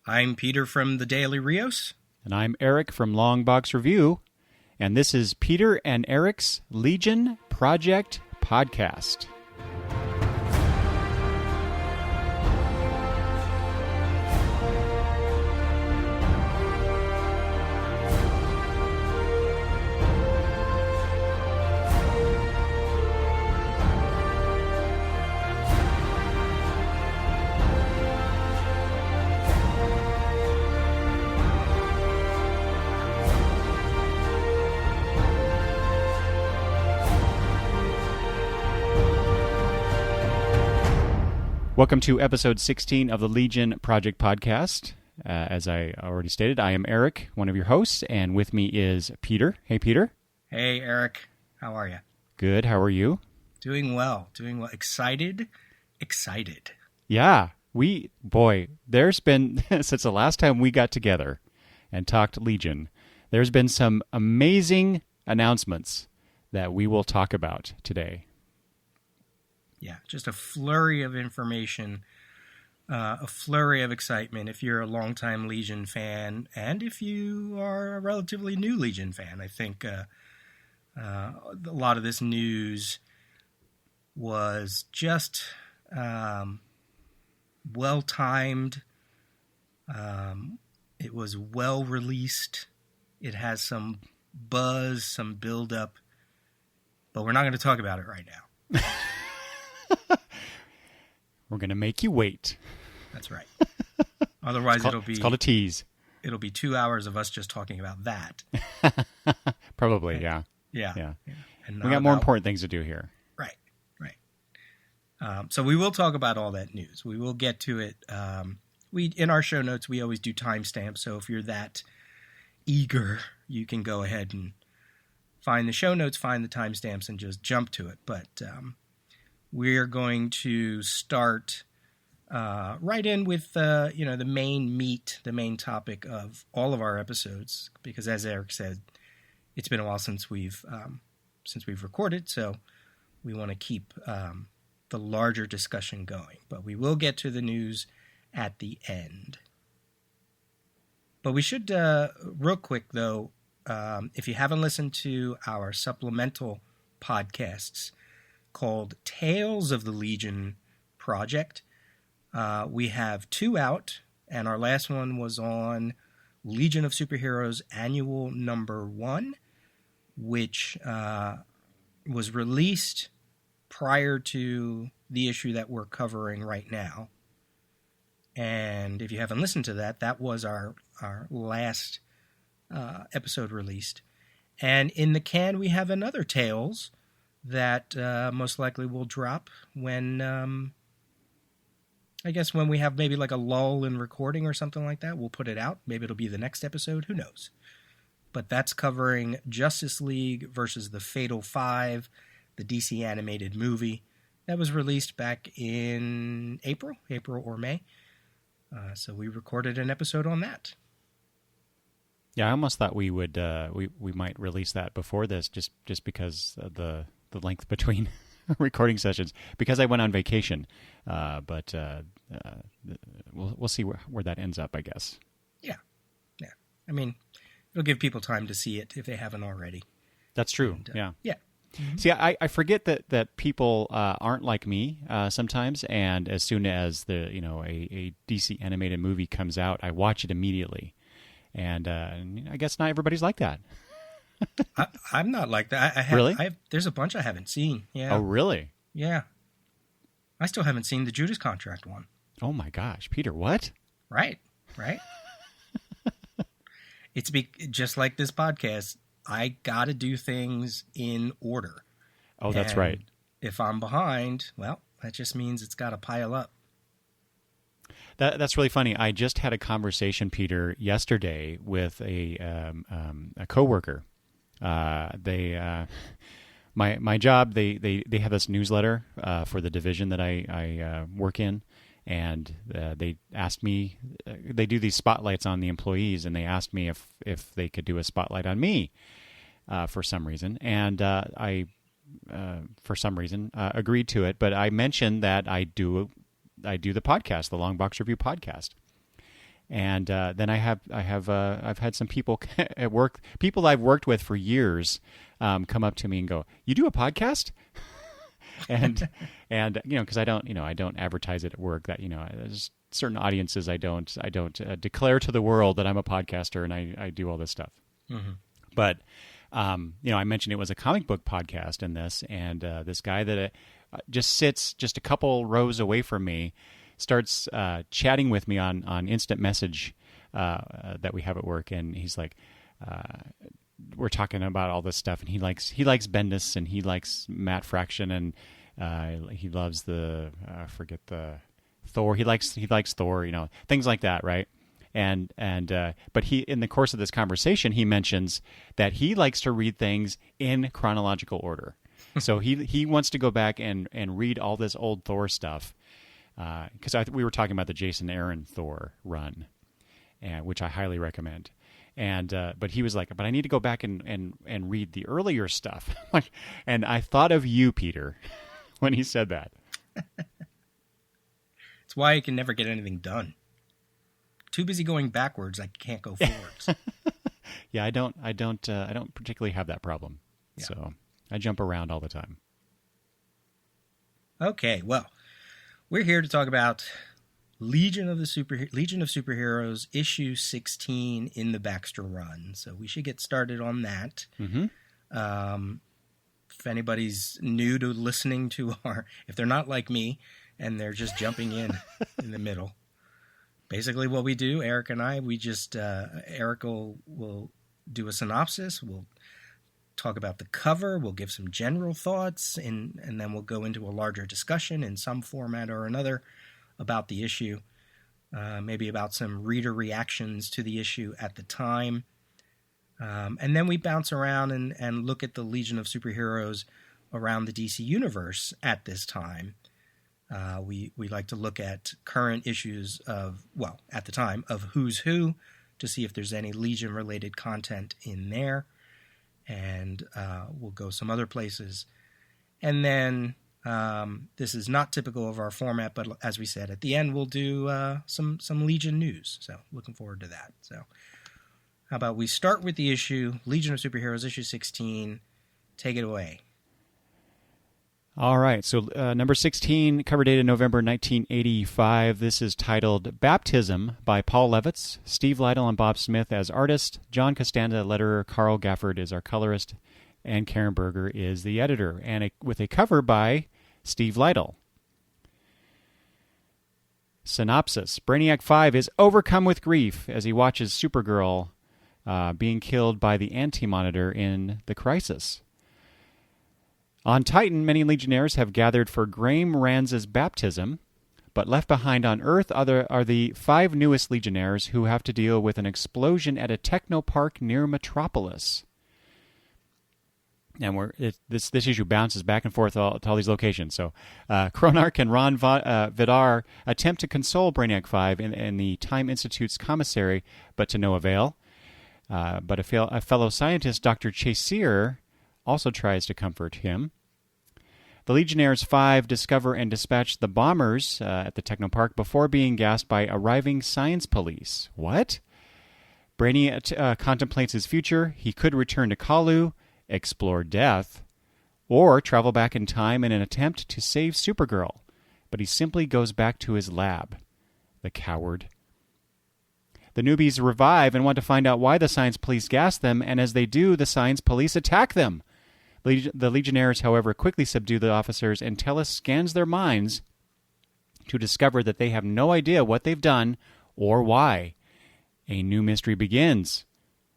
I'm Peter from the Daily Rios. And I'm Eric from Longbox Review. And this is Peter and Eric's Legion Project Podcast. Welcome to episode 16 of the Legion Project Podcast. As I already stated, I am Eric, one of your hosts, and with me is Peter. Hey, Peter. Hey, Eric. How are you? Good. How are you? Doing well. Excited. Yeah. There's been, since the last time we got together and talked Legion, there's been some amazing announcements that we will talk about today. Yeah, just a flurry of information, a flurry of excitement if you're a longtime Legion fan, and if you are a relatively new Legion fan. I think a lot of this news was just well-timed. It was well-released. It has some buzz, some build-up, but we're not going to talk about it right now. We're going to make you wait. That's right. Otherwise, it's called a tease. It'll be 2 hours of us just talking about that. Probably, yeah. Yeah. And we got more important things to do here. Right. So we will talk about all that news. We will get to it. In our show notes, we always do timestamps. So if you're that eager, you can go ahead and find the show notes, find the timestamps, and just jump to it. But we're going to start right in with the main meat, the main topic of all of our episodes, because as Eric said, it's been a while since we've recorded, so we want to keep the larger discussion going. But we will get to the news at the end. But we should, real quick though, if you haven't listened to our supplemental podcasts called Tales of the Legion Project, we have 2 out, and our last one was on Legion of Superheroes Annual Number 1, which was released prior to the issue that we're covering right now. And if you haven't listened to that, that was our last episode released. And in the can, we have another Tales that most likely will drop when, I guess when we have maybe like a lull in recording or something like that. We'll put it out. Maybe it'll be the next episode. Who knows? But that's covering Justice League versus the Fatal Five, the DC animated movie that was released back in April or May. So we recorded an episode on that. Yeah, I almost thought we would we might release that before this, just because of the length between recording sessions, because I went on vacation. But we'll see where that ends up, I guess. Yeah. I mean, it'll give people time to see it if they haven't already. That's true. And, yeah. Mm-hmm. See, I forget that people aren't like me sometimes, and as soon as a DC animated movie comes out, I watch it immediately. And I guess not everybody's like that. I'm not like that. Really? There's a bunch I haven't seen. Yeah. Oh, really? Yeah. I still haven't seen the Judas Contract one. Oh my gosh, Peter, what? Right. It's just like this podcast. I got to do things in order. Oh, that's right. If I'm behind, well, that just means it's got to pile up. That's really funny. I just had a conversation, Peter, yesterday with a coworker. My job, they have this newsletter for the division that I work in, and they asked me. They do these spotlights on the employees, and they asked me if they could do a spotlight on me for some reason, and I for some reason agreed to it. But I mentioned that I do the podcast, the Long Box Review podcast. And then I've had some people at work, people I've worked with for years, come up to me and go, "You do a podcast?" and because I don't advertise it at work. That there's certain audiences I don't declare to the world that I'm a podcaster and I do all this stuff. Mm-hmm. But I mentioned it was a comic book podcast in this, and this guy that just sits just a couple rows away from me starts chatting with me on instant message that we have at work, and he's like, we're talking about all this stuff, and he likes Bendis, and he likes Matt Fraction, and he loves the forget the Thor. He likes Thor, things like that, right? And but he, in the course of this conversation, he mentions that he likes to read things in chronological order. So he wants to go back and read all this old Thor stuff, because we were talking about the Jason Aaron Thor run, which I highly recommend. And but he was like, but I need to go back and read the earlier stuff. And I thought of you, Peter, when he said that. It's why I can never get anything done. Too busy going backwards, I can't go forwards. Yeah, I don't particularly have that problem. Yeah. So I jump around all the time. Okay, well, we're here to talk about Legion of Superheroes, issue 16 in the Baxter run. So we should get started on that. Mm-hmm. If anybody's new to listening to if they're not like me and they're just jumping in the middle, basically what we do, Eric and I, Eric will do a synopsis. We'll talk about the cover. We'll give some general thoughts, and then we'll go into a larger discussion in some format or another about the issue, maybe about some reader reactions to the issue at the time. And then we bounce around and look at the Legion of Superheroes around the DC Universe at this time. We like to look at current issues at the time, of Who's Who, to see if there's any Legion-related content in there. And we'll go some other places. And then this is not typical of our format, but as we said, at the end we'll do some Legion news. So looking forward to that. So how about we start with the issue, Legion of Superheroes, issue 16. Take it away. All right, so number 16, cover dated November 1985. This is titled Baptism by Paul Levitz, Steve Lytle and Bob Smith as artist, John Costanza, letterer, Carl Gafford is our colorist, and Karen Berger is the editor, and with a cover by Steve Lytle. Synopsis: Brainiac 5 is overcome with grief as he watches Supergirl being killed by the Anti-Monitor in The Crisis. On Titan, many Legionnaires have gathered for Graham Ranz's baptism, but left behind on Earth are the 5 newest Legionnaires who have to deal with an explosion at a technopark near Metropolis. And this issue bounces back and forth to all these locations. So Kronark and Ron Vidar attempt to console Brainiac 5 in the Time Institute's commissary, but to no avail. But a fellow scientist, Dr. Chaseer, also tries to comfort him. The Legionnaires 5 discover and dispatch the bombers at the Technopark before being gassed by arriving science police. What? Brainiac contemplates his future. He could return to Kalu, explore death, or travel back in time in an attempt to save Supergirl. But he simply goes back to his lab. The coward. The newbies revive and want to find out why the science police gassed them, and as they do, the science police attack them. The Legionnaires, however, quickly subdue the officers, and Tellus scans their minds to discover that they have no idea what they've done or why. A new mystery begins.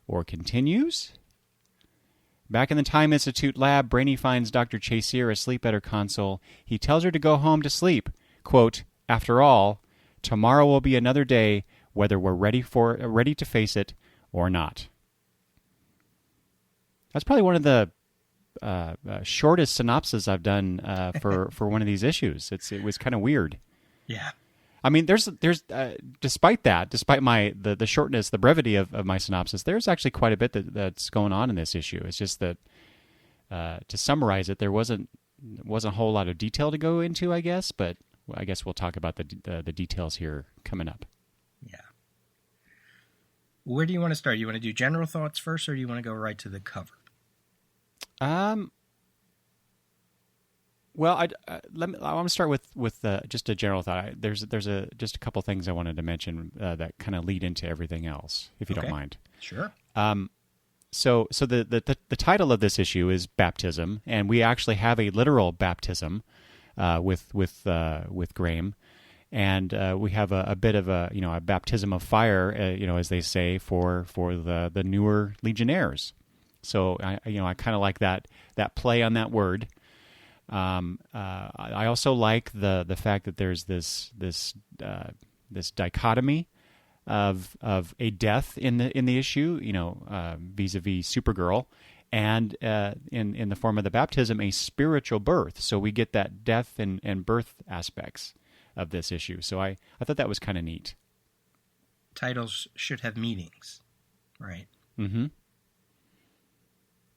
Or continues? Back in the Time Institute lab, Brainy finds Dr. Chaseer asleep at her console. He tells her to go home to sleep. Quote, "After all, tomorrow will be another day, whether we're ready to face it or not." That's probably one of the shortest synopses I've done for one of these issues. It was kind of weird. Yeah. I mean, there's despite the shortness, the brevity of my synopsis, there's actually quite a bit that's going on in this issue. It's just that to summarize it, there wasn't a whole lot of detail to go into, I guess. But I guess we'll talk about the details here coming up. Yeah. Where do you want to start? You want to do general thoughts first, or do you want to go right to the cover? Well, I want to start with just a general thought. There's just a couple things I wanted to mention that kind of lead into everything else, if you don't mind. Sure. So the title of this issue is Baptism, and we actually have a literal baptism with Graham, and we have a bit of a baptism of fire, as they say for the newer Legionnaires. So I kind of like that play on that word. I also like the fact that there's this dichotomy of a death in the issue, vis-a-vis Supergirl, and in the form of the baptism, a spiritual birth. So we get that death and birth aspects of this issue. So I thought that was kind of neat. Titles should have meanings, right? Mm-hmm.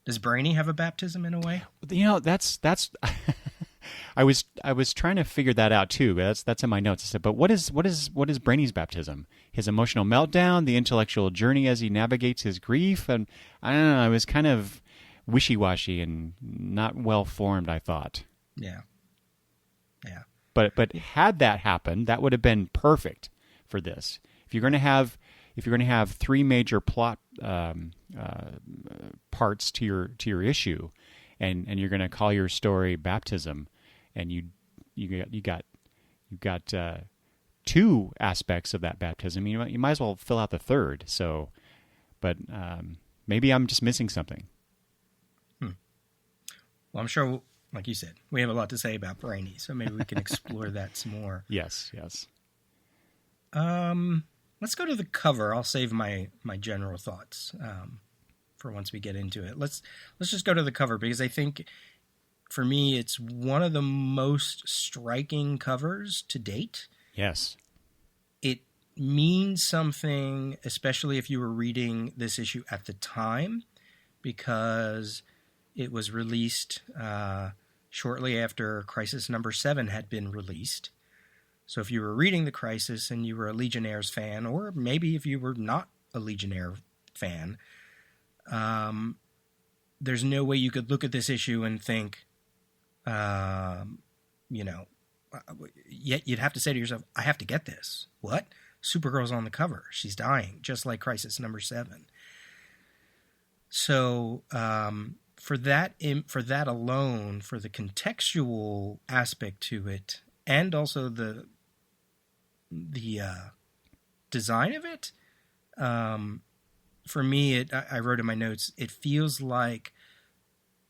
Does Brainy have a baptism in a way? That's I was trying to figure that out too. That's in my notes. I said, but what is Brainy's baptism? His emotional meltdown, the intellectual journey as he navigates his grief, and I don't know. I was kind of wishy-washy and not well formed, I thought. Yeah. But had that happened, that would have been perfect for this. If you're going to have three major plot parts to your issue, and you're going to call your story Baptism, and you got two aspects of that baptism, you might as well fill out the third. So, but maybe I'm just missing something. Well, I'm sure, like you said, we have a lot to say about Brainy, so maybe we can explore that some more. Yes. Let's go to the cover. I'll save my general thoughts for once we get into it. Let's just go to the cover, because I think for me it's one of the most striking covers to date. Yes. It means something, especially if you were reading this issue at the time, because it was released shortly after Crisis number 7 had been released. So if you were reading the Crisis and you were a Legionnaires fan, or maybe if you were not a Legionnaire fan, there's no way you could look at this issue and think, yet you'd have to say to yourself, I have to get this. What? Supergirl's on the cover. She's dying, just like Crisis number 7. So for that alone, for the contextual aspect to it, and also the design of it, for me, I wrote in my notes, it feels like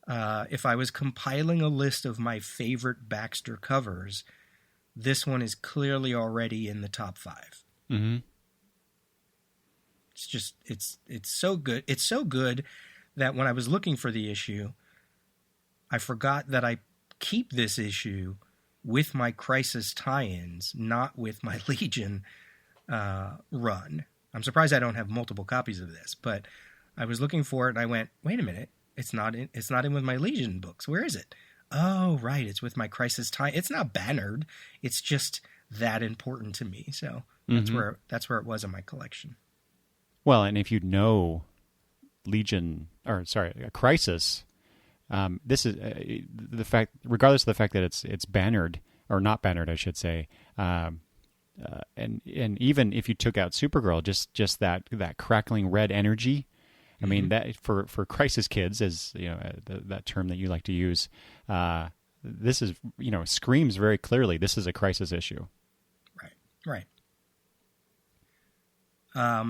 if I was compiling a list of my favorite Baxter covers, this one is clearly already in the top 5. Mm-hmm. It's just, it's so good. It's so good that when I was looking for the issue, I forgot that I keep this issue with my Crisis tie-ins, not with my Legion run. I'm surprised I don't have multiple copies of this, but I was looking for it and I went, wait a minute, it's not in with my Legion books. Where is it? Oh, right, it's with my Crisis tie. It's not bannered. It's just that important to me. So that's where it was in my collection. Well, and if you know Crisis, this is the fact, regardless of the fact that it's bannered or not bannered, I should say, and even if you took out Supergirl, just that crackling red energy. I mean, that for Crisis kids, as that term that you like to use, this is screams very clearly this is a Crisis issue. Right.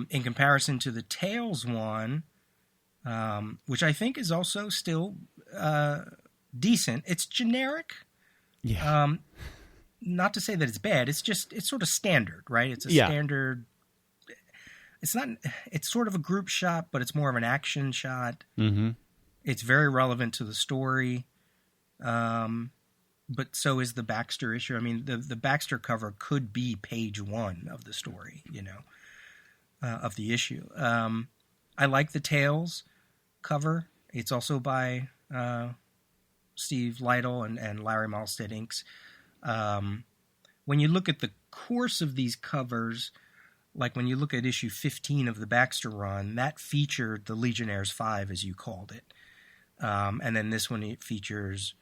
In comparison to the Tales one, which I think is also still decent. It's generic. Yeah. Not to say that it's bad. It's sort of standard, right? It's a standard. It's not. It's sort of a group shot, but it's more of an action shot. Mm-hmm. It's very relevant to the story. But so is the Baxter issue. I mean, the Baxter cover could be page 1 of the story, of the issue. I like the Tales cover. It's also by Steve Lytle and Larry Malstead inks. When you look at the course of these covers, like when you look at issue 15 of the Baxter run, that featured the Legionnaires 5, as you called it. And then this one, it features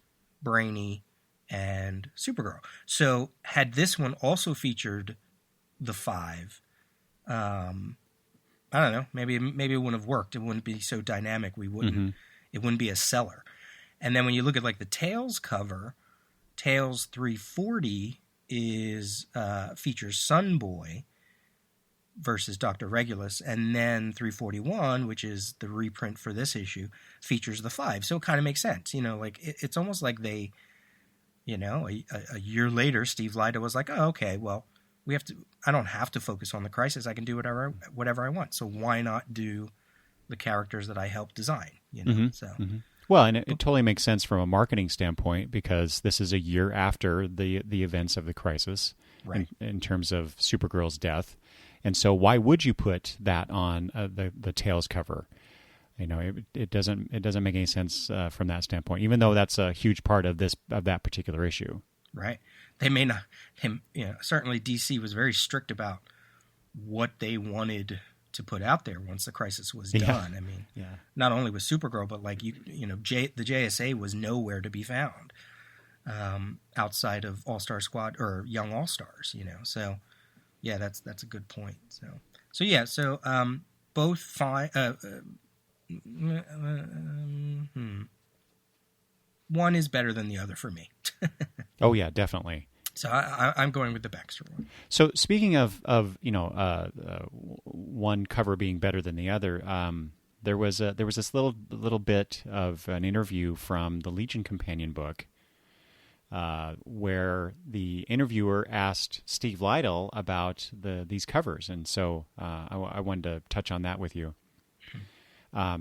Brainy and Supergirl. So had this one also featured the 5, I don't know, maybe it wouldn't have worked. It wouldn't be so dynamic. It wouldn't be a seller. And then when you look at like the Tales cover, Tales 340 features Sunboy versus Dr. Regulus, and then 341, which is the reprint for this issue, features the 5. So it kind of makes sense, like it's almost like they, a year later, Steve Lyda was like, oh, okay, well, I don't have to focus on the Crisis. I can do whatever I want. So why not do the characters that I helped design, so. Mm-hmm. Well, and it totally makes sense from a marketing standpoint, because this is a year after the events of the Crisis, right, in terms of Supergirl's death. And so why would you put that on the Tales cover? It doesn't make any sense from that standpoint, even though that's a huge part of that particular issue. Right. They may not. Certainly DC was very strict about what they wanted to put out there once the Crisis was done. I mean, not only with Supergirl, but like the JSA was nowhere to be found outside of All-Star Squad or Young All-Stars. So. Yeah, that's a good point. So both fine. One is better than the other for me. Oh yeah, definitely. So I'm going with the Baxter one. So speaking of one cover being better than the other, there was this little bit of an interview from the Legion companion book. Where the interviewer asked Steve Lytle about these covers, and so I wanted to touch on that with you.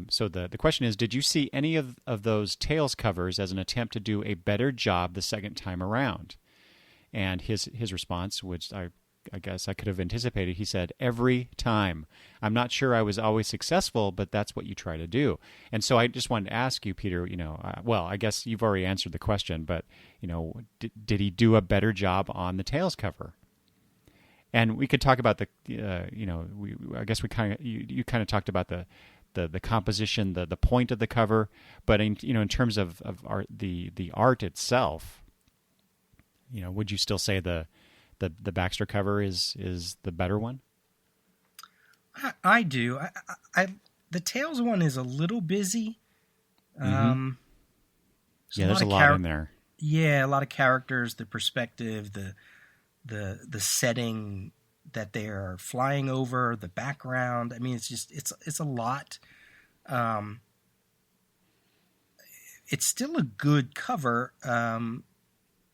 So the question is, did you see any of those Tales covers as an attempt to do a better job the second time around? And his response, which I guess I could have anticipated, he said, every time. I'm not sure I was always successful, but that's what you try to do. And so I just wanted to ask you, Peter, well, I guess you've already answered the question, but, did he do a better job on the Tales cover? And we could talk about I guess you kind of talked about the composition, the point of the cover, but in terms of art, the art itself, would you still say the Baxter cover is the better one? I do. The Tales one is a little busy. Mm-hmm. There's a lot in there. Yeah, a lot of characters, the perspective, the setting that they are flying over, the background. I mean, it's a lot. It's still a good cover.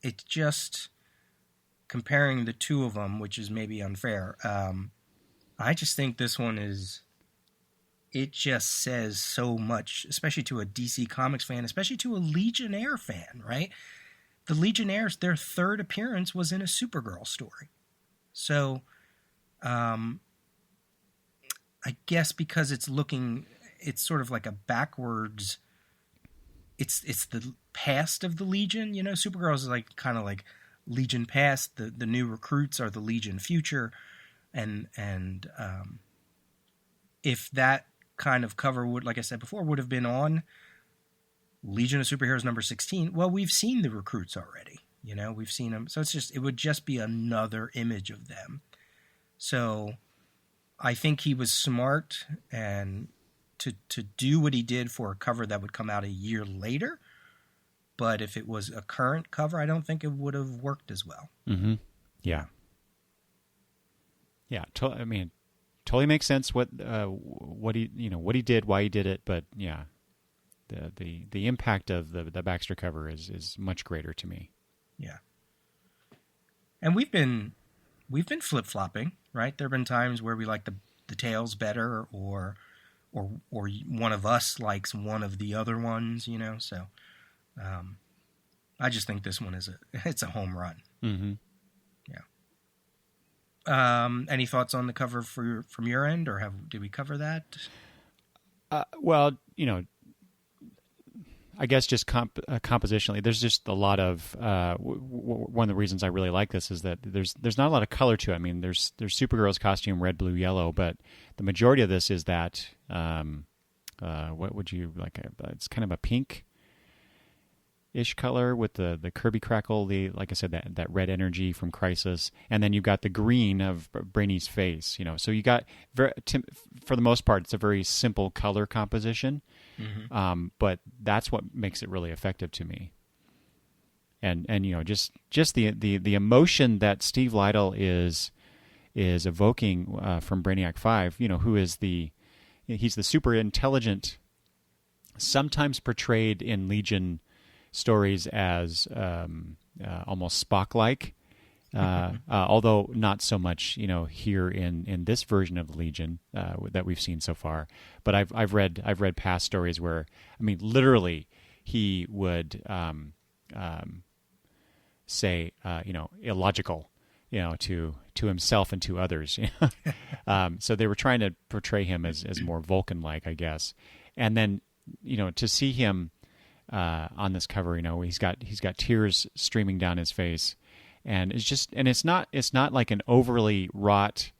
It's just comparing the two of them, which is maybe unfair. I just think this one it just says so much, especially to a DC Comics fan, especially to a Legionnaire fan, right? The Legionnaires, their third appearance was in a Supergirl story. So, I guess because it's sort of like a backwards, it's the past of the Legion, Supergirl is like kind of like Legion past, the new recruits are the Legion future, and if that kind of cover would, like I said before, would have been on Legion of Superheroes number 16, well, we've seen the recruits already, we've seen them, so it would just be another image of them. So I think he was smart and to do what he did for a cover that would come out a year later. But if it was a current cover, I don't think it would have worked as well. Mm-hmm. Yeah. Yeah. Totally makes sense what he did, why he did it. But yeah, the impact of the Baxter cover is much greater to me. Yeah. And we've been flip flopping, right? There have been times where we like the Tales better, or one of us likes one of the other ones, So. I just think this one it's a home run. Mm-hmm. Yeah. Any thoughts on the cover from your end, or did we cover that? Well, I guess just compositionally, there's just a lot of one of the reasons I really like this is that there's not a lot of color to it. I mean, there's Supergirl's costume, red, blue, yellow, but the majority of this is that what would you like? It's kind of a pink-ish color with the Kirby crackle, like I said, that red energy from Crisis, and then you've got the green of Brainy's face. So you got for the most part, it's a very simple color composition. Mm-hmm. But that's what makes it really effective to me. And just the emotion that Steve Lytle is evoking from Brainiac 5, who is he's the super intelligent, sometimes portrayed in Legion stories as almost Spock-like, although not so much, here in this version of the Legion that we've seen so far. But I've read past stories where, I mean, literally, he would say, illogical, to himself and to others. So they were trying to portray him as more Vulcan-like, I guess. And then, to see him on this cover, he's got tears streaming down his face. And it's not like an overly wrought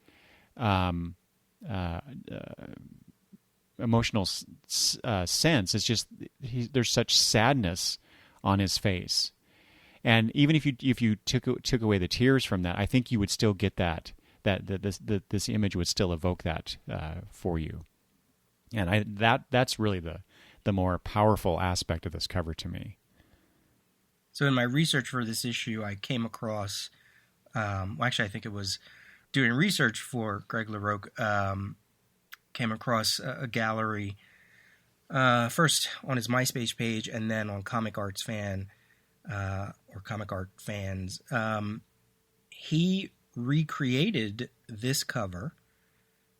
emotional sense. It's just there's such sadness on his face, and even if you took away the tears from that, I think you would still get that this image would still evoke that for you. And that's really the more powerful aspect of this cover to me. So in my research for this issue, I came across, actually I think it was doing research for Greg LaRocque, came across a gallery, first on his MySpace page and then on Comic Arts Fan, or Comic Art Fans. He recreated this cover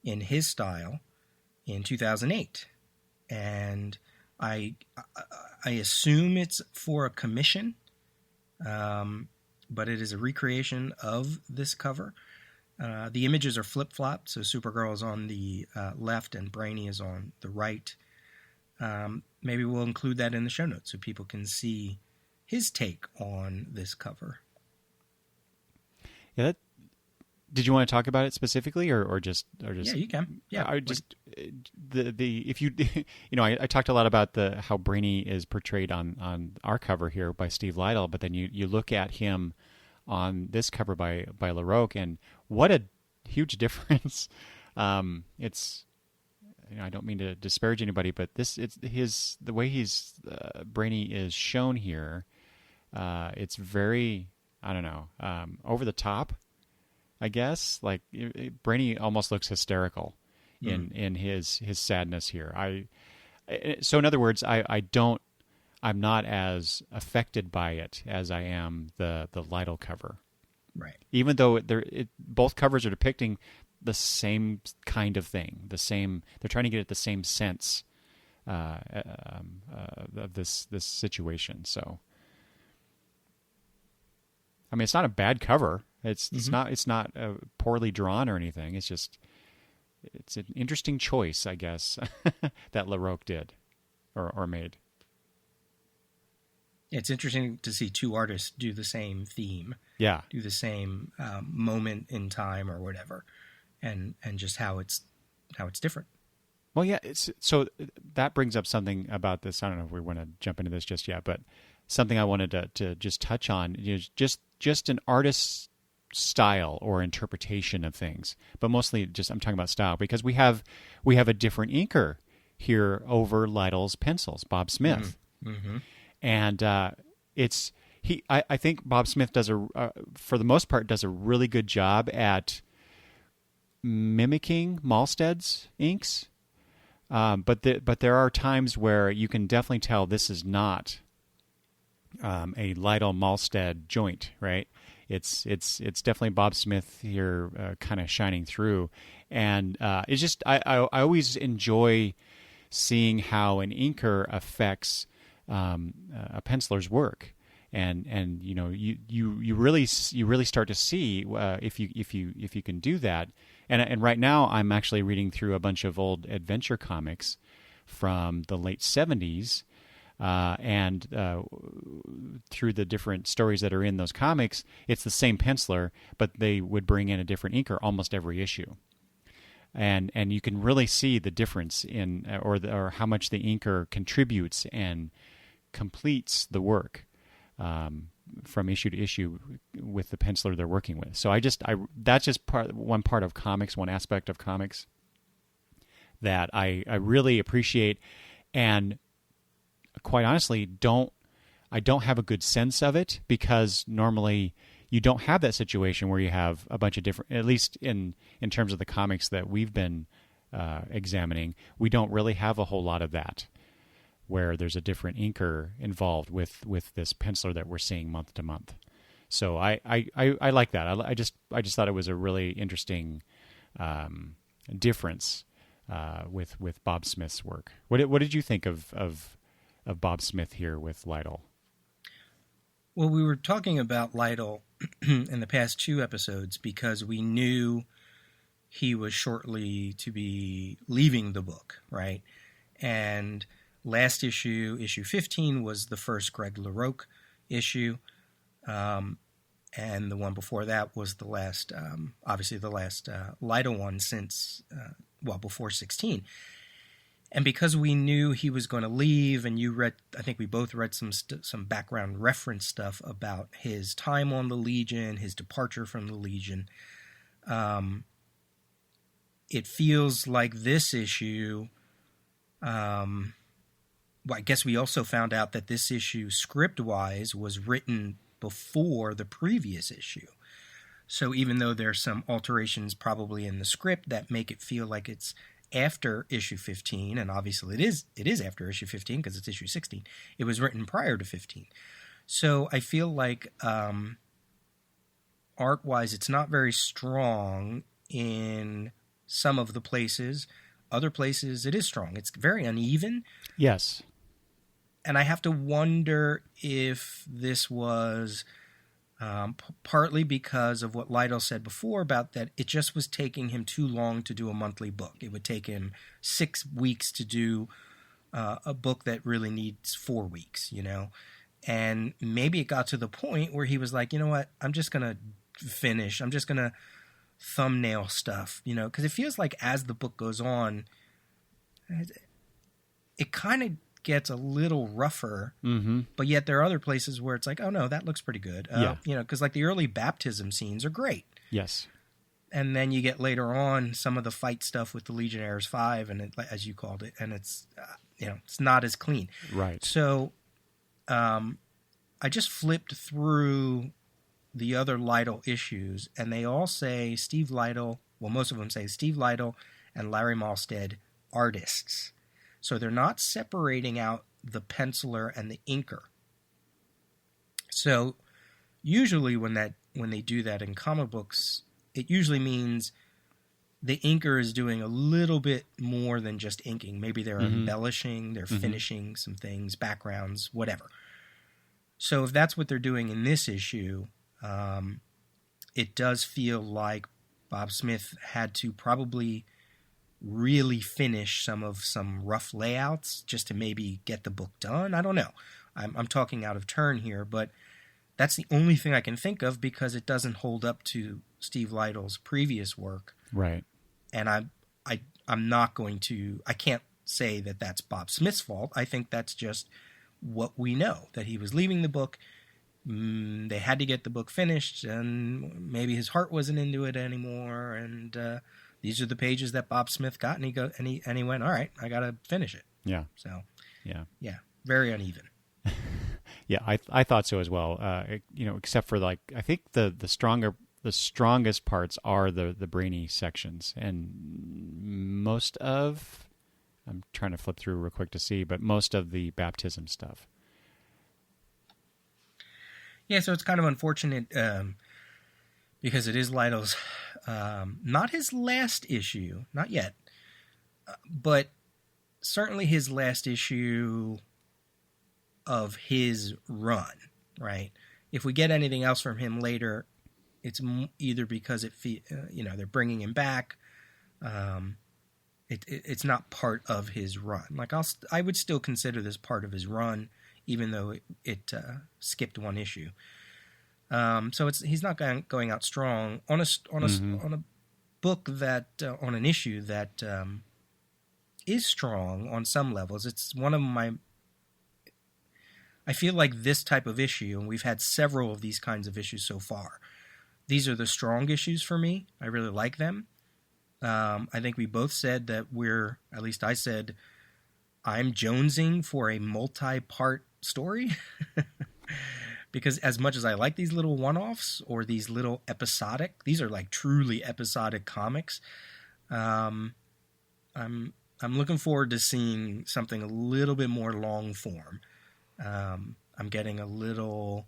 in his style in 2008. And I assume it's for a commission. But it is a recreation of this cover. The images are flip-flopped, so Supergirl is on the left and Brainy is on the right. Maybe we'll include that in the show notes so people can see his take on this cover. Yeah. Did you want to talk about it specifically, or just? Yeah, you can. Yeah, I just if you I talked a lot about how Brainy is portrayed on our cover here by Steve Lytle, but then you look at him on this cover by LaRocque, and what a huge difference! It's I don't mean to disparage anybody, but it's the way Brainy is shown here. It's very, I don't know, over the top. I guess Brainy almost looks hysterical in his sadness here. So in other words, I'm not as affected by it as I am the Lytle cover. Right. Even though both covers are depicting the same kind of thing, they're trying to get at the same sense of this situation. So, I mean, it's not a bad cover. It's not poorly drawn or anything. It's an interesting choice, I guess, that LaRocque did or made. It's interesting to see two artists do the same theme. Yeah. Do the same moment in time or whatever, and just how it's different. Well, yeah. So that brings up something about this. I don't know if we want to jump into this just yet, but something I wanted to just touch on is just an artist's style or interpretation of things, but mostly I'm talking about style, because we have a different inker here over Lytle's pencils, Bob Smith. Mm-hmm. And I think Bob Smith for the most part, does a really good job at mimicking Malstead's inks. But there are times where you can definitely tell this is not a Lytle Malstead joint, right? It's definitely Bob Smith here, kind of shining through, and it's just I always enjoy seeing how an inker affects a penciler's work, and you really start to see if you can do that. And right now I'm actually reading through a bunch of old adventure comics from the late 70s. and through the different stories that are in those comics, it's the same penciler, but they would bring in a different inker almost every issue. And you can really see the difference in or how much the inker contributes and completes the work from issue to issue with the penciler they're working with. So that's just one part of comics, one aspect of comics that I really appreciate, and quite honestly I don't have a good sense of it, because normally you don't have that situation where you have a bunch of different, at least in terms of the comics that we've been examining, we don't really have a whole lot of that, where there's a different inker involved with this penciler that we're seeing month to month. So I like that. I just thought it was a really interesting difference with Bob Smith's work. What did you think of Bob Smith here with Lytle? Well, we were talking about Lytle in the past 2 episodes because we knew he was shortly to be leaving the book, right? And last issue 15, was the first Greg LaRocque issue, and the one before that was the last, obviously the last Lytle one since, before 16. And because we knew he was going to leave, and you read, I think we both read some background reference stuff about his time on the Legion, his departure from the Legion, it feels like this issue, I guess we also found out that this issue, script-wise, was written before the previous issue. So even though there's some alterations probably in the script that make it feel like it's after issue 15, and obviously it is after issue 15 because it's issue 16. It was written prior to 15. So I feel like art-wise it's not very strong in some of the places. Other places it is strong. It's very uneven. Yes. And I have to wonder if this was partly because of what Lytle said before about that it just was taking him too long to do a monthly book. It would take him 6 weeks to do a book that really needs 4 weeks, And maybe it got to the point where he was like, you know what, I'm just going to finish. I'm just going to thumbnail stuff, because it feels like as the book goes on, it kind of gets a little rougher, but yet there are other places where it's like, oh no, that looks pretty good. Because like the early baptism scenes are great. Yes. And then you get later on some of the fight stuff with the Legionnaires 5, and as you called it, and it's it's not as clean. Right. So I just flipped through the other Lytle issues, and they all say Steve Lytle, well, most of them say Steve Lytle and Larry Malstead, artists. So they're not separating out the penciler and the inker. So usually when they do that in comic books, it usually means the inker is doing a little bit more than just inking. Maybe they're embellishing, they're finishing some things, backgrounds, whatever. So if that's what they're doing in this issue, it does feel like Bob Smith had to probably really finish some rough layouts just to maybe get the book done. I don't know. I'm talking out of turn here, but that's the only thing I can think of because it doesn't hold up to Steve Lytle's previous work. Right. And I'm not going to, I can't say that that's Bob Smith's fault. I think that's just what we know, that he was leaving the book. They had to get the book finished, and maybe his heart wasn't into it anymore, and these are the pages that Bob Smith got, and he went, all right, I got to finish it. Yeah. So, yeah, very uneven. Yeah, I thought so as well. Except for like I think the strongest parts are the brainy sections, and most of, I'm trying to flip through real quick to see, but most of the baptism stuff. Yeah, so it's kind of unfortunate because it is Lytle's, not his last issue, not yet, but certainly his last issue of his run, right? If we get anything else from him later, it's either because they're bringing him back, it's not part of his run. Like I would still consider this part of his run, even though it skipped one issue. So he's not going out strong on a book that on an issue that is strong on some levels. It's one of my. I feel like this type of issue, and we've had several of these kinds of issues so far. These are the strong issues for me. I really like them. I think we both said that at least I said, I'm jonesing for a multi-part story. Because as much as I like these little one-offs or these little episodic, these are like truly episodic comics. I'm looking forward to seeing something a little bit more long form. I'm getting a little,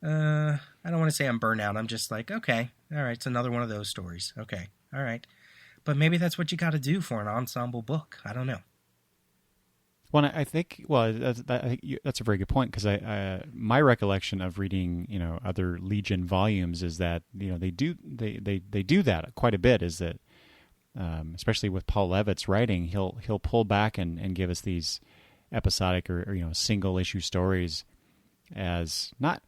I don't want to say I'm burnt out. I'm just like, okay, all right, it's another one of those stories. Okay, all right. But maybe that's what you got to do for an ensemble book. I don't know. Well, I think that's a very good point, because my recollection of reading other Legion volumes is that they do that quite a bit. Is that especially with Paul Levitt's writing, he'll pull back and give us these episodic or single issue stories as not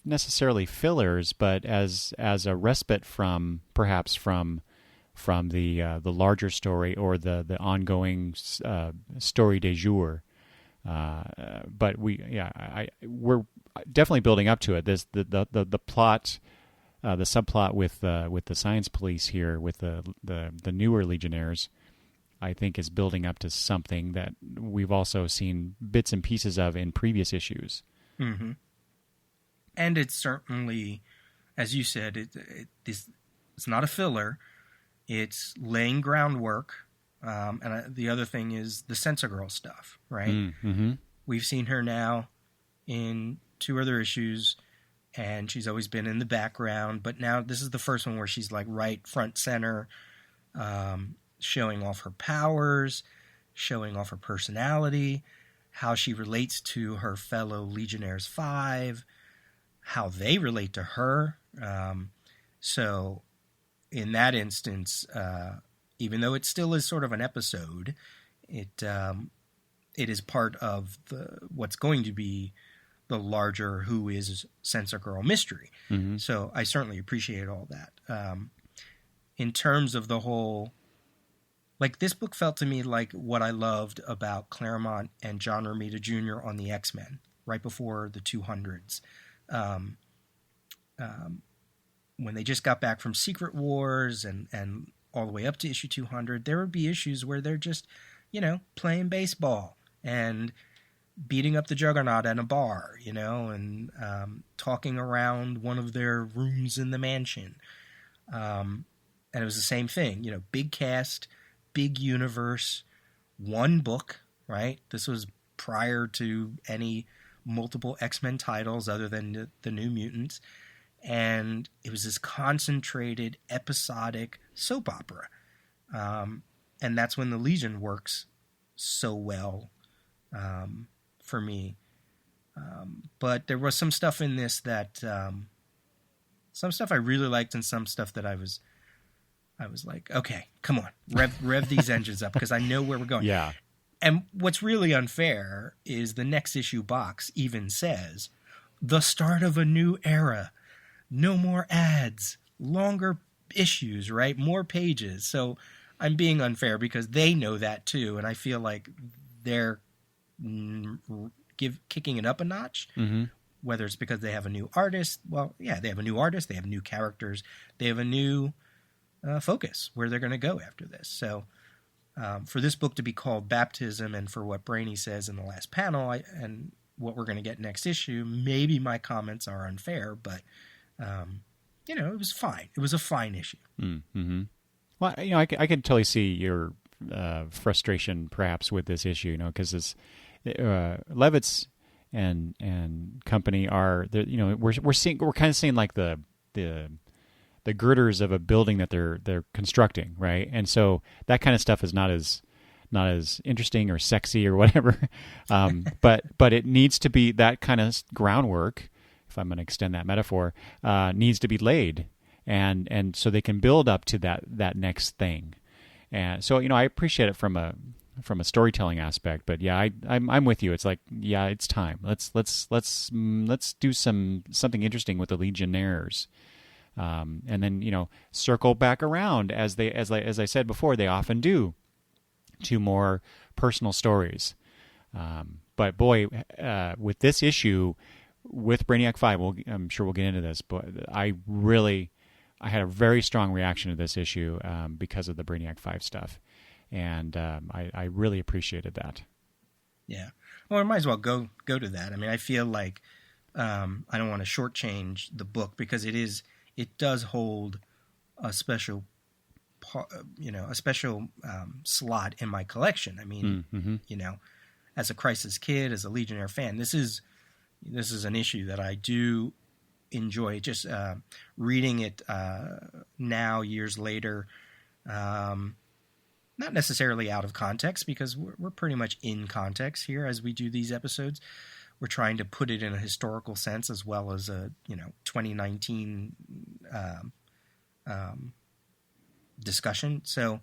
necessarily fillers, but as a respite from the larger story or the ongoing story du jour. But we're definitely building up to it. The plot, the subplot with the science police here, with the newer Legionnaires, I think is building up to something that we've also seen bits and pieces of in previous issues. Mm-hmm. And it's certainly, as you said, it's not a filler. It's laying groundwork. And the other thing is the Supergirl stuff, right? Mm-hmm. We've seen her now in 2 other issues, and she's always been in the background. But now this is the first one where she's like right front center, showing off her powers, showing off her personality, how she relates to her fellow Legionnaires 5, how they relate to her. So in that instance, even though it still is sort of an episode, it is part of what's going to be the larger Who is Supergirl mystery. Mm-hmm. So I certainly appreciate all that. In terms of the whole, like, this book felt to me like what I loved about Claremont and John Romita Jr. on the X-Men right before the 200s. When they just got back from Secret Wars and all the way up to issue 200, there would be issues where they're just, playing baseball and beating up the Juggernaut at a bar, and talking around one of their rooms in the mansion. And it was the same thing, big cast, big universe, one book, right? This was prior to any multiple X-Men titles other than the New Mutants. And it was this concentrated, episodic soap opera. And that's when the Legion works so well for me. But there was some stuff in this that... some stuff I really liked and some stuff that I was like, okay, come on, rev these engines up because I know where we're going. Yeah. And what's really unfair is the next issue box even says, the start of a new era. No more ads, longer issues, right? More pages. So I'm being unfair because they know that too. And I feel like they're kicking it up a notch, mm-hmm. whether it's because they have a new artist. Well, yeah, they have a new artist. They have new characters. They have a new focus where they're going to go after this. So for this book to be called Baptism and for what Brainy says in the last panel and what we're going to get next issue, maybe my comments are unfair, but it was fine. It was a fine issue. Mm-hmm. Well, I can totally see your frustration perhaps with this issue, because Levitz and company are, we're kind of seeing like the girders of a building that they're constructing, right? And so that kind of stuff is not as interesting or sexy or whatever, but it needs to be that kind of groundwork. If I'm going to extend that metaphor, needs to be laid, and so they can build up to that next thing. And so, I appreciate it from a storytelling aspect, but yeah, I'm with you. It's like, yeah, it's time. Let's do something interesting with the Legionnaires, and then circle back around as I said before, they often do, to more personal stories. But boy, with this issue, with Brainiac 5, I'm sure we'll get into this, but I had a very strong reaction to this issue because of the Brainiac 5 stuff. And I really appreciated that. Yeah. Well, I might as well go to that. I mean, I feel like I don't want to shortchange the book because it does hold a special slot in my collection. I mean, as a Crisis kid, as a Legionnaire fan, this is an issue that I do enjoy. Just reading it now, years later, not necessarily out of context, because we're pretty much in context here as we do these episodes. We're trying to put it in a historical sense as well as a 2019 discussion. So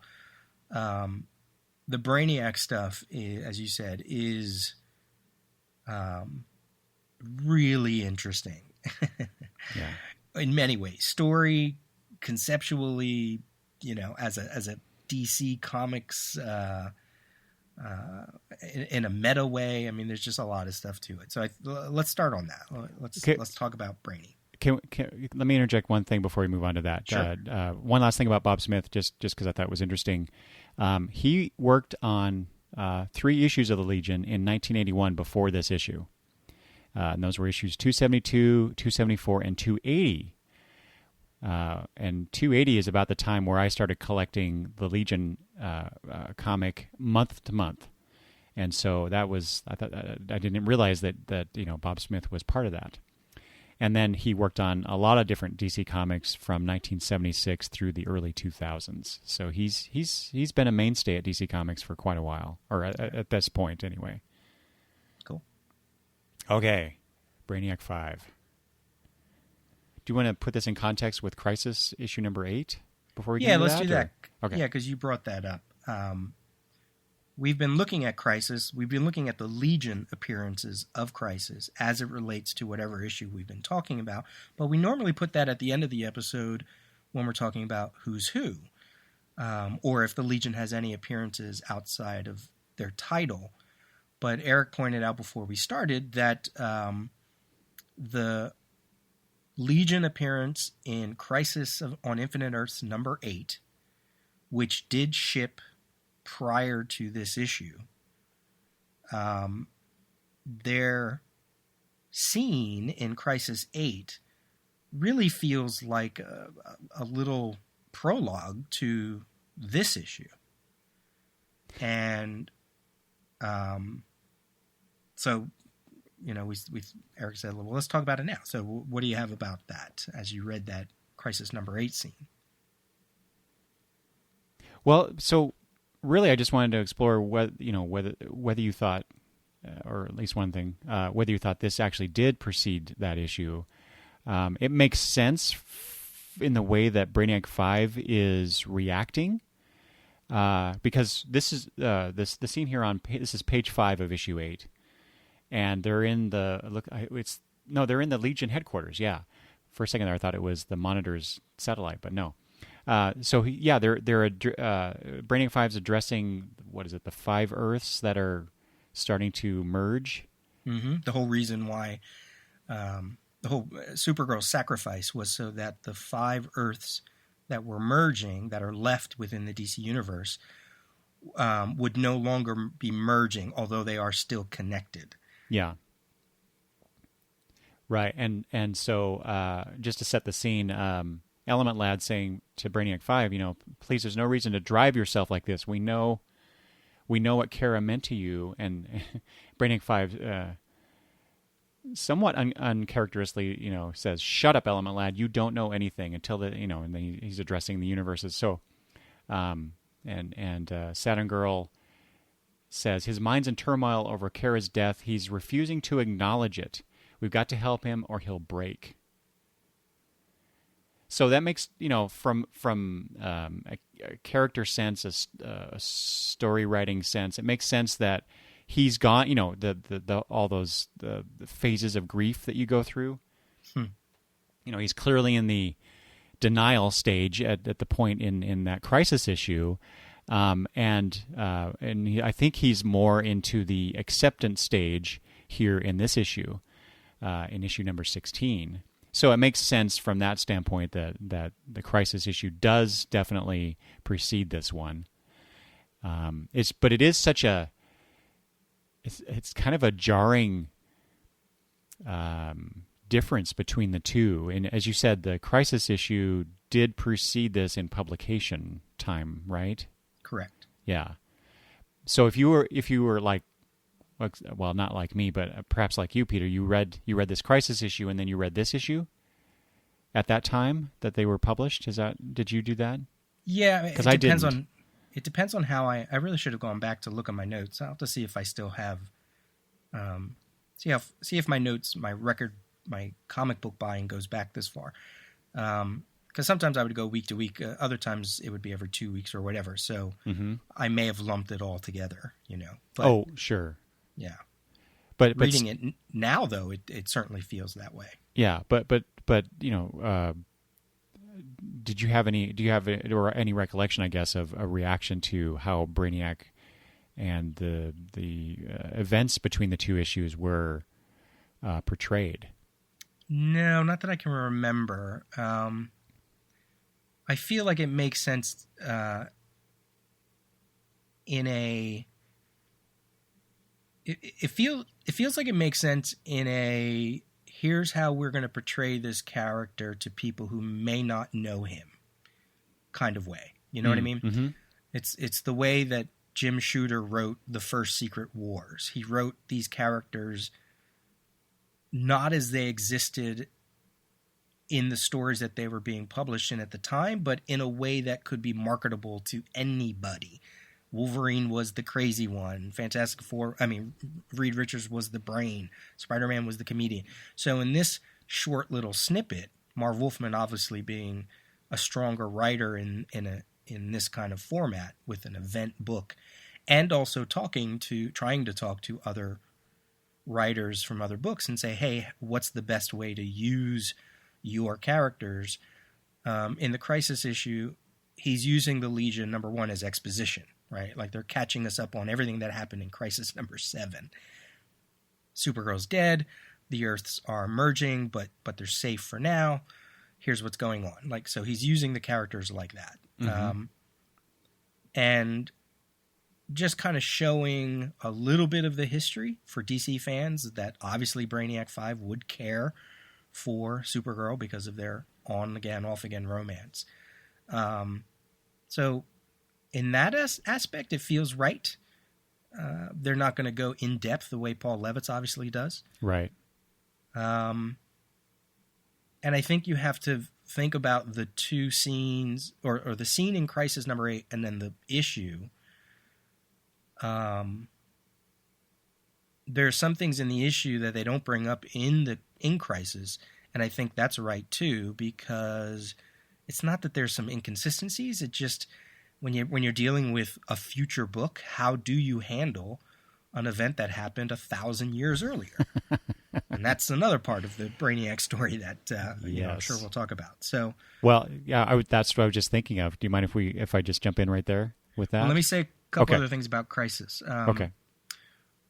the Brainiac stuff, as you said, is really interesting. Yeah. In many ways, story, conceptually, as a DC Comics in a meta way. I mean, there's just a lot of stuff to it. So let's start on that. Let's talk about Brainy. Let me interject one thing before we move on to that. Sure. One last thing about Bob Smith, just because I thought it was interesting. He worked on 3 issues of the Legion in 1981 before this issue. And those were issues 272, 274, and 280. And 280 is about the time where I started collecting the Legion comic month to month. And so I didn't realize that Bob Smith was part of that. And then he worked on a lot of different DC comics from 1976 through the early 2000s. So he's been a mainstay at DC Comics for quite a while, or at this point anyway. Cool. Okay, Brainiac 5. Do you want to put this in context with Crisis issue number 8 before we get into that? Yeah, let's do that. Okay. Yeah, because you brought that up. We've been looking at Crisis. We've been looking at the Legion appearances of Crisis as it relates to whatever issue we've been talking about. But we normally put that at the end of the episode when we're talking about Who's Who, or if the Legion has any appearances outside of their title. But Eric pointed out before we started that the Legion appearance in Crisis on Infinite Earths number 8, which did ship prior to this issue, their scene in Crisis 8 really feels like a little prologue to this issue. And so, Eric said, well, let's talk about it now. So what do you have about that as you read that Crisis number 8 scene? Well, so really, I just wanted to explore whether you thought, or at least one thing, whether you thought this actually did precede that issue. It makes sense in the way that Brainiac 5 is reacting, because this is the scene here this is page 5 of issue 8, and they're in they're in the Legion headquarters. Yeah, for a second there, I thought it was the Monitor's satellite, but no. Brainiac 5's addressing, what is it, the 5 Earths that are starting to merge. Mm-hmm. The whole reason why the whole Supergirl sacrifice was so that the 5 Earths that were merging, that are left within the DC universe, would no longer be merging, although they are still connected. Yeah. Right, and so just to set the scene, Element Lad saying to Brainiac 5, please, there's no reason to drive yourself like this. We know what Kara meant to you. And Brainiac 5 somewhat uncharacteristically, says, shut up, Element Lad, you don't know anything, until and then he's addressing the universes. So, and Saturn Girl says, his mind's in turmoil over Kara's death. He's refusing to acknowledge it. We've got to help him or he'll break. So that makes, from character sense, a story writing sense. It makes sense that he's gone. You know, the all those the phases of grief that you go through. You know, he's clearly in the denial stage at the point in that crisis issue, and I think he's more into the acceptance stage here in this issue, in issue number 16. So it makes sense from that standpoint that the crisis issue does definitely precede this one. But it is such a it's kind of a jarring difference between the two. And as you said, the crisis issue did precede this in publication time, right? Correct. Yeah. So if you were like, well, not like me, but perhaps like you, Peter, you read this crisis issue and then you read this issue at that time that they were published. Did you do that? Yeah, because I didn't. It depends on how I really should have gone back to look at my notes. I'll have to see if I still have, see if my notes, my comic book buying goes back this far. Because sometimes I would go week to week. Other times it would be every 2 weeks or whatever. So I may have lumped it all together, you know. But, oh, sure. Yeah. But reading it now, though, it certainly feels that way. Yeah, but you know, do you have any recollection, I guess, of a reaction to how Brainiac and the events between the two issues were portrayed? No, not that I can remember. I feel like it makes sense It feels like it makes sense in a here's how we're going to portray this character to people who may not know him kind of way. You know what I mean? Mm-hmm. It's the way that Jim Shooter wrote the first Secret Wars. He wrote these characters not as they existed in the stories that they were being published in at the time, but in a way that could be marketable to anybody. Wolverine was the crazy one. Fantastic Four, Reed Richards was the brain. Spider-Man was the comedian. So in this short little snippet, Marv Wolfman obviously being a stronger writer in this kind of format with an event book, and also trying to talk to other writers from other books and say, hey, what's the best way to use your characters? In the Crisis issue, he's using the Legion, number one, as exposition. Right, like they're catching us up on everything that happened in Crisis number 7. Supergirl's dead. The Earths are merging, but they're safe for now. Here's what's going on. Like, so he's using the characters like that, and just kind of showing a little bit of the history for DC fans that obviously Brainiac 5 would care for Supergirl because of their on again, off again romance. So. In that aspect, it feels right. They're not going to go in depth the way Paul Levitz obviously does. Right. And I think you have to think about the two scenes, or the scene in Crisis number 8 and then the issue. There are some things in the issue that they don't bring up in Crisis, and I think that's right too, because it's not that there's some inconsistencies. It just... When you're dealing with a future book, how do you handle an event that happened 1,000 years earlier? And that's another part of the Brainiac story that I'm sure we'll talk about. So, well, yeah, that's what I was just thinking of. Do you mind if I just jump in right there with that? Well, let me say a couple other things about Crisis. Okay.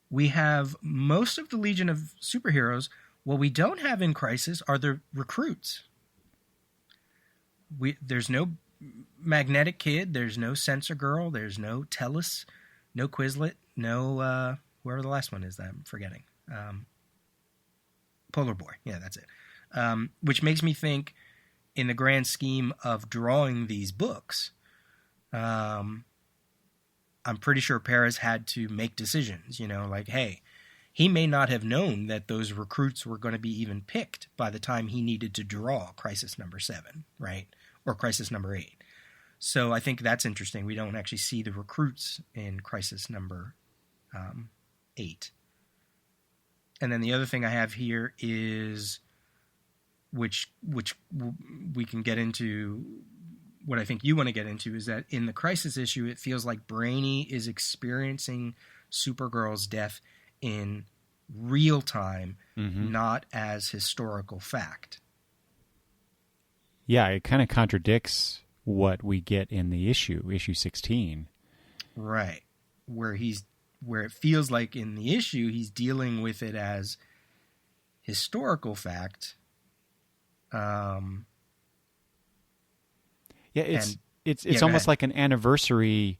We have most of the Legion of Superheroes. What we don't have in Crisis are the recruits. There's no Magnetic Kid, there's no Sensor Girl, there's no Tellus, no Quizlet, no whoever the last one is that I'm forgetting. Polar Boy, yeah, that's it. Which makes me think, in the grand scheme of drawing these books, I'm pretty sure Perez had to make decisions, like, hey, he may not have known that those recruits were going to be even picked by the time he needed to draw Crisis number 7, right? Or Crisis number 8. So I think that's interesting. We don't actually see the recruits in Crisis number 8. And then the other thing I have here is, which we can get into what I think you want to get into is that in the Crisis issue, it feels like Brainy is experiencing Supergirl's death in real time, not as historical fact. Yeah, it kind of contradicts what we get in the issue 16. Right. Where it feels like in the issue, he's dealing with it as historical fact. It's almost like an anniversary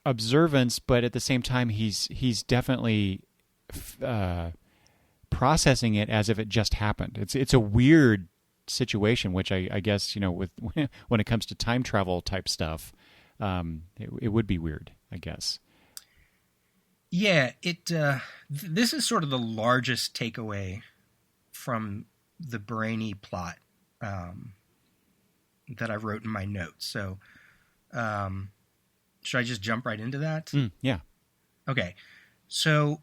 observance, but at the same time, he's definitely processing it as if it just happened. It's a weird situation, which I guess, with when it comes to time travel type stuff, it would be weird, I guess. Yeah, this is sort of the largest takeaway from the Brainy plot that I wrote in my notes. So, should I just jump right into that? Yeah. Okay. So,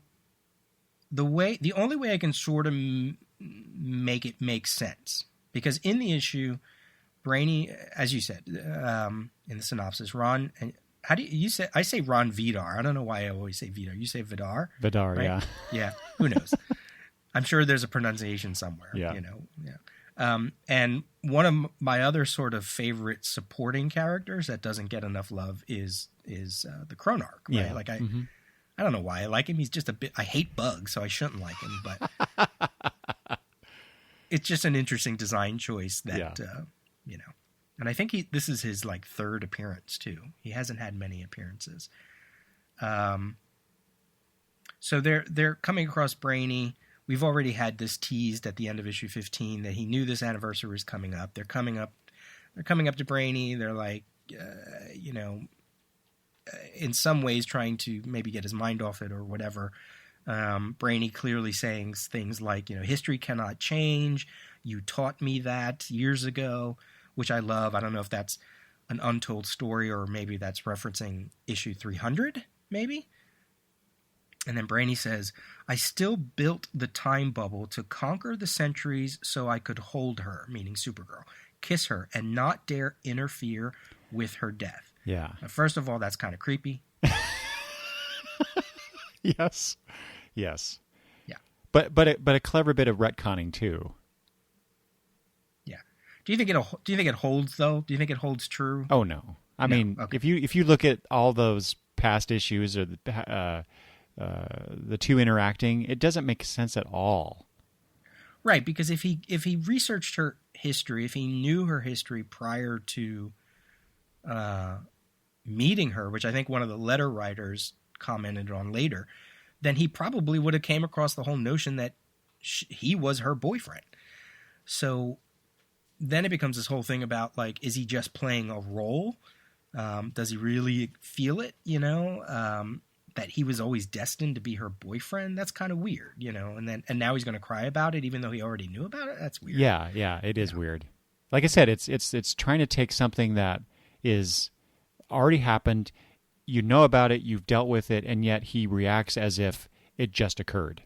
the only way I can sort of make it make sense, because in the issue, Brainy, as you said in the synopsis, Ron, and how do you say? I say Ron Vidar. I don't know why I always say Vidar. You say Vidar? Vidar, right? Yeah. Yeah. Who knows? I'm sure there's a pronunciation somewhere. Yeah. Yeah. And one of my other sort of favorite supporting characters that doesn't get enough love is the Chronarch. Right? Yeah. Like I don't know why I like him. He's just a bit. I hate bugs, so I shouldn't like him. But it's just an interesting design choice that And I think this is his like third appearance too. He hasn't had many appearances. So they're coming across Brainy. We've already had this teased at the end of issue 15 that he knew this anniversary was coming up. They're coming up to Brainy. They're like, in some ways trying to maybe get his mind off it or whatever. Brainy clearly saying things like, history cannot change. You taught me that years ago, which I love. I don't know if that's an untold story or maybe that's referencing issue 300, maybe. And then Brainy says, I still built the time bubble to conquer the centuries so I could hold her, meaning Supergirl, kiss her, and not dare interfere with her death. Yeah. Now, first of all, that's kind of creepy. Yes. Yeah. But a clever bit of retconning too. Yeah. Do you think it holds though? Do you think it holds true? Oh no. I mean, okay. If you look at all those past issues or the two interacting, it doesn't make sense at all. Right, because if he researched her history, if he knew her history prior to meeting her, which I think one of the letter writers commented on later, then he probably would have came across the whole notion that he was her boyfriend. So then it becomes this whole thing about, like, is he just playing a role? Does he really feel it, that he was always destined to be her boyfriend? That's kind of weird, and now he's going to cry about it even though he already knew about it? That's weird. Yeah, it is weird. Like I said, it's trying to take something that is already happened, you know about it, you've dealt with it, and yet he reacts as if it just occurred.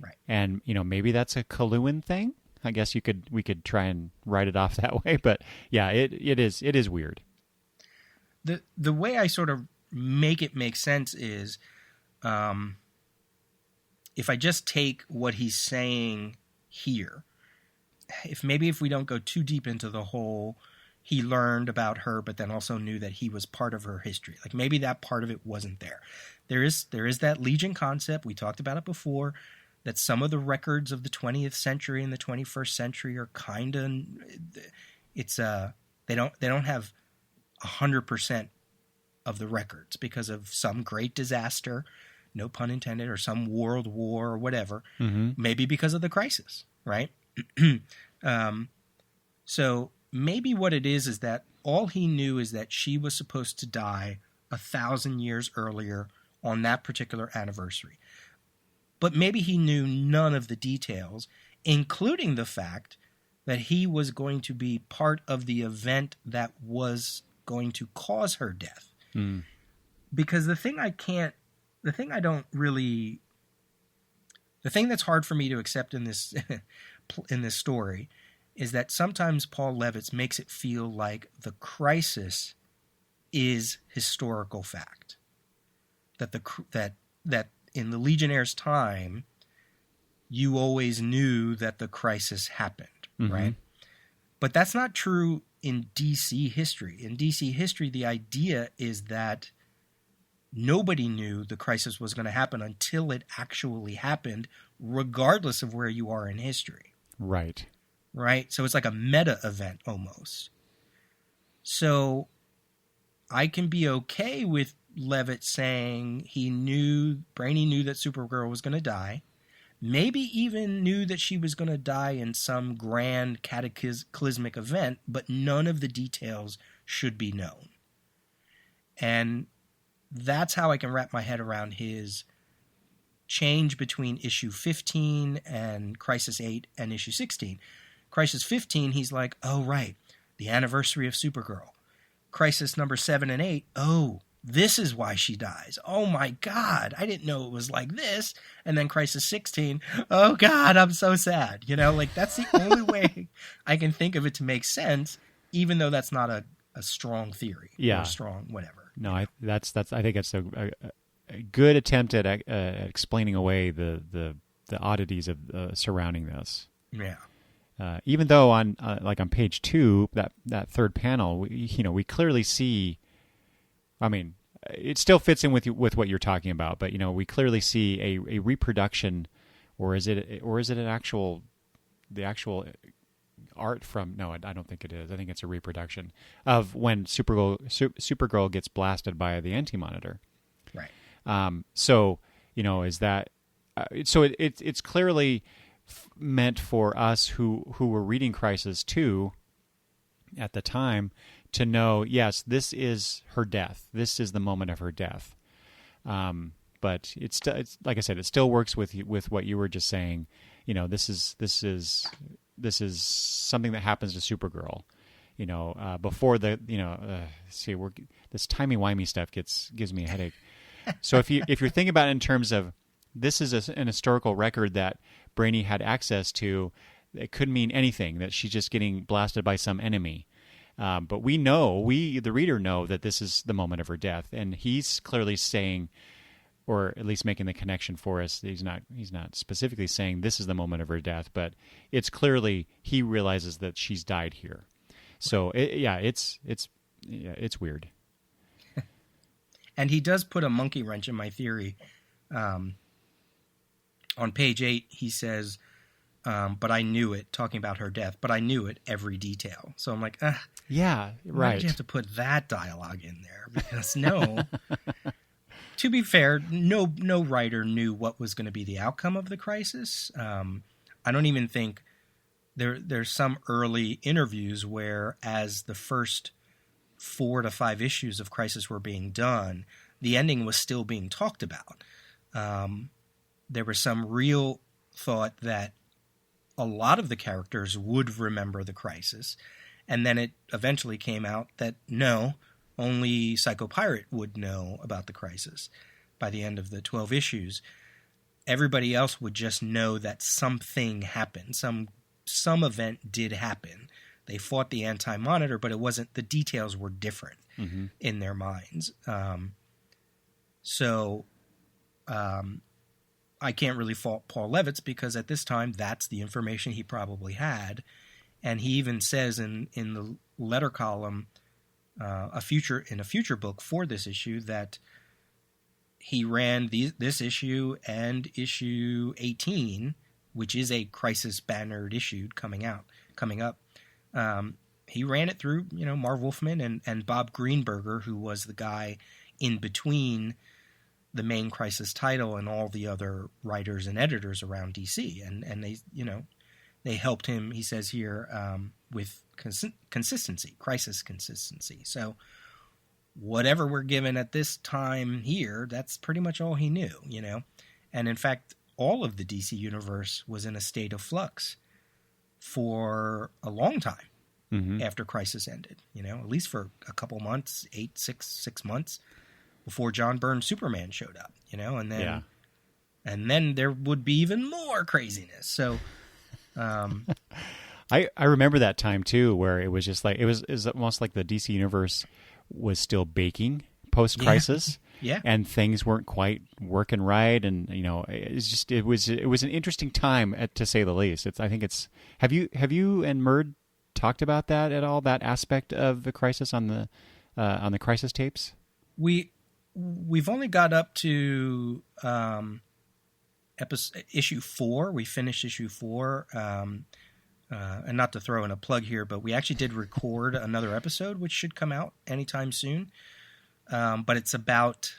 Right. And, maybe that's a Kaluan thing. I guess we could try and write it off that way, but yeah, it is weird. The way I sort of make it make sense is if I just take what he's saying here, if we don't go too deep into the whole he learned about her but then also knew that he was part of her history, like maybe that part of it wasn't there. There is that Legion concept, we talked about it before, that some of the records of the 20th century and the 21st century are kind of they don't have 100% of the records because of some great disaster, no pun intended, or some world war or whatever, maybe because of the crisis, right? So maybe what it is that all he knew is that she was supposed to die 1,000 years earlier on that particular anniversary. But maybe he knew none of the details, including the fact that he was going to be part of the event that was going to cause her death. Because the thing that's hard for me to accept in this in this story is that sometimes Paul Levitz makes it feel like the crisis is historical fact. That in the Legionnaires' time, you always knew that the crisis happened, right? But that's not true in DC history. In DC history, the idea is that nobody knew the crisis was going to happen until it actually happened, regardless of where you are in history. Right. Right? So it's like a meta event almost. So I can be okay with Levitt saying Brainy knew that Supergirl was going to die, maybe even knew that she was going to die in some grand cataclysmic event, but none of the details should be known. And that's how I can wrap my head around his change between issue 15 and Crisis 8 and issue 16. Crisis 15, he's like, oh, right, the anniversary of Supergirl. Crisis number 7 and 8, oh, this is why she dies. Oh, my God, I didn't know it was like this. And then Crisis 16, oh, God, I'm so sad. Like that's the only way I can think of it to make sense, even though that's not a strong theory. Yeah. Or a strong whatever. No, I think it's a good attempt at explaining away the oddities of surrounding this. Yeah. Even though on page 2, that third panel, we clearly see. I mean, it still fits in with what you're talking about, but we clearly see a reproduction, or is it the actual art from? No, I don't think it is. I think it's a reproduction of when Supergirl gets blasted by the Anti-Monitor. Right. So is that? So it's clearly meant for us who were reading Crisis 2 at the time to know, yes, this is her death. This is the moment of her death. But it's like I said, it still works with what you were just saying. This is something that happens to Supergirl. Before this timey-wimey stuff gives me a headache. So if you're thinking about it in terms of this is an historical record that Brainy had access to, it could mean anything, that she's just getting blasted by some enemy. But the reader know that this is the moment of her death, and he's clearly saying, or at least making the connection for us. He's not specifically saying this is the moment of her death, but it's clearly he realizes that she's died here. So it's weird. And he does put a monkey wrench in my theory. On page 8, he says, but I knew it, talking about her death, but I knew it, every detail. So I'm like, yeah, right. Why did you have to put that dialogue in there? Because to be fair, no writer knew what was going to be the outcome of the crisis. I don't even think there's some early interviews where, as the first 4 to 5 issues of Crisis were being done, the ending was still being talked about. There was some real thought that a lot of the characters would remember the crisis, and then it eventually came out that no, only Psycho Pirate would know about the crisis by the end of the 12 issues. Everybody else would just know that something happened, some event did happen. They fought the Anti-Monitor, but it wasn't, the details were different in their minds. I can't really fault Paul Levitz, because at this time, that's the information he probably had. And he even says in the letter column, in a future book for this issue, that he ran this issue and issue 18, which is a Crisis bannered issue coming up. He ran it through, Marv Wolfman and Bob Greenberger, who was the guy in between the main Crisis title and all the other writers and editors around DC. And they, they helped him, he says here, with consistency, Crisis consistency. So whatever we're given at this time here, that's pretty much all he knew, And in fact, all of the DC universe was in a state of flux for a long time after Crisis ended, at least for a couple months, 6 months before John Byrne's Superman showed up, and then there would be even more craziness. So, I remember that time too, where it was just like it was almost like the DC universe was still baking post crisis, Yeah. and things weren't quite working right, and it was an interesting time to say the least. Have you and Murd talked about that at all? That aspect of the crisis on the crisis tapes. We've only got up to issue 4. We finished issue 4. And not to throw in a plug here, but we actually did record another episode, which should come out anytime soon. But it's about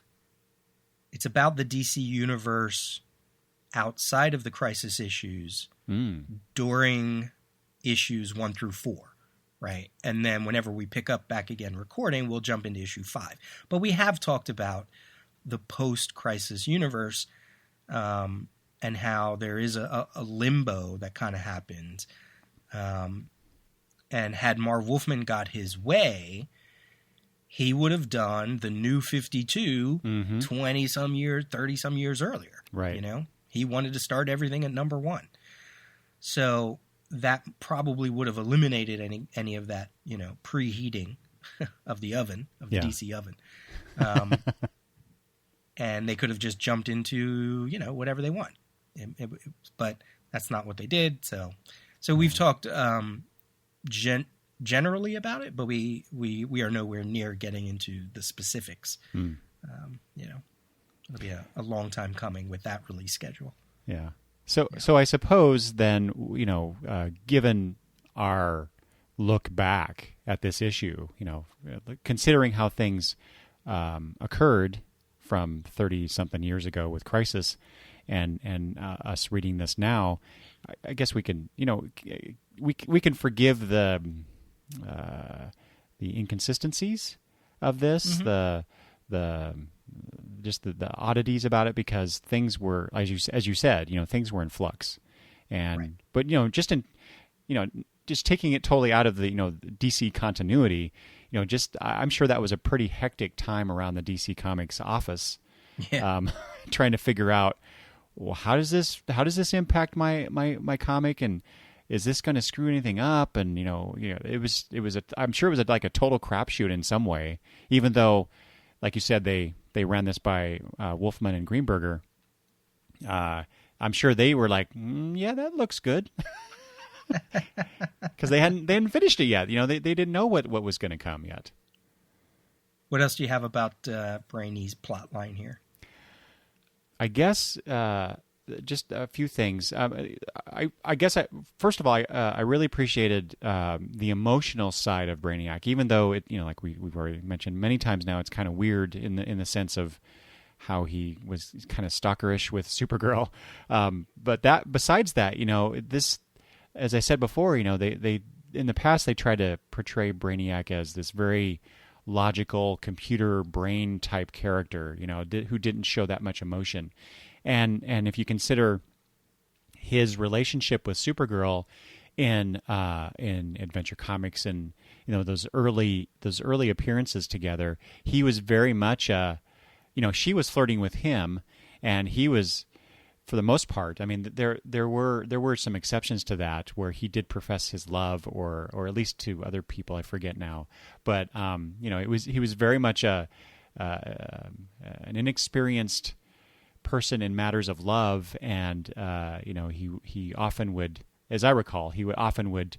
the DC universe outside of the crisis issues during issues 1 through 4, right? And then whenever we pick up back again recording, we'll jump into issue 5. But we have talked about the post-crisis universe and how there is a limbo that kind of happens. And had Marv Wolfman got his way, he would have done the New 52 20-some years, 30-some years earlier. Right. He wanted to start everything at number 1. So that probably would have eliminated any of that, preheating of the oven, of the DC oven. And they could have just jumped into, whatever they want. But that's not what they did. So we've talked generally about it, but we are nowhere near getting into the specifics. It'll be a long time coming with that release schedule. Yeah. So I suppose then, given our look back at this issue, considering how things occurred from 30-something years ago with Crisis, and us reading this now, I guess we can, we can forgive the inconsistencies of this, the oddities about it, because things were, as you said, things were in flux, and right. But just taking it totally out of the DC continuity, I'm sure that was a pretty hectic time around the DC Comics office, trying to figure out, well, how does this impact my comic, and is this going to screw anything up? And I'm sure it was like a total crapshoot in some way, even though, like you said, they ran this by Wolfman and Greenberger. I'm sure they were like, yeah, that looks good, because they hadn't finished it yet. They didn't know what was going to come yet. What else do you have about Brainy's plot line here? I guess just a few things. I guess first of all, I really appreciated the emotional side of Brainiac, even though it, like we've already mentioned many times now, it's kind of weird in the sense of how he was kind of stalkerish with Supergirl. But besides that, this, as I said before, they in the past they tried to portray Brainiac as this very logical computer brain type character, who didn't show that much emotion. And if you consider his relationship with Supergirl in Adventure Comics and those early appearances together, he was very much she was flirting with him, and he was, for the most part, I mean, there were some exceptions to that where he did profess his love, or at least to other people, I forget now. But he was very much an inexperienced person in matters of love, and he often would, as I recall, he would often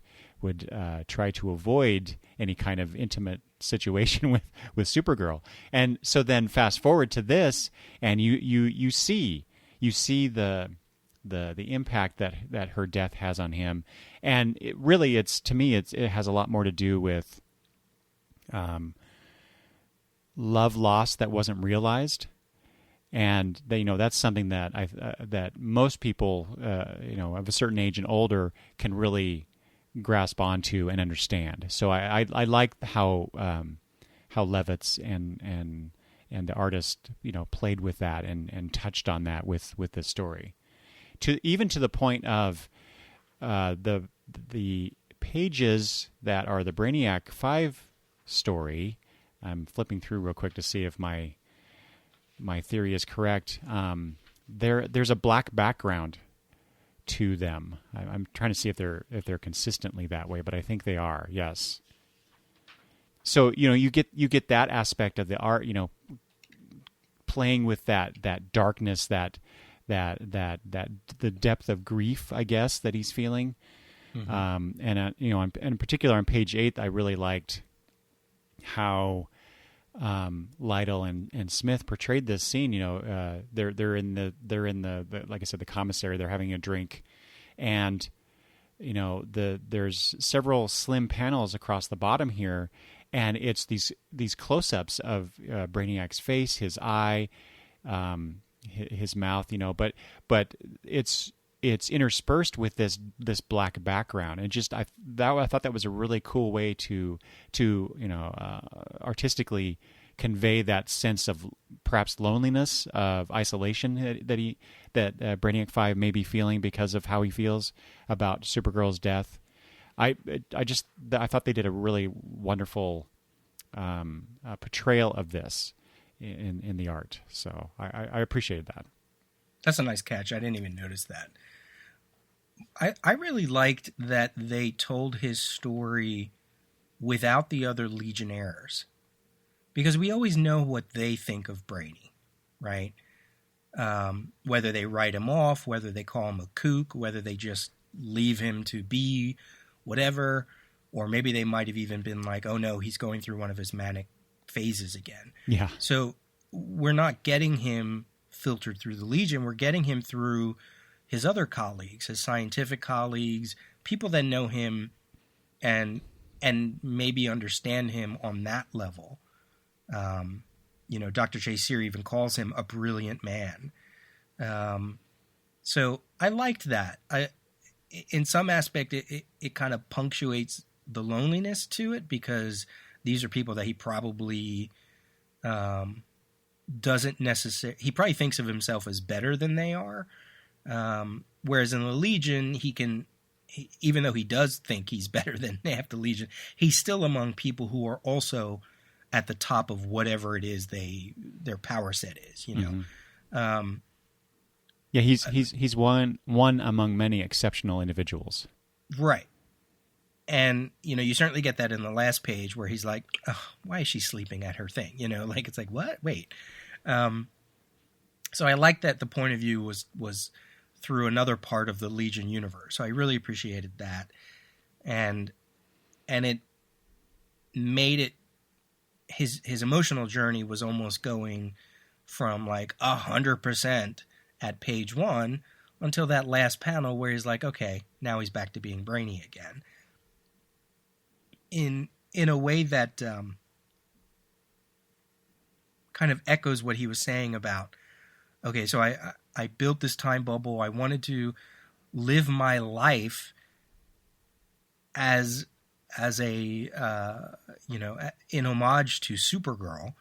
try to avoid any kind of intimate situation with Supergirl. And so then fast forward to this, and you see the impact that her death has on him, and it has a lot more to do with love lost that wasn't realized, and that's something that that most people of a certain age and older can really grasp onto and understand. So I like how Levitz and the artist played with that and touched on that with this story, even to the point of the pages that are the Brainiac 5 story. I'm flipping through real quick to see if my theory is correct. There's a black background to them. I'm trying to see if they're consistently that way, but I think they are. Yes. So you get that aspect of the art, playing with that darkness, that the depth of grief, I guess, that he's feeling. Mm-hmm. And in particular on page 8, I really liked how Lytle and Smith portrayed this scene. They're in the like I said, the commissary. They're having a drink, and there's several slim panels across the bottom here, and it's these close-ups of Brainiac's face, his eye, his mouth. But it's interspersed with this black background, and I thought that was a really cool way to artistically convey that sense of perhaps loneliness, of isolation that Brainiac 5 may be feeling because of how he feels about Supergirl's death. I thought they did a really wonderful portrayal of this in the art, so I appreciated that. That's a nice catch. I didn't even notice that. I really liked that they told his story without the other Legionnaires, because we always know what they think of Brainy, right? Whether they write him off, whether they call him a kook, whether they just leave him to be whatever, or maybe they might have even been like, oh no, he's going through one of his manic phases again. Yeah. So we're not getting him filtered through the Legion. We're getting him through his other colleagues, his scientific colleagues, people that know him and maybe understand him on that level. Dr. Chase-Sear even calls him a brilliant man. So I liked that. In some aspect, it kind of punctuates the loneliness to it, because these are people that he probably doesn't necessarily... He probably thinks of himself as better than they are. Whereas in the Legion, even though he does think he's better than half the Legion, he's still among people who are also at the top of whatever it is their power set is, Mm-hmm. He's one among many exceptional individuals. Right. And, you certainly get that in the last page where he's like, oh, why is she sleeping at her thing? It's like, what? Wait. So I like that the point of view was through another part of the Legion universe. So I really appreciated that. And it made it, his emotional journey was almost going from like 100% at page 1 until that last panel where he's like, okay, now he's back to being Brainy again. In a way that kind of echoes what he was saying about, okay, so I built this time bubble. I wanted to live my life as a in homage to Supergirl.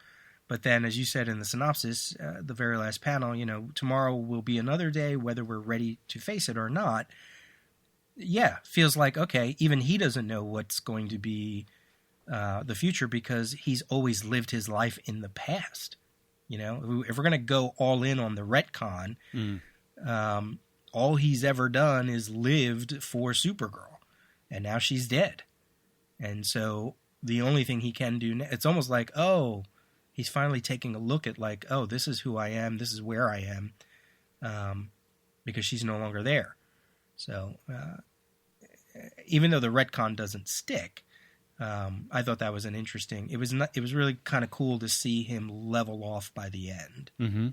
But then, as you said in the synopsis, the very last panel, tomorrow will be another day, whether we're ready to face it or not. Yeah, feels like, okay, even he doesn't know what's going to be the future, because he's always lived his life in the past. If we're going to go all in on the retcon, all he's ever done is lived for Supergirl, and now she's dead. And so the only thing he can do, it's almost like, oh, he's finally taking a look at like, oh, this is who I am, this is where I am, because she's no longer there. So even though the retcon doesn't stick, I thought that was an interesting. It was really kind of cool to see him level off by the end. Mm-hmm.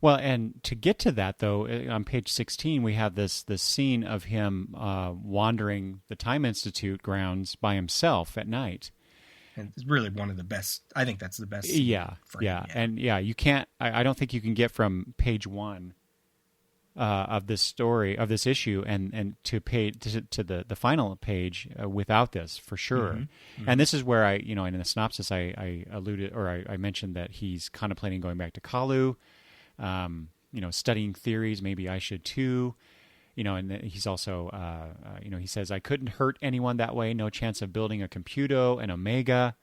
Well, and to get to that though, on page 16 we have this scene of him wandering the Time Institute grounds by himself at night. And it's really one of the best. I think that's the best. Yeah, yeah, and yeah, you can't. I don't think you can get from page 1 of this story, of this issue, and to the final page without this, for sure. Mm-hmm. Mm-hmm. And this is where in the synopsis I alluded, or I mentioned that he's contemplating going back to Kalu, studying theories. Maybe I should too. And he's also, he says, I couldn't hurt anyone that way. No chance of building a Computo and Omega.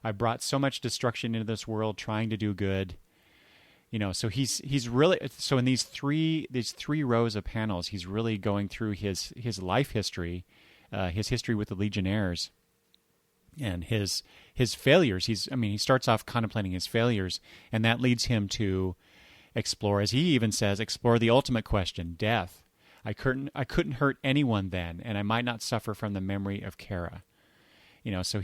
I brought so much destruction into this world trying to do good. So he's really, so in these three rows of panels, he's really going through his life history, his history with the Legionnaires, and his failures. He starts off contemplating his failures, and that leads him to explore, as he even says, explore the ultimate question, death. I couldn't hurt anyone then, and I might not suffer from the memory of Kara. So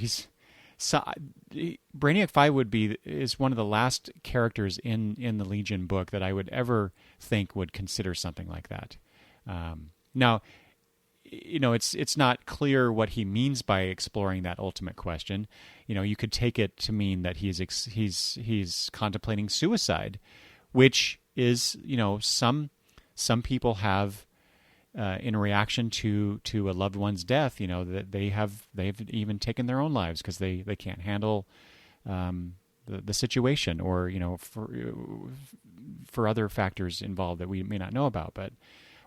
Brainiac 5 is one of the last characters in the Legion book that I would ever think would consider something like that. Now, it's not clear what he means by exploring that ultimate question. You could take it to mean that he's contemplating suicide, which is, some people have. In reaction to a loved one's death, that they've even taken their own lives because they can't handle the situation, or for other factors involved that we may not know about.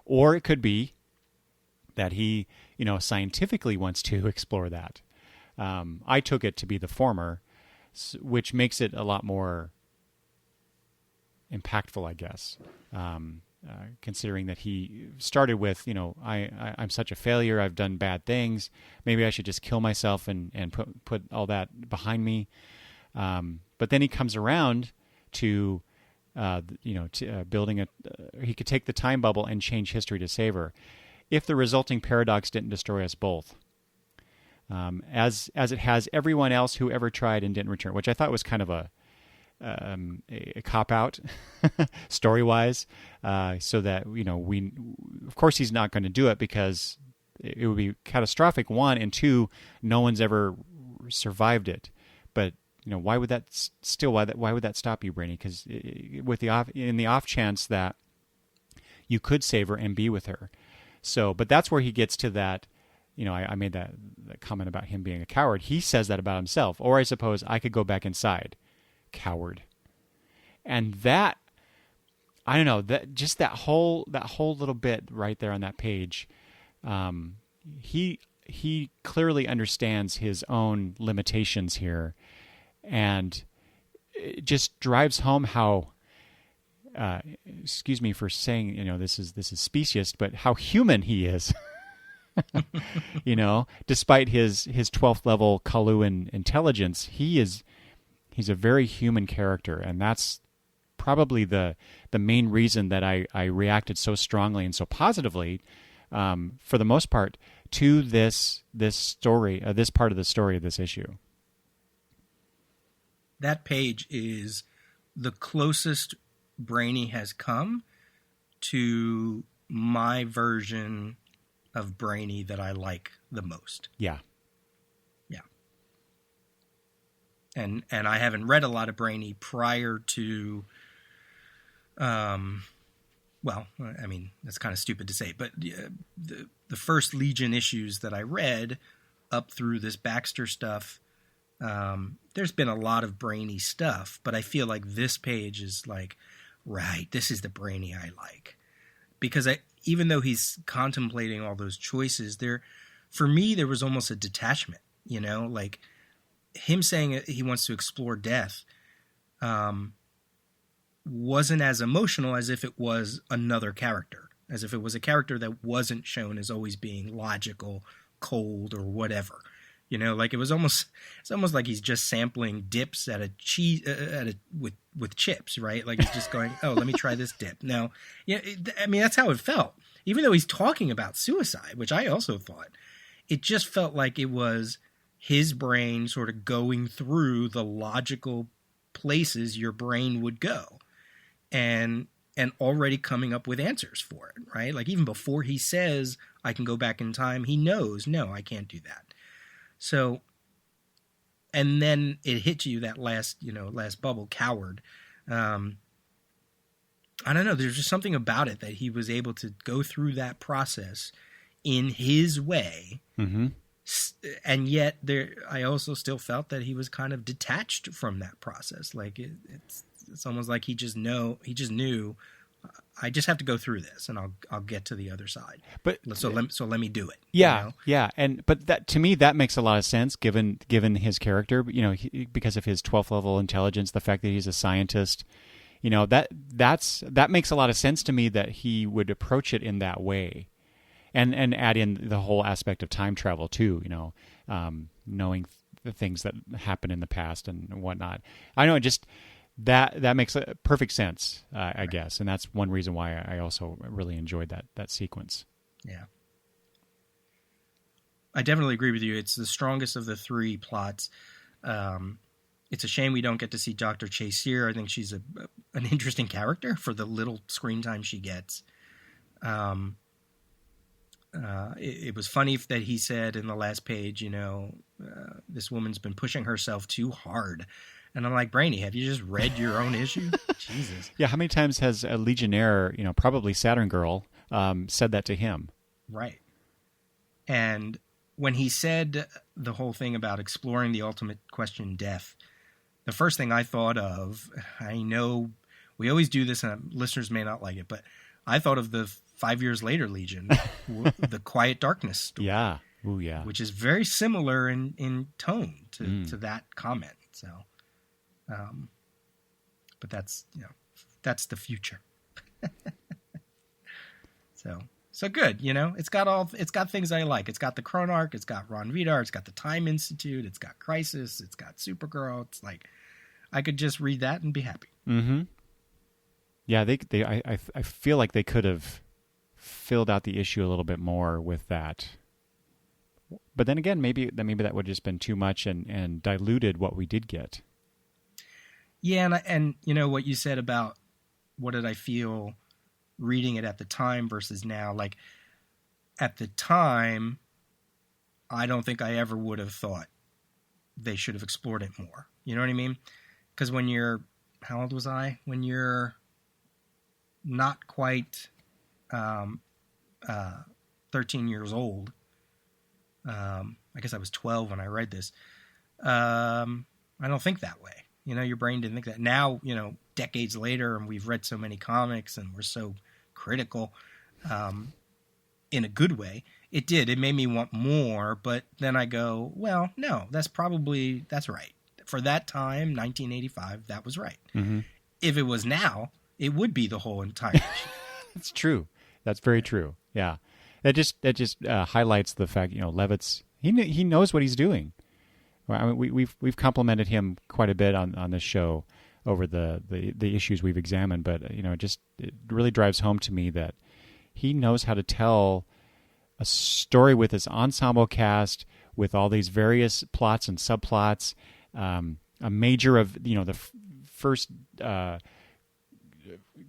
Or it could be that he scientifically wants to explore that. I took it to be the former, which makes it a lot more impactful, I guess. Considering that he started with, I'm such a failure, I've done bad things, maybe I should just kill myself and put all that behind me. But then he comes around to, building he could take the time bubble and change history to save her, if the resulting paradox didn't destroy us both. As it has everyone else who ever tried and didn't return, which I thought was kind of a cop-out story-wise, so that we, of course, he's not going to do it because it would be catastrophic. 1, and 2, no one's ever survived it. But why would that stop you, Brainy? Because in the off chance that you could save her and be with her. So, but that's where he gets to that. I made that comment about him being a coward. He says that about himself. Or I suppose I could go back inside. Coward. And that, I don't know, that whole little bit right there on that page, he clearly understands his own limitations here, and it just drives home how, excuse me for saying, this is specious, but how human he is. Despite his 12th level Kaluan intelligence, he's a very human character, and that's probably the main reason that I reacted so strongly and so positively, for the most part, to this story, this part of the story of this issue. That page is the closest Brainy has come to my version of Brainy that I like the most. Yeah. And I haven't read a lot of Brainy prior to, that's kind of stupid to say, but the first Legion issues that I read up through this Baxter stuff, there's been a lot of Brainy stuff, but I feel like this page is like, right, this is the Brainy I like. Because even though he's contemplating all those choices, for me, there was almost a detachment, like, him saying he wants to explore death wasn't as emotional as if it was another character, as if it was a character that wasn't shown as always being logical, cold, or whatever. Like it's almost like he's just sampling dips at a cheese with chips, right? Like he's just going, oh, let me try this dip. Now, that's how it felt. Even though he's talking about suicide, which I also thought, it just felt like it was his brain sort of going through the logical places your brain would go and already coming up with answers for it, right? Like even before he says, I can go back in time, he knows, no, I can't do that. So, and then it hits you that last bubble, coward. I don't know. There's just something about it that he was able to go through that process in his way. Mm-hmm. And yet I also still felt that he was kind of detached from that process. Like it's almost like he just knew I just have to go through this and I'll get to the other side. But so let me do it. Yeah. Yeah. But that, to me, that makes a lot of sense given his character, because of his 12th level intelligence, the fact that he's a scientist, that makes a lot of sense to me that he would approach it in that way, and add in the whole aspect of time travel too. Knowing the things that happened in the past and whatnot. I know, that makes perfect sense, I guess, and that's one reason why I also really enjoyed that sequence. Yeah. I definitely agree with you. It's the strongest of the three plots. It's a shame we don't get to see Dr. Chase here. I think she's an interesting character for the little screen time she gets. It was funny that he said in the last page, this woman's been pushing herself too hard. And I'm like, Brainy, have you just read your own issue? Jesus. Yeah, how many times has a Legionnaire, probably Saturn Girl, said that to him? Right. And when he said the whole thing about exploring the ultimate question, death, the first thing I thought of, I know we always do this and listeners may not like it, but I thought of the 5 Years Later Legion, the Quiet Darkness story. Yeah. Ooh, yeah. Which is very similar in tone to that comment. So, but that's the future. So good. It's got things I like. It's got the Chronarch. It's got Ron Vidar. It's got the Time Institute. It's got Crisis. It's got Supergirl. It's like I could just read that and be happy. Mm-hmm. Yeah, I feel like they could have filled out the issue a little bit more with that. But then again, maybe that would have just been too much and diluted what we did get. Yeah, and what you said about what did I feel reading it at the time versus now. Like, at the time, I don't think I ever would have thought they should have explored it more. You know what I mean? Because when you're, how old was I? When you're not quite 13 years old, I guess I was 12 when I read this, I don't think that way. Your brain didn't think that. Now, decades later, and we've read so many comics and we're so critical, in a good way, it made me want more. But then I go, well, no, that's right. For that time, 1985, that was right. Mm-hmm. If it was now, it would be the whole entire issue. That's true. That's very true. Yeah. That just highlights the fact, Levitz, he knows what he's doing. I mean, we've complimented him quite a bit on this show over the issues we've examined, but it really drives home to me that he knows how to tell a story with his ensemble cast, with all these various plots and subplots, a major of the first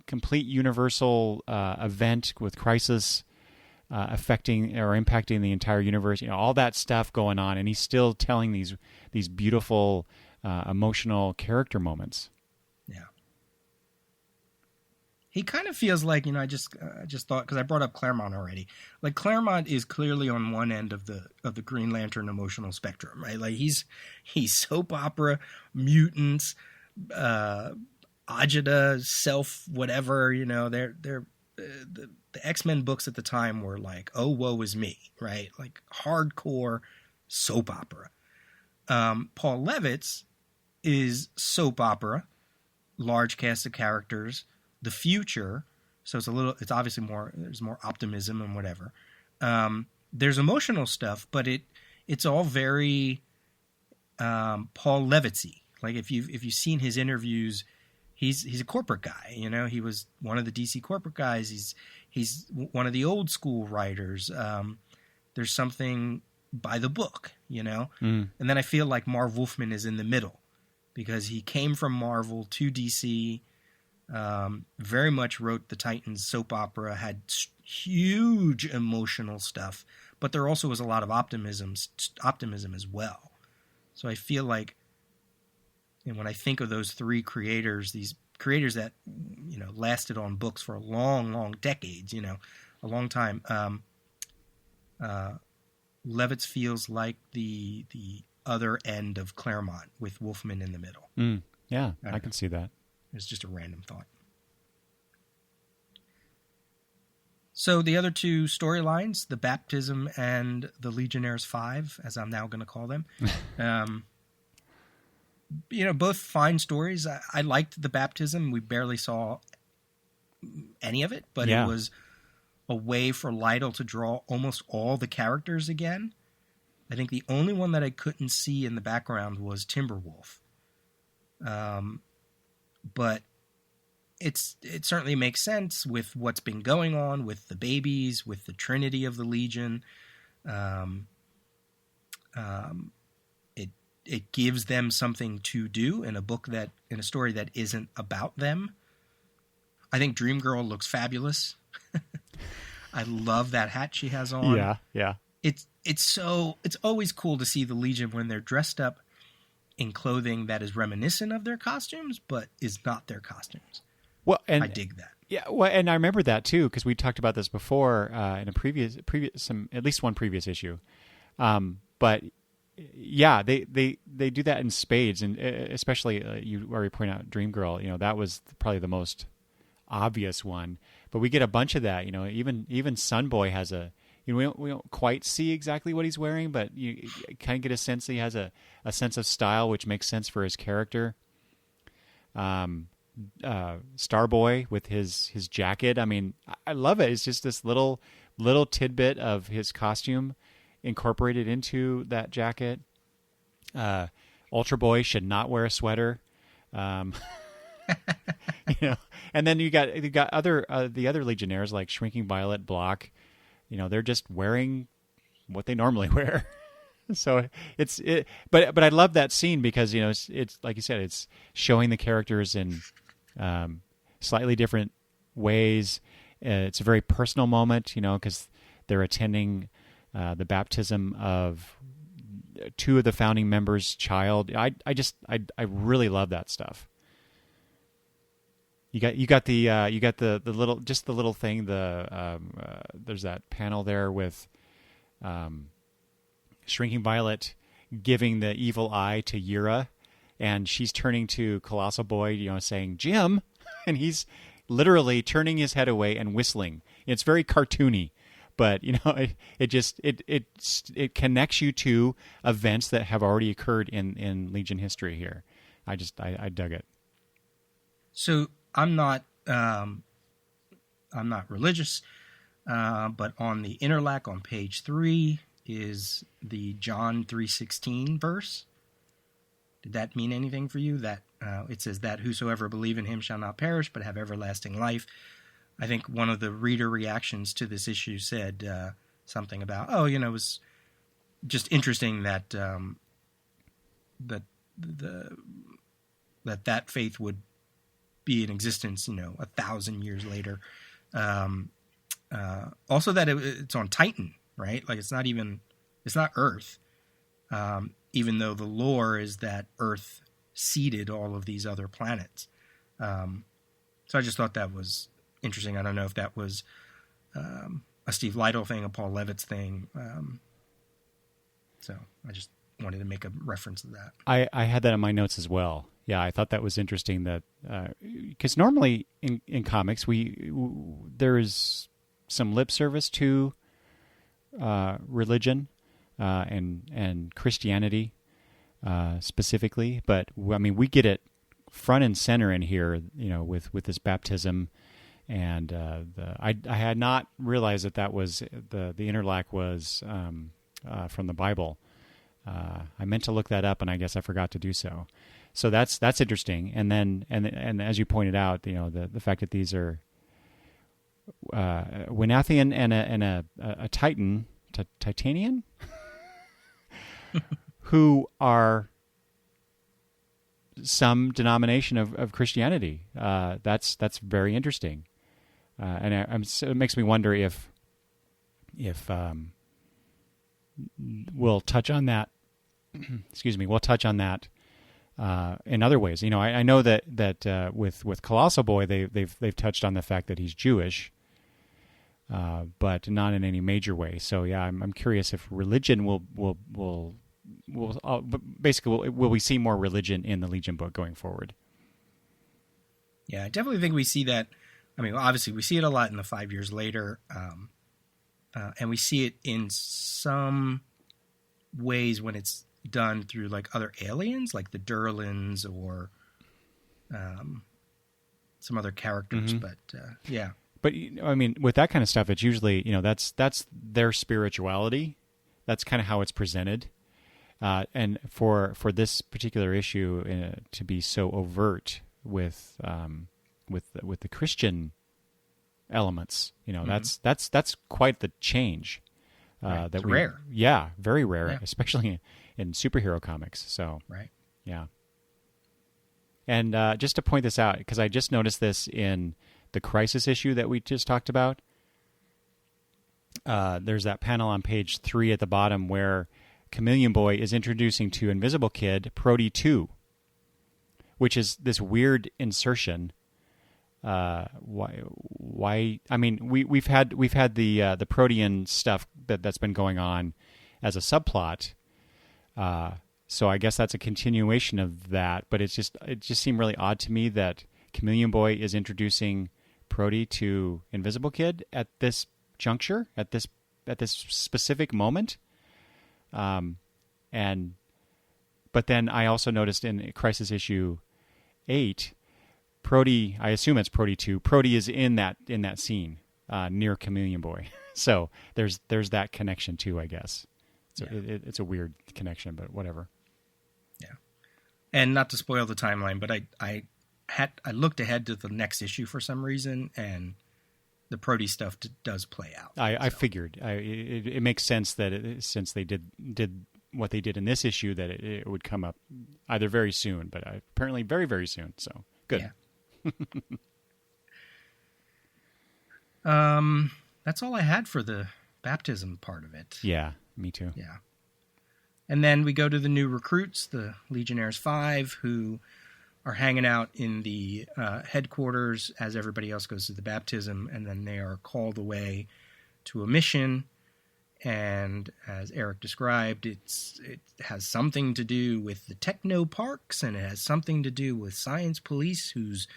complete universal event with Crisis affecting or impacting the entire universe, all that stuff going on, and he's still telling these beautiful emotional character moments. Yeah. He kind of feels like, I just thought, because I brought up Claremont already, like Claremont is clearly on one end of the Green Lantern emotional spectrum, right? Like he's soap opera, mutants, agita, self, whatever, they're the X-Men books at the time were like, oh, woe is me, right? Like hardcore soap opera. Paul Levitz is soap opera, large cast of characters, the future. So it's obviously there's more optimism and whatever. There's emotional stuff, but it's all very Paul Levitz-y. Like if you've seen his interviews, he's a corporate guy. He was one of the DC corporate guys. He's one of the old school writers. There's something by the book, And then I feel like Marv Wolfman is in the middle because he came from Marvel to DC, very much wrote the Titans soap opera, had huge emotional stuff, but there also was a lot of optimism as well. So I feel like, and when I think of those three creators, these creators that, lasted on books for a long, long decades, a long time, Levitz feels like the other end of Claremont with Wolfman in the middle. Yeah, I can see that. It's just a random thought. So the other two storylines, the Baptism and the Legionnaires 5, as I'm now going to call them, both fine stories. I liked the baptism. We barely saw any of it, but Yeah. it was a way for Lytle to draw almost all the characters again. I think the only one that I couldn't see in the background was Timberwolf. But it certainly makes sense with what's been going on with the babies, with the Trinity of the Legion. It gives them something to do in a story that isn't about them. I think Dream Girl looks fabulous. I love that hat she has on. Yeah. It's always cool to see the Legion when they're dressed up in clothing that is reminiscent of their costumes, but is not their costumes. Well, and I dig that. Yeah, well, and I remember that too because we talked about this before in a previous at least one previous issue. But yeah, they do that in spades, and especially you already point out Dream Girl. That was probably the most obvious one. But we get a bunch of that. Even Sunboy has a. We don't quite see exactly what he's wearing, but you kind of get a sense that he has a sense of style, which makes sense for his character. Starboy with his jacket. I mean, I love it. It's just this little tidbit of his costume incorporated into that jacket. Ultra Boy should not wear a sweater. And then you got the other Legionnaires like Shrinking Violet, Block. They're just wearing what they normally wear. So but I love that scene because it's like you said, it's showing the characters in slightly different ways. It's a very personal moment, because they're attending the baptism of two of the founding members' child. I really love that stuff. You got the little thing. There's that panel there with Shrinking Violet giving the evil eye to Yura, and she's turning to Colossal Boy, saying Jim, and he's literally turning his head away and whistling. It's very cartoony, but it connects you to events that have already occurred in Legion history here. I dug it. So I'm not religious, but on the interlac on page 3 is the John 3:16 verse. Did that mean anything for you? That it says that whosoever believe in him shall not perish but have everlasting life. I think one of the reader reactions to this issue said something about, it was just interesting that that faith would be in existence, 1,000 years later. Also that it's on Titan, right? Like it's not Earth. Even though the lore is that Earth seeded all of these other planets. So I just thought that was interesting. I don't know if that was a Steve Lytle thing, a Paul Levitz thing. So I just wanted to make a reference to that. I had that in my notes as well. Yeah, I thought that was interesting that because normally in comics there is some lip service to religion and Christianity specifically, but I mean we get it front and center in here, with this baptism, and I had not realized that was the interlac was from the Bible. I meant to look that up, and I guess I forgot to do so. So that's interesting. And then and as you pointed out, the fact that these are Winathian and a Titan, Titanian, who are some denomination of Christianity. That's very interesting, and it makes me wonder if we'll touch on that. Excuse me. We'll touch on that in other ways. I know that with Colossal Boy, they've touched on the fact that he's Jewish, but not in any major way. So yeah, I'm curious if religion will basically will we see more religion in the Legion book going forward? Yeah, I definitely think we see that. I mean, obviously we see it a lot in the 5 years later, and we see it in some ways when it's done through like other aliens, like the Durlans or some other characters. But yeah. But I mean, with that kind of stuff, it's usually that's their spirituality. That's kind of how it's presented. And for this particular issue to be so overt with the Christian elements, that's quite the change. Right. It's rare. Yeah, very rare, especially in superhero comics. So right. Yeah. And just to point this out, because I just noticed this in the Crisis issue that we just talked about. There's that panel on page 3 at the bottom where Chameleon Boy is introducing to Invisible Kid Prody 2, which is this weird insertion. Why? I mean, we've had the Protean stuff that's been going on as a subplot. So I guess that's a continuation of that. But it just seemed really odd to me that Chameleon Boy is introducing Prody to Invisible Kid at this juncture, at this specific moment. But then I also noticed in Crisis issue 8, Prody, I assume it's Prody 2. Prody is in that scene near Chameleon Boy, so there's that connection too, I guess. So it's a weird connection, but whatever. Yeah, and not to spoil the timeline, but I looked ahead to the next issue for some reason, and the Prody stuff does play out. I figured it makes sense that since they did what they did in this issue, that it would come up either very soon, but apparently very, very soon. So good. Yeah. That's all I had for the baptism part of it. Yeah, me too. Yeah. And then we go to the new recruits, the Legionnaires 5, who are hanging out in the headquarters as everybody else goes to the baptism, and then they are called away to a mission. And as Eric described, it has something to do with the techno parks, and it has something to do with science police whose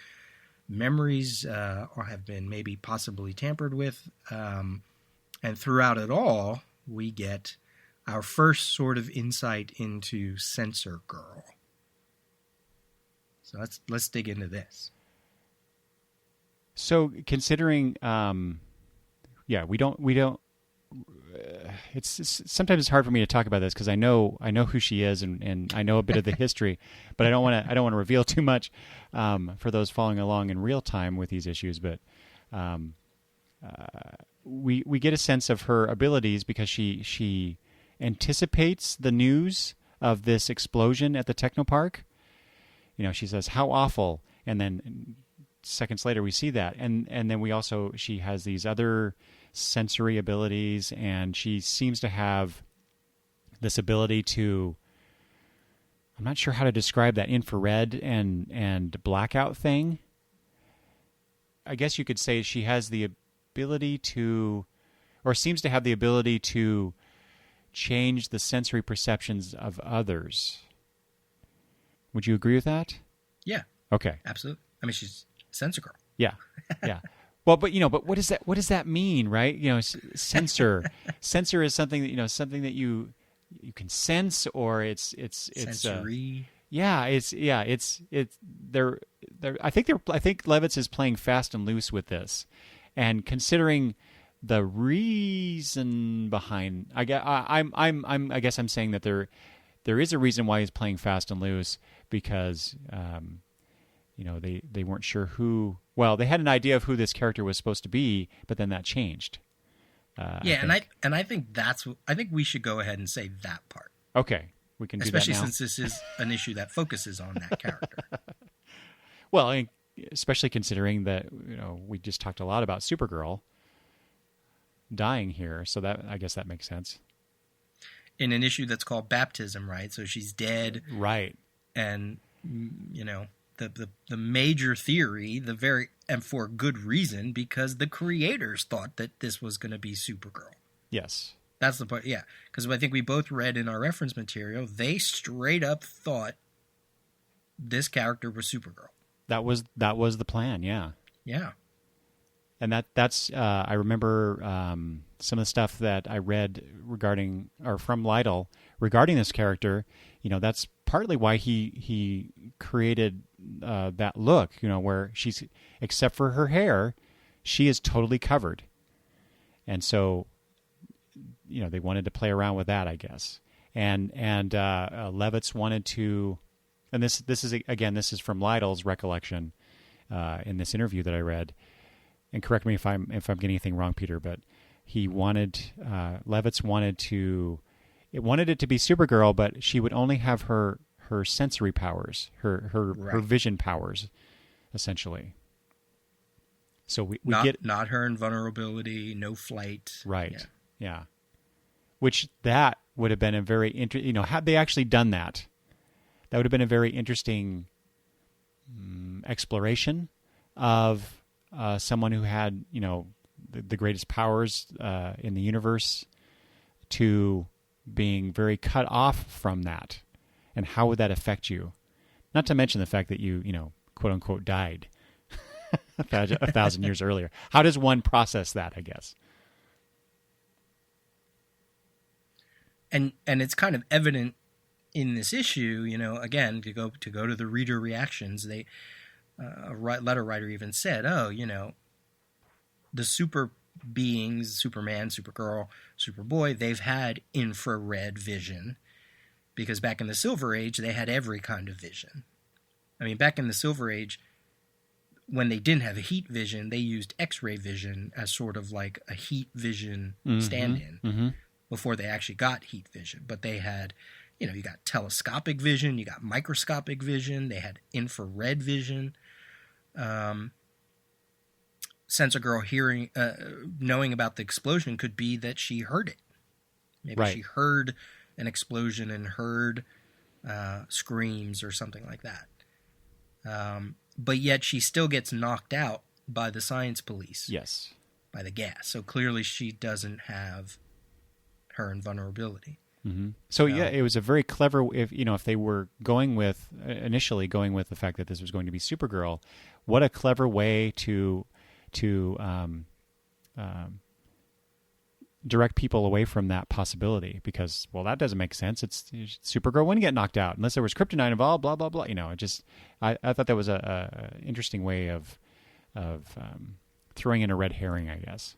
memories have been maybe possibly tampered with. And throughout it all, we get our first sort of insight into Censor Girl. So let's dig into this. So considering, we don't. It's sometimes it's hard for me to talk about this because I know who she is and I know a bit of the history, but I don't want to reveal too much for those following along in real time with these issues. But we get a sense of her abilities because she anticipates the news of this explosion at the Technopark. She says, "How awful," and then seconds later we see that, and then she has these other sensory abilities, and she seems to have this ability to, I'm not sure how to describe that infrared and blackout thing. I guess you could say she has the ability to, or seems to have the ability to change the sensory perceptions of others. Would you agree with that? Yeah. Okay. Absolutely. I mean, she's Censor Girl. Yeah. Yeah. Well, but what does that mean, right? Censor is something that something that you can sense, or it's sensory. It's they're I think Levitz is playing fast and loose with this, and considering the reason behind, I guess I'm saying that there is a reason why he's playing fast and loose because they weren't sure who. Well, they had an idea of who this character was supposed to be, but then that changed. I think we should go ahead and say that part. Okay, we can do that now. Especially since this is an issue that focuses on that character. Well, especially considering that we just talked a lot about Supergirl dying here, so that I guess that makes sense. In an issue that's called Baptism, right? So she's dead, right? And the major theory, and for good reason, because the creators thought that this was going to be Supergirl. Yes. That's the part, yeah. Because I think we both read in our reference material, they straight up thought this character was Supergirl. That was the plan, yeah. Yeah. And that's I remember some of the stuff that I read regarding or from Lytle regarding this character, that's partly why he created that look, where she's, except for her hair, she is totally covered. And so, they wanted to play around with that, I guess. And Levitz wanted to, and this is from Lytle's recollection in this interview that I read. And correct me if I'm getting anything wrong, Peter, but Levitz wanted it to be Supergirl, but she would only have her sensory powers, her vision powers, essentially. So we get not her invulnerability, no flight, right? Yeah. Which that would have been a very interesting. Had they actually done that, that would have been a very interesting exploration of someone who had the greatest powers in the universe to being very cut off from that, and how would that affect you? Not to mention the fact that you quote unquote died a thousand years earlier. How does one process that, I guess? And it's kind of evident in this issue, again, to go to the reader reactions, they a letter writer even said, the super beings, Superman, Supergirl, Superboy, they've had infrared vision, because back in the Silver Age, they had every kind of vision. I mean, back in the Silver Age, when they didn't have heat vision, they used X-ray vision as sort of like a heat vision stand-in before they actually got heat vision. But they had, you got telescopic vision, you got microscopic vision, they had infrared vision. Sensor Girl knowing about the explosion could be that she heard it. Maybe she heard an explosion and heard screams or something like that. But yet she still gets knocked out by the science police. Yes. By the gas. So clearly she doesn't have her invulnerability. Mm-hmm. So yeah, it was a very clever, if they were initially going with the fact that this was going to be Supergirl, what a clever way to direct people away from that possibility, because, well, that doesn't make sense. Supergirl wouldn't get knocked out unless there was kryptonite involved, blah, blah, blah. I thought that was a interesting way of throwing in a red herring, I guess.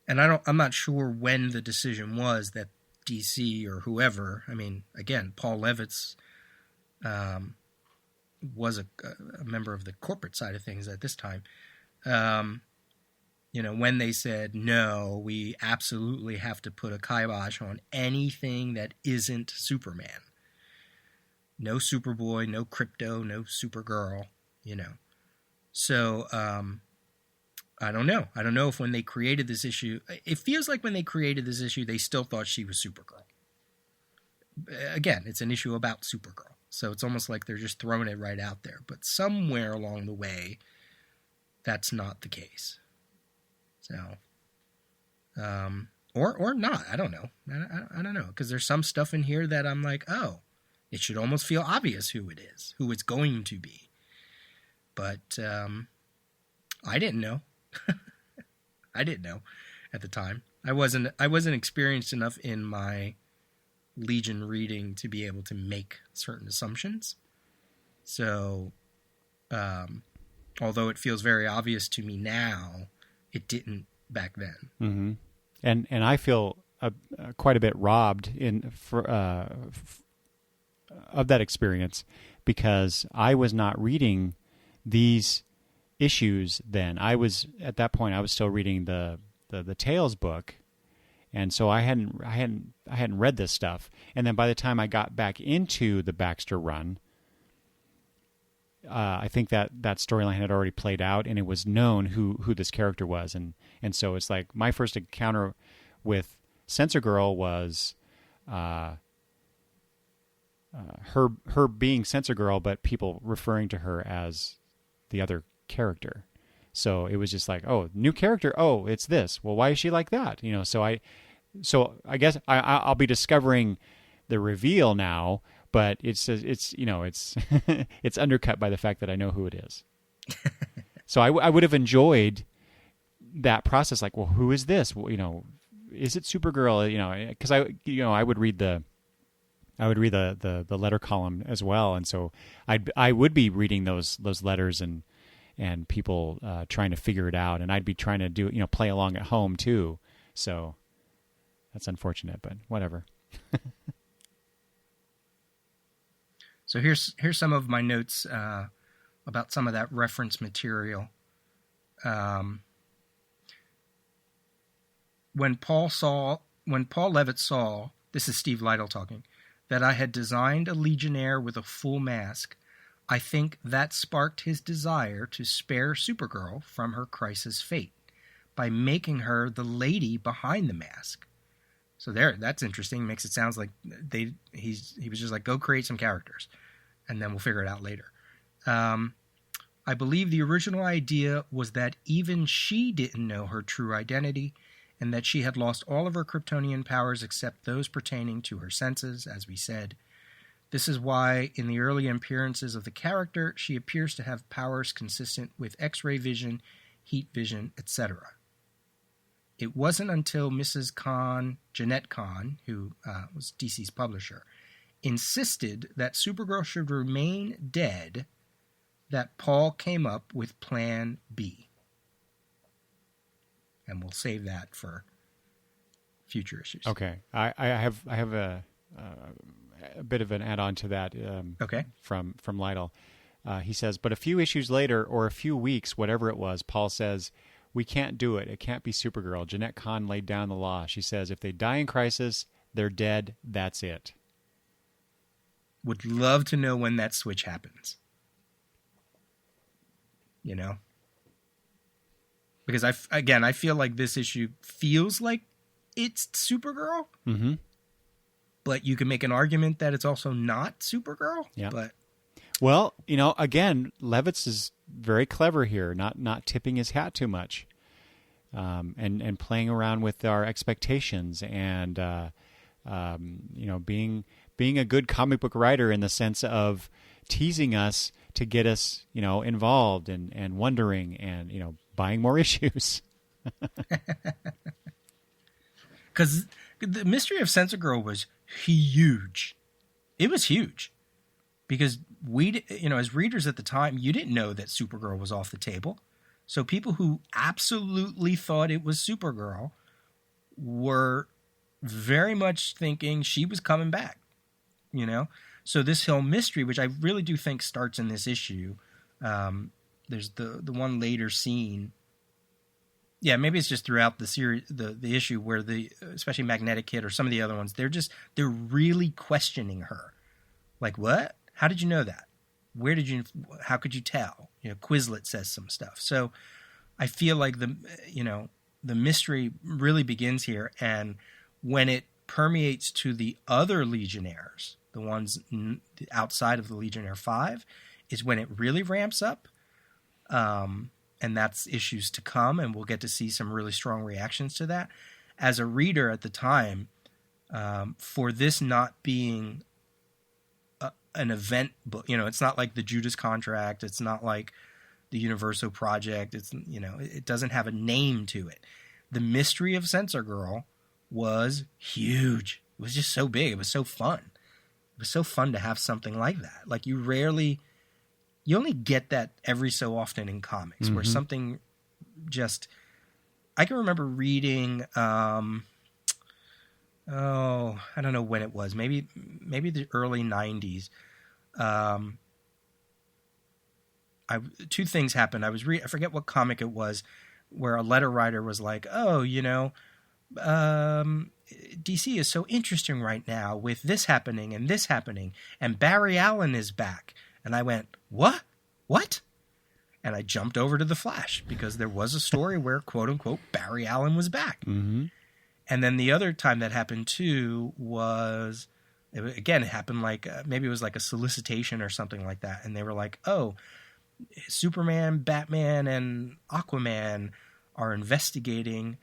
And I'm not sure when the decision was that DC or whoever, I mean, again, Paul Levitz was a member of the corporate side of things at this time. When they said, no, we absolutely have to put a kibosh on anything that isn't Superman. No Superboy, no Crypto, no Supergirl, So, I don't know. I don't know if when they created this issue, it feels like when they created this issue, they still thought she was Supergirl. Again, it's an issue about Supergirl. So it's almost like they're just throwing it right out there. But somewhere along the way, that's not the case. So, or not. I don't know. I don't know. Because there's some stuff in here that I'm like, oh, it should almost feel obvious who it is, who it's going to be. But I didn't know. I didn't know at the time. I wasn't experienced enough in my Legion reading to be able to make certain assumptions. So, although it feels very obvious to me now, it didn't back then. Mm-hmm. And I feel quite a bit robbed of that experience, because I was not reading these issues then. At that point I was still reading the Tales book, and so I hadn't read this stuff. And then by the time I got back into the Baxter run, I think that storyline had already played out, and it was known who this character was, and so it's like my first encounter with Sensor Girl was her being Sensor Girl, but people referring to her as the other character. So it was just like, oh, new character. Oh, it's this. Well, why is she like that? So I guess I'll be discovering the reveal now, but it's it's undercut by the fact that I know who it is. So I would have enjoyed that process, like, well, who is this? Well, is it Supergirl? Because I would read the letter column as well, and so I would be reading those letters and people trying to figure it out, and I'd be trying to do play along at home too. So that's unfortunate, but whatever. So here's some of my notes about some of that reference material. When Paul Levitt saw, this is Steve Lytle talking, that I had designed a Legionnaire with a full mask, I think that sparked his desire to spare Supergirl from her crisis fate by making her the lady behind the mask. So that's interesting. Makes it sound like he was just like, go create some characters, and then we'll figure it out later. I believe the original idea was that even she didn't know her true identity, and that she had lost all of her Kryptonian powers except those pertaining to her senses, as we said. This is why, in the early appearances of the character, she appears to have powers consistent with X-ray vision, heat vision, etc. It wasn't until Mrs. Khan, Jeanette Khan, who was DC's publisher, insisted that Supergirl should remain dead, that Paul came up with Plan B. And we'll save that for future issues. Okay, I have a bit of an add-on to that. Okay. From Lytle, he says, but a few issues later, or a few weeks, whatever it was, Paul says, "We can't do it. It can't be Supergirl." Jeanette Khan laid down the law. She says, "If they die in crisis, they're dead. That's it." Would love to know when that switch happens. Because I feel like this issue feels like it's Supergirl, mm-hmm. but you can make an argument that it's also not Supergirl. Yeah. But well, again, Levitz is very clever here, not tipping his hat too much, and playing around with our expectations, and being a good comic book writer in the sense of teasing us to get us, involved and wondering and, buying more issues. Because the mystery of Sensor Girl was huge. It was huge. Because we, as readers at the time, you didn't know that Supergirl was off the table. So people who absolutely thought it was Supergirl were very much thinking she was coming back, So this whole mystery, which I really do think starts in this issue, there's the one later scene. Yeah, maybe it's just throughout the series, the issue where especially Magnetic Kid or some of the other ones, they're really questioning her. Like, what? How did you know that? How could you tell? Quizlet says some stuff. So I feel like the mystery really begins here, and when it permeates to the other Legionnaires, the ones outside of the Legionnaire 5, is when it really ramps up. And that's issues to come, and we'll get to see some really strong reactions to that. As a reader at the time, for this not being an event book, it's not like the Judas Contract, it's not like the Universo Project, it's it doesn't have a name to it. The mystery of Sensor Girl was huge. It was just so big. It was so fun. It was so fun to have something like that. Like you only get that every so often in comics, mm-hmm. where something just, I can remember reading, I don't know when it was, maybe the early 90s. Two things happened. I forget what comic it was, where a letter writer was like, DC is so interesting right now with this happening, and Barry Allen is back. And I went, what? And I jumped over to The Flash, because there was a story where, quote unquote, Barry Allen was back. Mm-hmm. And then the other time that happened too was, it happened like, maybe it was like a solicitation or something like that. And they were like, Superman, Batman, and Aquaman are investigating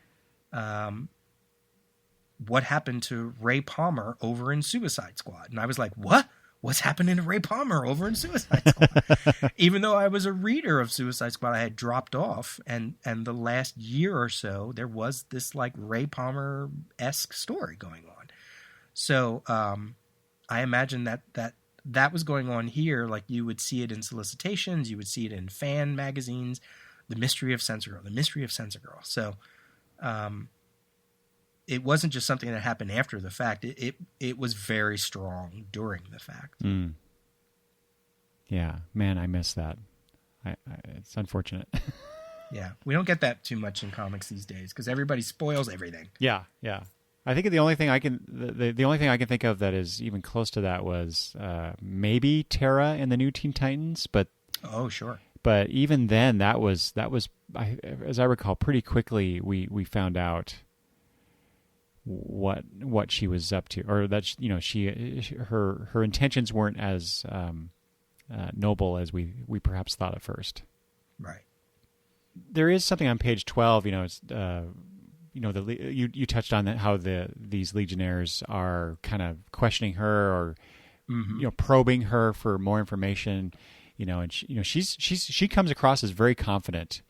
what happened to Ray Palmer over in Suicide Squad. And I was like, what? what's happening to Ray Palmer over in Suicide Squad? Even though I was a reader of Suicide Squad, I had dropped off, and the last year or so, there was this like Ray Palmer-esque story going on. So I imagine that was going on here. Like you would see it in solicitations, you would see it in fan magazines, the mystery of Censor Girl, the mystery of Censor Girl. So it wasn't just something that happened after the fact. It was very strong during the fact. Mm. Yeah, man, I miss that. It's unfortunate. Yeah, we don't get that too much in comics these days because everybody spoils everything. Yeah. I think the only thing I can think of that is even close to that was maybe Terra in the New Teen Titans, but oh sure. But even then, that was as I recall, pretty quickly we found out what she was up to, or that her intentions weren't as noble as we perhaps thought at first. Right. There is something on page 12. It's you touched on that, how these Legionnaires are kind of questioning her or probing her for more information. And she comes across as very confident.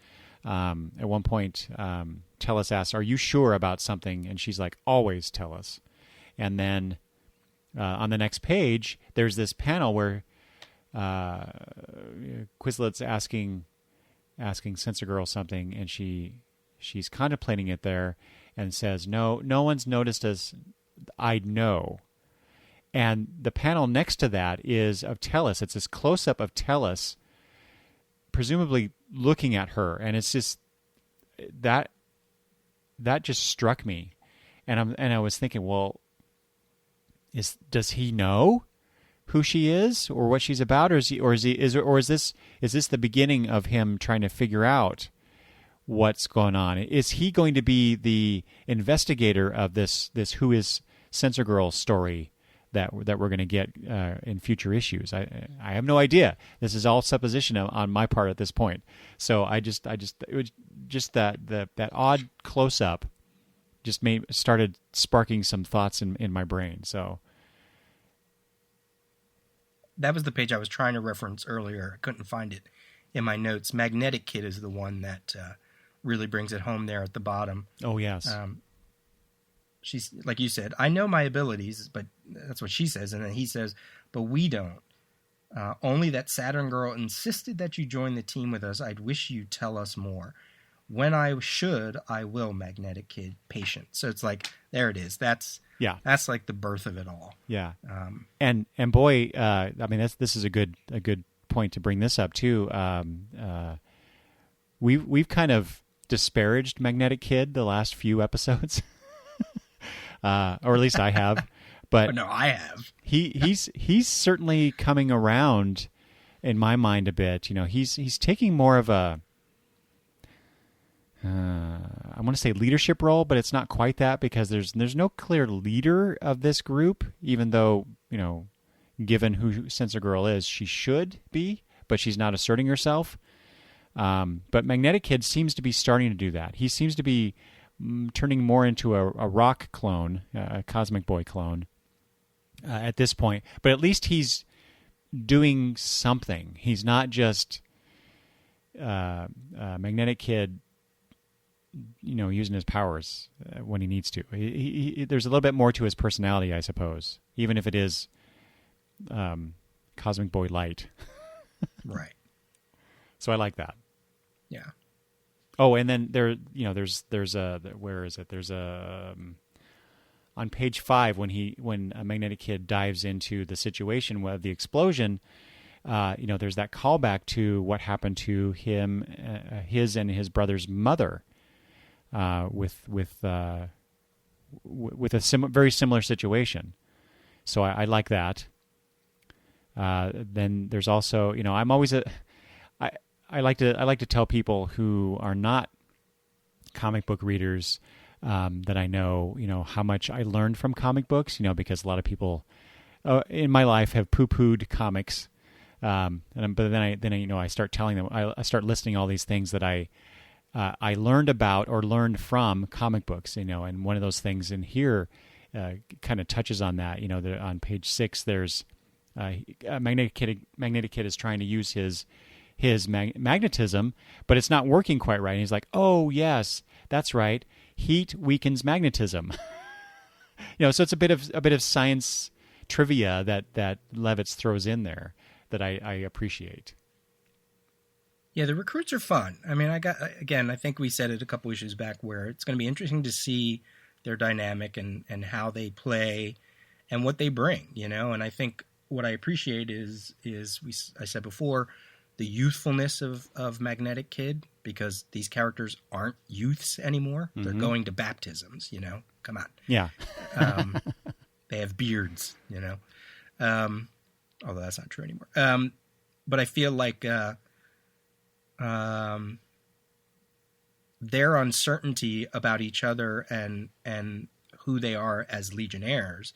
At one point, Tellus asks, "Are you sure about something?" And she's like, "Always tell us." And then on the next page, there's this panel where Quislet's asking Censor Girl something, and she's contemplating it there, and says, "No one's noticed us. I know." And the panel next to that is of Tellus. It's this close-up of Tellus, presumably looking at her, and it's just that just struck me, and I was thinking, well, does he know who she is or what she's about, or is this the beginning of him trying to figure out what's going on? Is he going to be the investigator of this Who is Censor Girl story that we're going to get in future issues? I have no idea. This is all supposition on my part at this point. So it was just that odd close up just started sparking some thoughts in my brain. So that was the page I was trying to reference earlier. I couldn't find it in my notes. Magnetic Kid is the one that really brings it home there at the bottom. Oh yes. She's like you said, I know my abilities, but that's what she says. And then he says, but we don't. Only that Saturn girl insisted that you join the team with us. I'd wish you'd tell us more. When I should, I will, Magnetic Kid. Patient. So it's like, there it is. That's like the birth of it all. Yeah. And boy, I mean, this is a good point to bring this up too. We've kind of disparaged Magnetic Kid the last few episodes. Or at least I have, but no, I have. he's certainly coming around in my mind a bit. He's taking more of a I want to say leadership role, but it's not quite that, because there's no clear leader of this group, even though given who Censor Girl is, she should be, but she's not asserting herself. But Magnetic Kid seems to be starting to do that. He seems to be turning more into a rock clone, a Cosmic Boy clone at this point. But at least he's doing something. He's not just Magnetic Kid, using his powers when he needs to. There's a little bit more to his personality, I suppose, even if it is Cosmic Boy light. Right. So I like that. Yeah. Oh, and then there's a where is it? There's a on page 5 when a Magnetic Kid dives into the situation with the explosion. There's that callback to what happened to him, his and his brother's mother, with a very similar situation. So I like that. Then there's also, I'm always I like to tell people who are not comic book readers that I know, how much I learned from comic books, because a lot of people in my life have poo-pooed comics. But then I start telling them, I start listing all these things that I learned about or learned from comic books, and one of those things in here kind of touches on that. On page 6, there's Magnetic Kid is trying to use his magnetism, but it's not working quite right. And he's like, "Oh yes, that's right. Heat weakens magnetism." So it's a bit of science trivia that Levitz throws in there that I appreciate. Yeah, the recruits are fun. I mean, I think we said it a couple issues back where it's going to be interesting to see their dynamic and how they play and what they bring, and I think what I appreciate is I said before, the youthfulness of Magnetic Kid, because these characters aren't youths anymore. Mm-hmm. They're going to baptisms, come on. Yeah. They have beards, although that's not true anymore. But I feel like their uncertainty about each other and who they are as Legionnaires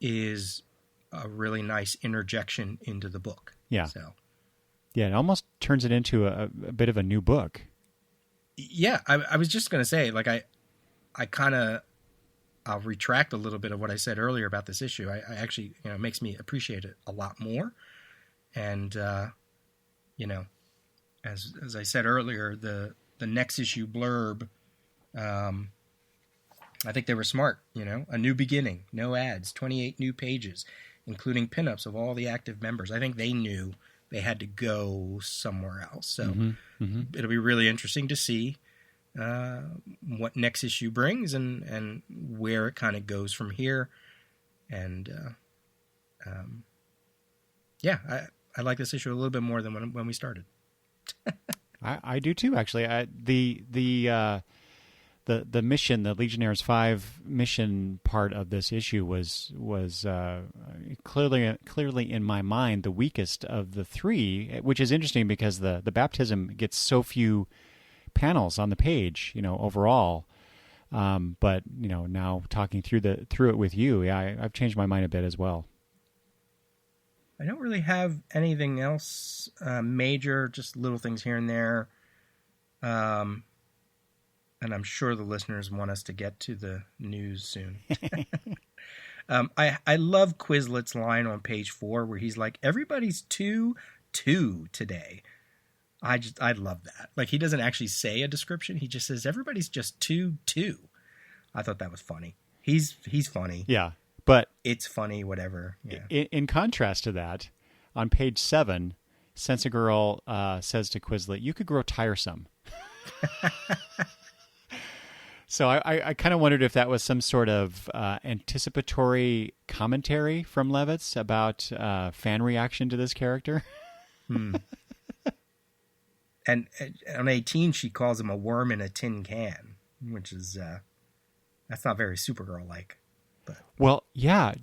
is a really nice interjection into the book. Yeah. So, yeah, it almost turns it into a bit of a new book. Yeah, I was just going to say, like, I'll retract a little bit of what I said earlier about this issue. I actually, it makes me appreciate it a lot more. And, as I said earlier, the next issue blurb, I think they were smart, a new beginning, no ads, 28 new pages, including pinups of all the active members. I think they knew they had to go somewhere else. So it'll be really interesting to see what next issue brings and where it kind of goes from here. And I like this issue a little bit more than when we started. I do too, actually. The mission, the Legionnaires 5 mission part of this issue was clearly in my mind the weakest of the three, which is interesting because the baptism gets so few panels on the page, overall. But now talking through it with you, I've changed my mind a bit as well. I don't really have anything else major, just little things here and there. And I'm sure the listeners want us to get to the news soon. I love Quizlet's line on page 4 where he's like, everybody's 2-2 today. I love that. Like, he doesn't actually say a description. He just says, everybody's just 2-2. I thought that was funny. He's funny. Yeah. But it's funny, whatever. Yeah. In contrast to that, on page 7, Sensagirl says to Quizlet, "You could grow tiresome." So I kind of wondered if that was some sort of anticipatory commentary from Levitz about fan reaction to this character. And on 18, she calls him a worm in a tin can, which is that's not very Supergirl-like. But. Well, yeah.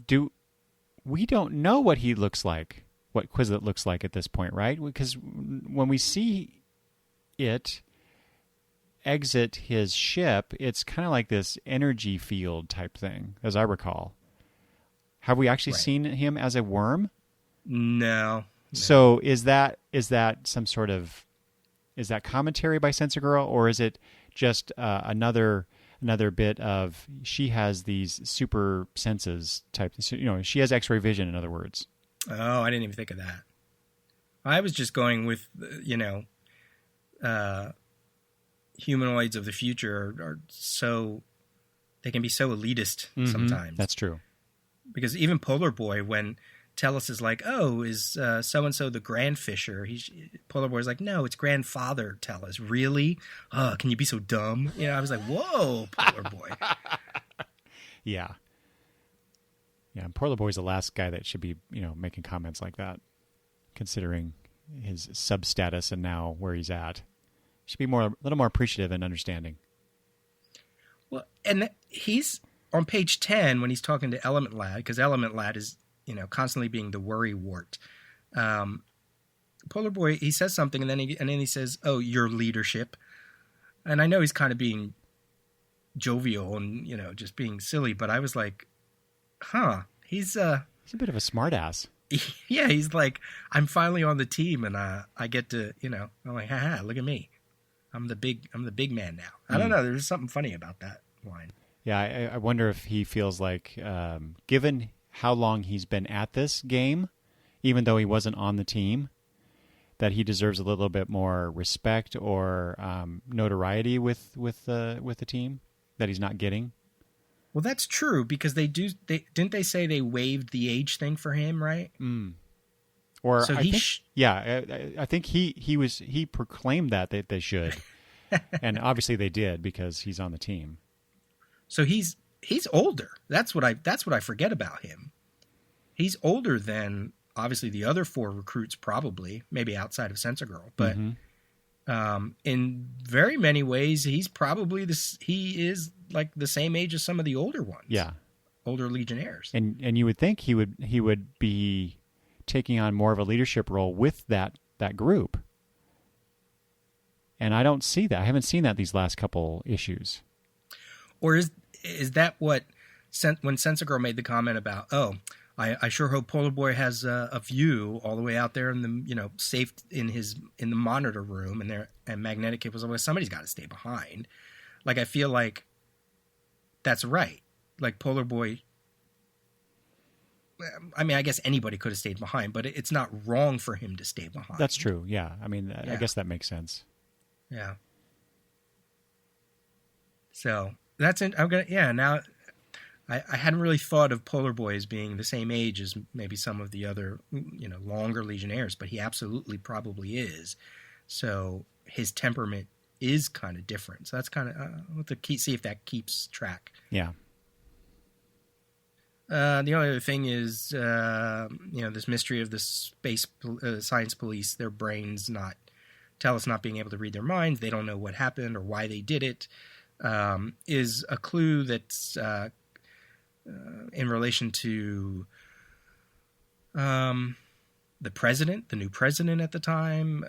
We don't know what he looks like, what Quizlet looks like at this point, right? Because when we see it exit his ship, it's kind of like this energy field type thing, as I recall. Have we actually seen him as a worm? No. So is that some sort of, is that commentary by Sensagirl, or is it just another bit of she has these super senses type? She has X-ray vision, in other words. Oh, I didn't even think of that. I was just going with humanoids of the future are so, they can be so elitist sometimes. That's true. Because even Polar Boy, when Tellus is like, "Oh, is so-and-so the Grand Fisher?" Polar Boy's like, "No, it's Grandfather Tellus." Really? Oh, can you be so dumb? I was like, whoa, Polar Boy. Yeah. Yeah, and Polar Boy's the last guy that should be, making comments like that, considering his sub-status and now where he's at. Should be a little more appreciative and understanding. Well, and he's on page 10 when he's talking to Element Lad, because Element Lad is, constantly being the worry wart. Polar Boy, he says something, and then he says, "Oh, your leadership." And I know he's kind of being jovial and, just being silly, but I was like, he's a bit of a smartass. Yeah, he's like, I'm finally on the team, and I get to, I'm like, haha, look at me. I'm the big man now. I don't know. There's something funny about that line. Yeah, I wonder if he feels like, given how long he's been at this game, even though he wasn't on the team, that he deserves a little bit more respect or notoriety with the team that he's not getting. Well, that's true because didn't they say they waived the age thing for him, right? Or so I think he proclaimed that they should, and obviously they did because he's on the team. So he's older. That's what I forget about him. He's older than obviously the other 4 recruits, probably maybe outside of Supergirl, but in very many ways he's probably he is like the same age as some of the older ones. Yeah, older Legionnaires. And you would think he would be taking on more of a leadership role with that group. And I don't see that. I haven't seen that these last couple issues. Or is that what when Supergirl made the comment about, I sure hope Polar Boy has a view all the way out there in the safe in the monitor room, and Magnetic Kid was always, somebody's got to stay behind. Like, I feel like that's right. Like, Polar Boy, I mean, I guess anybody could have stayed behind, but it's not wrong for him to stay behind. That's true. Yeah. I mean, I guess that makes sense. Yeah. So that's it. Now I hadn't really thought of Polar Boy as being the same age as maybe some of the other, longer Legionnaires, but he absolutely probably is. So his temperament is kind of different. So that's kind of, we'll have to see if that keeps track. Yeah. The only other thing is, this mystery of the space science police, their brains not being able to read their minds. They don't know what happened or why they did it. Is a clue that's in relation to the new president at the time.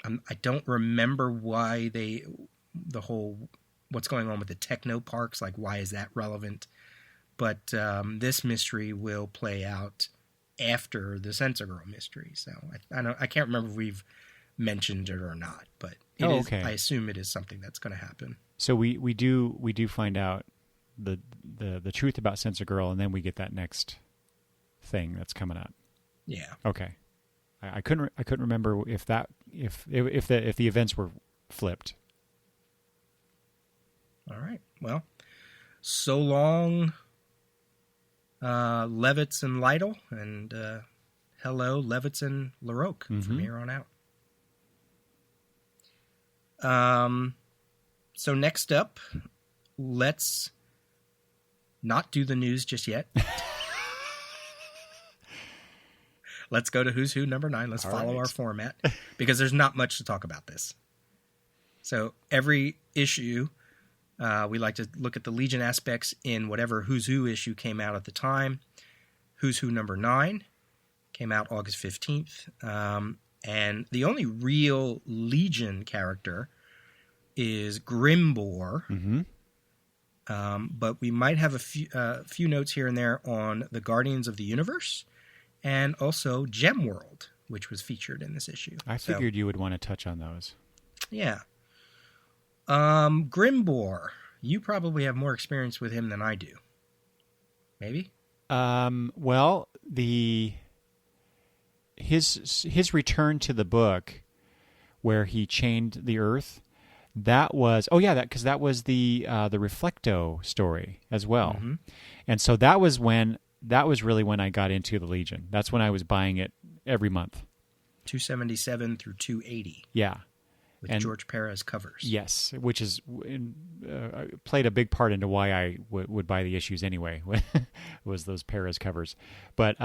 I don't remember why what's going on with the techno parks, like why is that relevant? But this mystery will play out after the Supergirl mystery. So I can't remember if we've mentioned it or not, but okay. I assume it is something that's going to happen. So we do find out the truth about Supergirl, and then we get that next thing that's coming up. Yeah. Okay. I couldn't remember if the events were flipped. All right. Well, so long, Levitz and Lytle, and hello, Levitz and LaRoque from here on out. So next up, let's not do the news just yet. Let's go to Who's Who number 9. Let's follow our format because there's not much to talk about this. So every issue, we like to look at the Legion aspects in whatever Who's Who issue came out at the time. Who's Who number 9 came out August 15th. And the only real Legion character is Grimbor. But we might have a few notes here and there on the Guardians of the Universe and also Gemworld, which was featured in this issue. I figured you would want to touch on those. Yeah. Grimbor, you probably have more experience with him than I do. Maybe? Well, his return to the book where he chained the Earth, that was because that was the Reflecto story as well. And so that was really when I got into the Legion. That's when I was buying it every month. 277 through 280. Yeah. With George Perez covers. Yes, which is played a big part into why I would buy the issues anyway, was those Perez covers. But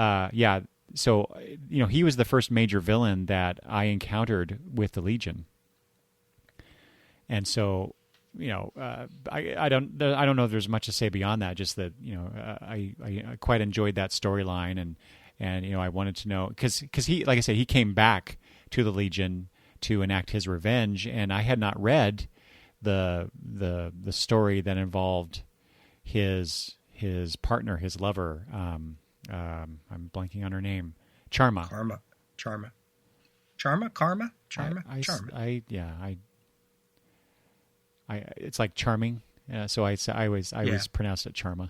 so he was the first major villain that I encountered with the Legion. And so, I don't know if there's much to say beyond that. Just that I quite enjoyed that storyline, and I wanted to know because he, like I said, he came back to the Legion to enact his revenge, and I had not read the story that involved his partner, his lover. I'm blanking on her name. Charma. It's like charming. So I always pronounced it Charma.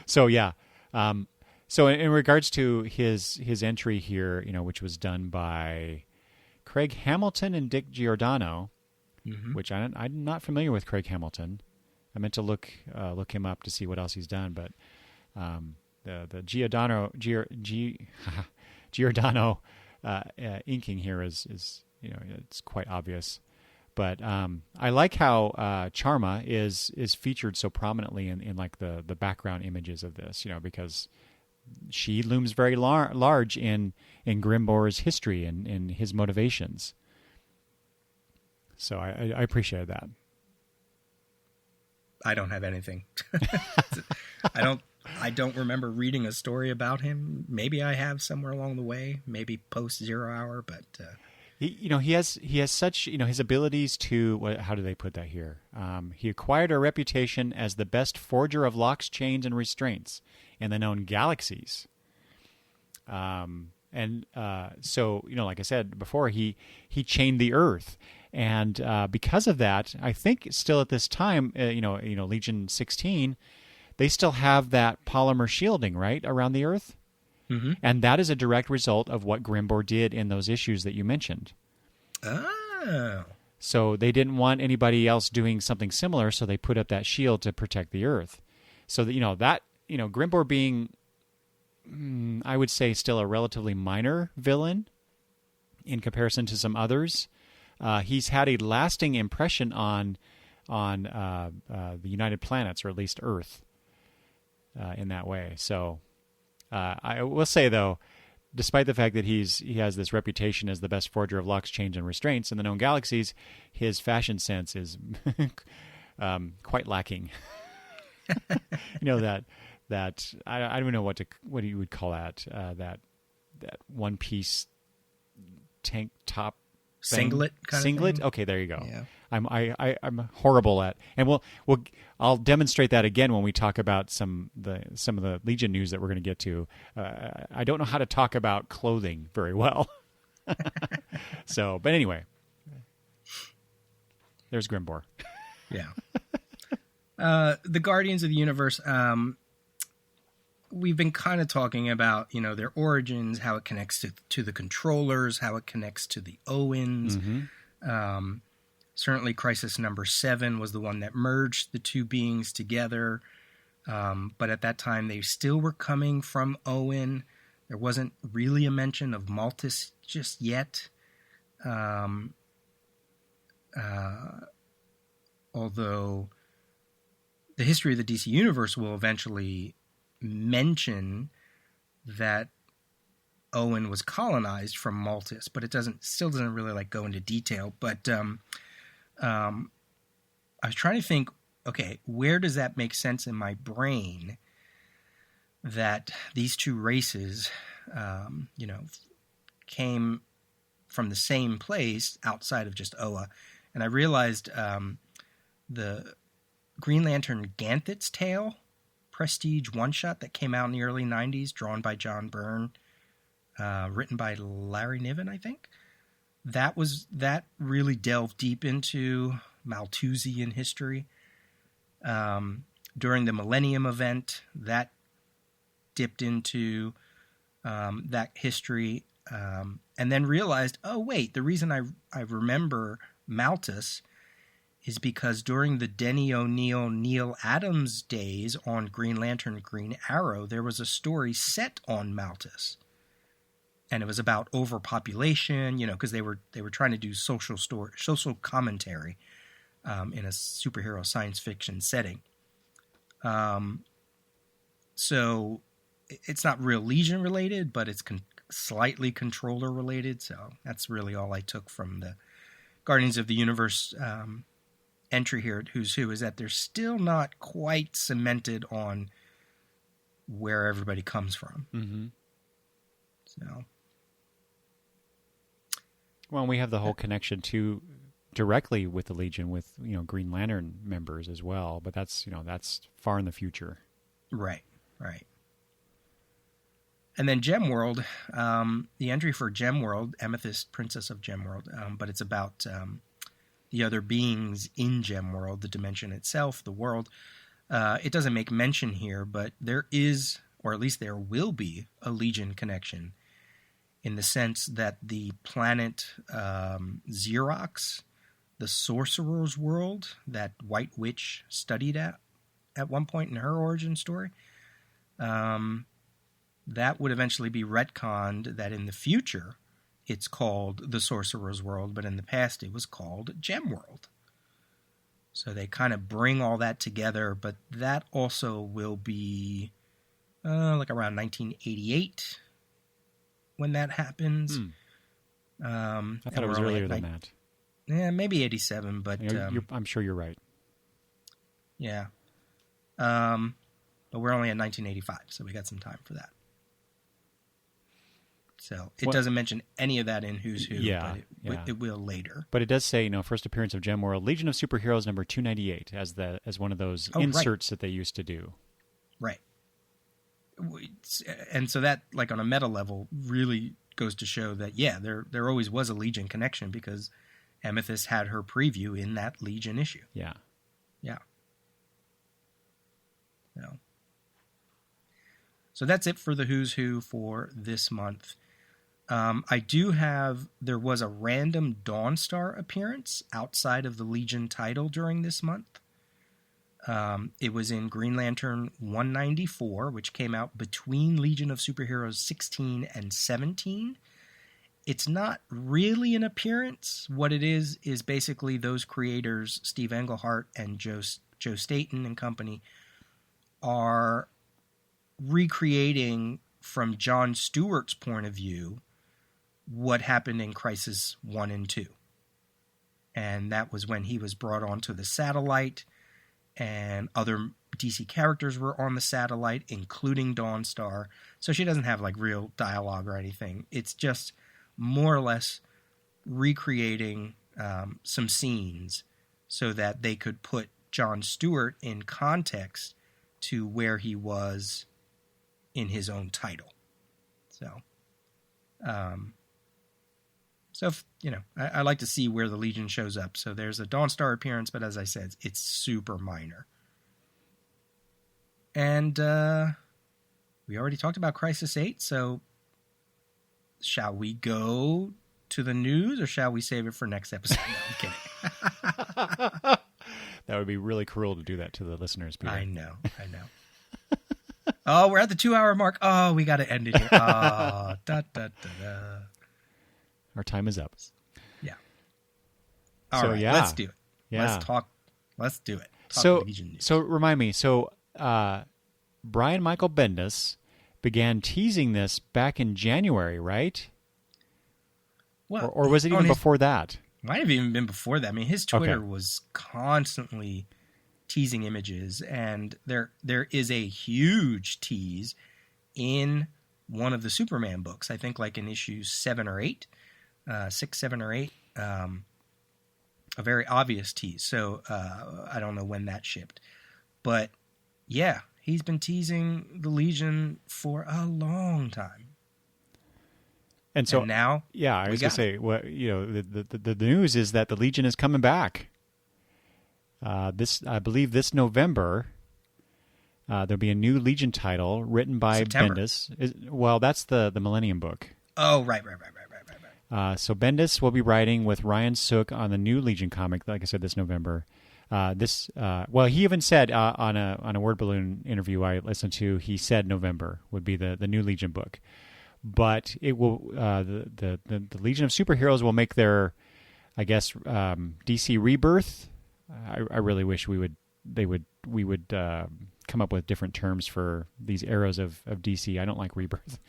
So yeah. So in regards to his entry here, which was done by Craig Hamilton and Dick Giordano, which I'm not familiar with Craig Hamilton. I meant to look him up to see what else he's done, but the Giordano inking here is it's quite obvious. But I like how Charma is featured so prominently in like the background images of this, because she looms very large in Grimbor's history and in his motivations. So I appreciated that. I don't have anything. I don't remember reading a story about him. Maybe I have somewhere along the way, maybe post 0 Hour, but he has such his abilities to how do they put that here? He acquired a reputation as the best forger of locks, chains, and restraints in the known galaxies. So like I said before, he chained the Earth. And because of that, I think still at this time, Legion 16, they still have that polymer shielding, right, around the Earth? Mm-hmm. And that is a direct result of what Grimbor did in those issues that you mentioned. Oh. So they didn't want anybody else doing something similar, so they put up that shield to protect the Earth. So that, Grimbor being, I would say, still a relatively minor villain in comparison to some others. He's had a lasting impression on the United Planets, or at least Earth, in that way. So I will say, though, despite the fact that he has this reputation as the best forger of locks, chains, and restraints in the known galaxies, his fashion sense is quite lacking. that I don't even know what you would call that that one piece tank top. Singlet kind Singlet? of thing? Okay, there you go. Yeah. I'm horrible at, and I'll demonstrate that again when we talk about some of the Legion news that we're going to get to. I don't know how to talk about clothing very well. So, but anyway, there's Grimbor. Yeah. The Guardians of the Universe. We've been kind of talking about, their origins, how it connects to the controllers, how it connects to the Owens. Mm-hmm. Certainly Crisis number 7 was the one that merged the two beings together. But at that time, they still were coming from Owen. There wasn't really a mention of Maltus just yet. Although the history of the DC Universe will eventually mention that Owen was colonized from Maltus, but it still doesn't really go into detail. But I was trying to think, okay, where does that make sense in my brain that these two races, came from the same place outside of just Oa? And I realized the Green Lantern Ganthet's Tale prestige one-shot that came out in the early 90s, drawn by John Byrne, written by Larry Niven, I think. That really delved deep into Malthusian history. During the Millennium event, that dipped into that history, and then realized, oh, wait, the reason I remember Malthus is because during the Denny O'Neil, Neil Adams days on Green Lantern, Green Arrow, there was a story set on Malthus. And it was about overpopulation, because they were trying to do social commentary in a superhero science fiction setting. So it's not real Legion related, but it's slightly controller related. So that's really all I took from the Guardians of the Universe entry here at Who's Who, is that they're still not quite cemented on where everybody comes from. Mm-hmm. So, well, we have the whole connection to directly with the Legion with Green Lantern members as well, but that's far in the future. Right. And then Gemworld, the entry for Gemworld, Amethyst, Princess of Gemworld, but it's about the other beings in Gemworld, the dimension itself, the world. It doesn't make mention here, but there is, or at least there will be, a Legion connection in the sense that the planet Xerox, the Sorcerer's World that White Witch studied at one point in her origin story, that would eventually be retconned that in the future it's called the Sorcerer's World, but in the past it was called Gem World. So they kind of bring all that together, but that also will be like around 1988 when that happens. I thought it was earlier than that. Yeah, maybe 87, but... I'm sure you're right. Yeah. But we're only at 1985, so we got some time for that. So it doesn't mention any of that in Who's Who, but it will later. But it does say, first appearance of Gem World, Legion of Superheroes number 298 as one of those inserts that they used to do. Right. And so that, like on a meta level, really goes to show that, there always was a Legion connection because Amethyst had her preview in that Legion issue. Yeah. Yeah. So that's it for the Who's Who for this month. There was a random Dawnstar appearance outside of the Legion title during this month. It was in Green Lantern 194, which came out between Legion of Superheroes 16 and 17. It's not really an appearance. What it is basically those creators, Steve Englehart and Joe Staton and company, are recreating from John Stewart's point of view what happened in Crisis 1 and 2. And that was when he was brought onto the satellite and other DC characters were on the satellite, including Dawnstar. So she doesn't have like real dialogue or anything. It's just more or less recreating some scenes so that they could put John Stewart in context to where he was in his own title. So, I like to see where the Legion shows up. So there's a Dawnstar appearance, but as I said, it's super minor. And we already talked about Crisis 8, so shall we go to the news or shall we save it for next episode? No, I'm kidding. That would be really cruel to do that to the listeners, Peter. I know. Oh, we're at the 2-hour mark. Oh, we got to end it here. Oh, Our time is up. Yeah. All right, let's do it. Yeah. Let's do it. So remind me. So Brian Michael Bendis began teasing this back in January, right? Well, or was it even before that? Might have even been before that. I mean, his Twitter was constantly teasing images, and there is a huge tease in one of the Superman books. I think like in issues 7 or 8. 6, 7, or 8, a very obvious tease. So I don't know when that shipped. But yeah, he's been teasing the Legion for a long time. And now, I was going to say, the news is that the Legion is coming back. I believe this November, there'll be a new Legion title written by September. Bendis. That's the Millennium book. Oh, right. So Bendis will be writing with Ryan Sook on the new Legion comic, like I said, this November. He even said on a Word Balloon interview I listened to, he said November would be the new Legion book. But it will the Legion of Superheroes will make their, I guess, DC Rebirth. I really wish we would come up with different terms for these eras of DC. I don't like Rebirth,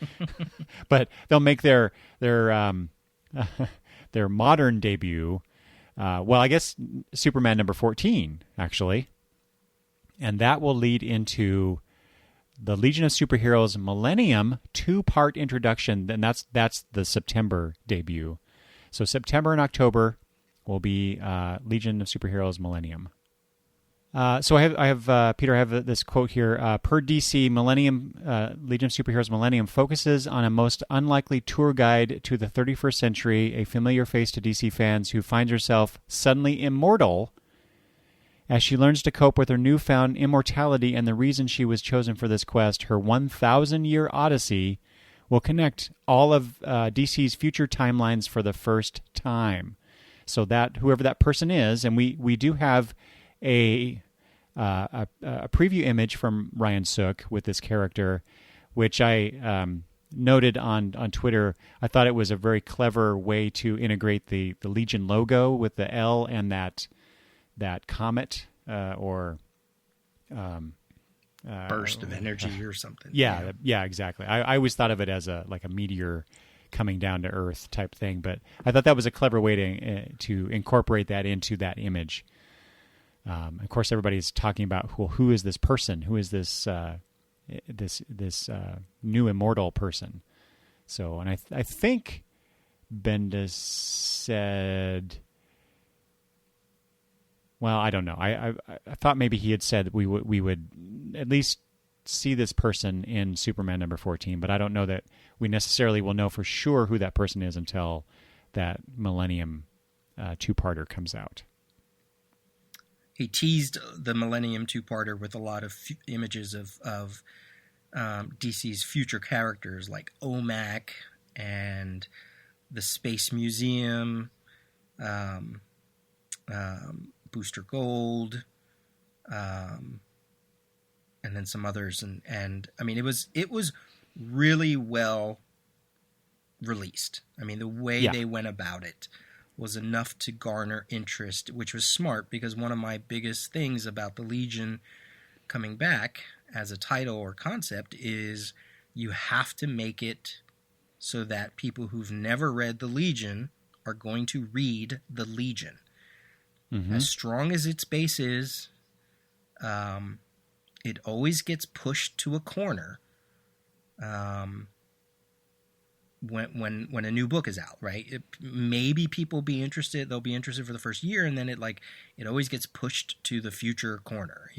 but they'll make their modern debut. I guess Superman number 14 actually, and that will lead into the Legion of Superheroes Millennium 2-part introduction, and that's the September debut. So September and October will be Legion of Superheroes Millennium. So I have Peter. I have this quote here. Per DC, Millennium Legion of Superheroes Millennium focuses on a most unlikely tour guide to the 31st century, a familiar face to DC fans who finds herself suddenly immortal As she learns to cope with her newfound immortality and the reason she was chosen for this quest, her 1,000-year odyssey will connect all of DC's future timelines for the first time. So that whoever that person is, and we do have a preview image from Ryan Sook with this character, which I noted on Twitter. I thought it was a very clever way to integrate the Legion logo with the L and that comet or burst of energy or something. Yeah, exactly. I always thought of it as a meteor coming down to Earth type thing, but I thought that was a clever way to incorporate that into that image. Of course, everybody's talking about, well, who is this person? Who is this this new immortal person? So, and I think Bendis said, well, I don't know. I thought maybe he had said we would at least see this person in Superman number 14, but I don't know that we necessarily will know for sure who that person is until that Millennium two-parter comes out. He teased the Millennium two-parter with a lot of images of DC's future characters like OMAC and the Space Museum, Booster Gold, and then some others, and I mean it was really well released. I mean the way they went about it was enough to garner interest, which was smart, because one of my biggest things about the Legion coming back as a title or concept is you have to make it so that people who've never read the Legion are going to read the Legion. Mm-hmm. As strong as its base is, it always gets pushed to a corner when a new book is out, right? Maybe people be interested; they'll be interested for the first year, and then it always gets pushed to the future corner,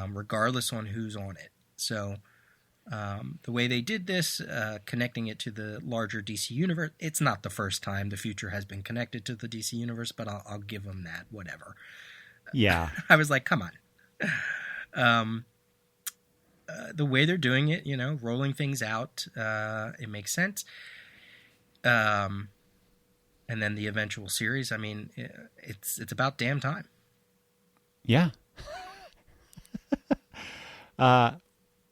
regardless on who's on it. So the way they did this, connecting it to the larger DC universe, it's not the first time the future has been connected to the DC universe, but I'll give them that. Whatever. Yeah, I was like, come on. The way they're doing it, rolling things out, it makes sense. And then the eventual series, I mean, it's about damn time. Yeah.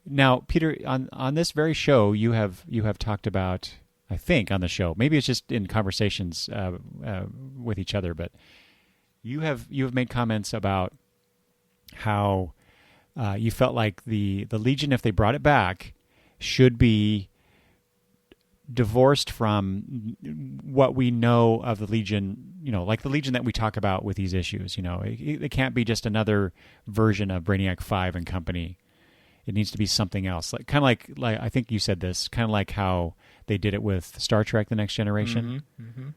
Now, Peter, on this very show, you have talked about, I think, on the show, maybe it's just in conversations with each other, but you have made comments about how you felt like the Legion, if they brought it back, should be divorced from what we know of the Legion, like the Legion that we talk about with these issues. It can't be just another version of Brainiac 5 and company. It needs to be something else. Kind of like I think you said this, kind of like how they did it with Star Trek: The Next Generation. Mm-hmm,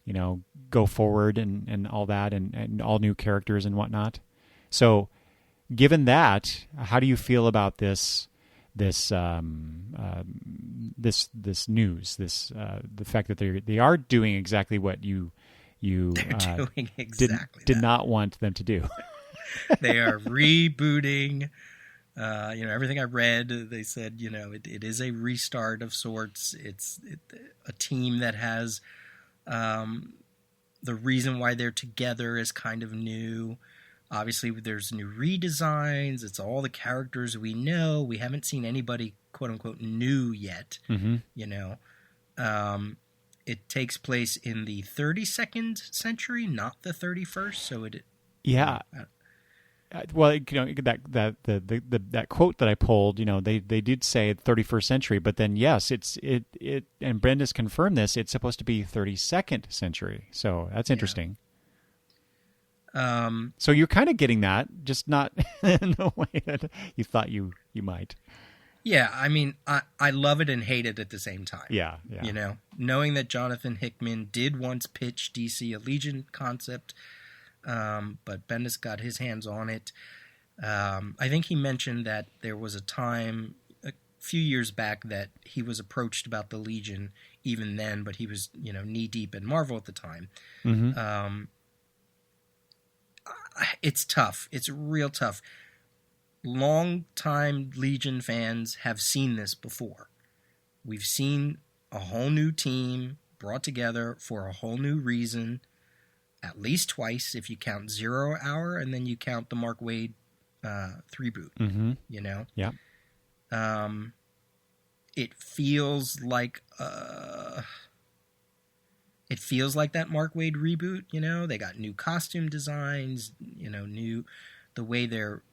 mm-hmm. Go forward and all that, and all new characters and whatnot. So, given that, how do you feel about this news? The fact that they are doing exactly what you doing exactly did not want them to do. They are rebooting. Everything I read, they said, it is a restart of sorts. It's a team that has the reason why they're together is kind of new. Obviously, there's new redesigns. It's all the characters we know. We haven't seen anybody, quote unquote, new yet. Mm-hmm. It takes place in the 32nd century, not the 31st. So it. Yeah. Well, that quote that I pulled, they did say 31st century, but then yes, it and Bendis confirmed this. It's supposed to be 32nd century, so that's interesting. So you're kind of getting that, just not in the way that you thought you might. Yeah, I mean, I love it and hate it at the same time. Yeah. Knowing that Jonathan Hickman did once pitch DC a Legion concept. But Bendis got his hands on it. I think he mentioned that there was a time a few years back that he was approached about the Legion even then, but he was, knee deep in Marvel at the time. Mm-hmm. it's tough. It's real tough. Long-time Legion fans have seen this before. We've seen a whole new team brought together for a whole new reason, at least twice if you count Zero Hour and then you count the Mark Waid 3-boot. Mm-hmm. You know? Yeah. It feels like that Mark Waid reboot, you know? They got new costume designs, you know, the way they're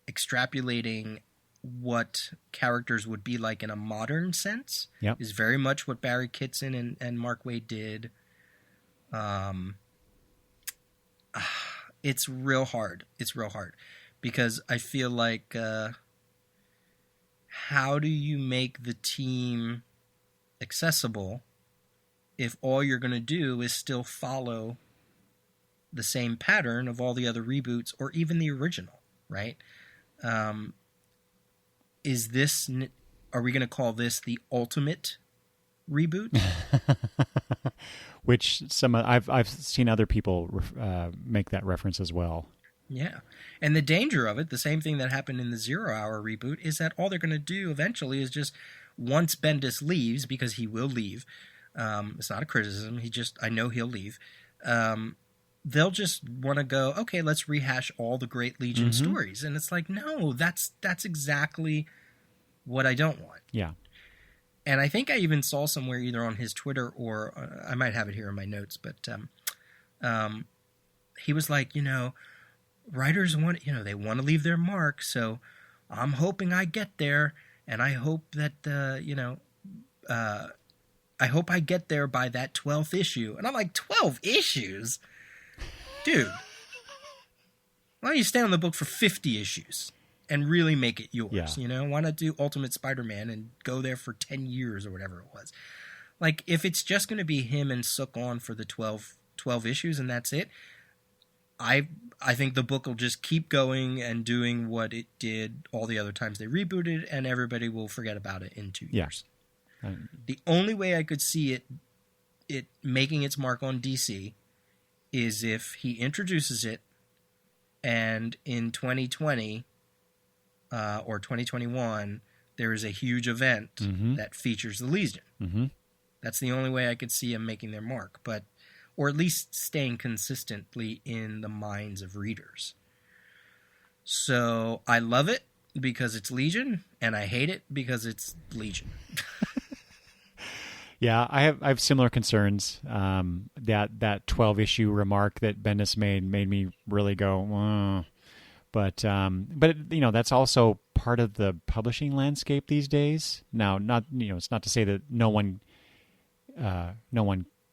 extrapolating what characters would be like in a modern sense is very much what Barry Kitson and Mark Waid did. It's real hard. It's real hard because I feel like how do you make the team accessible if all you're going to do is still follow the same pattern of all the other reboots or even the original, right? Are we going to call this the ultimate reboot? Which I've seen other people make that reference as well. Yeah. And the danger of it, the same thing that happened in the 0 Hour reboot, is that all they're going to do eventually is just, once Bendis leaves, because he will leave, it's not a criticism, I know he'll leave, they'll just want to go, okay, let's rehash all the great Legion stories. And it's like, no, that's exactly what I don't want. Yeah. And I think I even saw somewhere either on his Twitter or I might have it here in my notes, but he was like, you know, writers want, you know, they want to leave their mark. So I'm hoping I get there. And I hope that, you know, I hope I get there by that 12th issue. And I'm like, 12 issues? Dude, why don't you stay on the book for 50 issues and really make it yours? Yeah. You know, why not do Ultimate Spider-Man and go there for 10 years or whatever it was? Like, if it's just going to be him and Sook on for the 12 issues and that's it, I think the book will just keep going and doing what it did all the other times they rebooted, and everybody will forget about it in 2 years. The only way I could see it making its mark on DC is if he introduces it, and in 2020 or 2021, there is a huge event that features the Legion. Mm-hmm. That's the only way I could see him making their mark, or at least staying consistently in the minds of readers. So I love it because it's Legion, and I hate it because it's Legion. Yeah, I have similar concerns. That 12 issue remark that Bendis made me really go, but you know, that's also part of the publishing landscape these days. Now, it's not to say that no one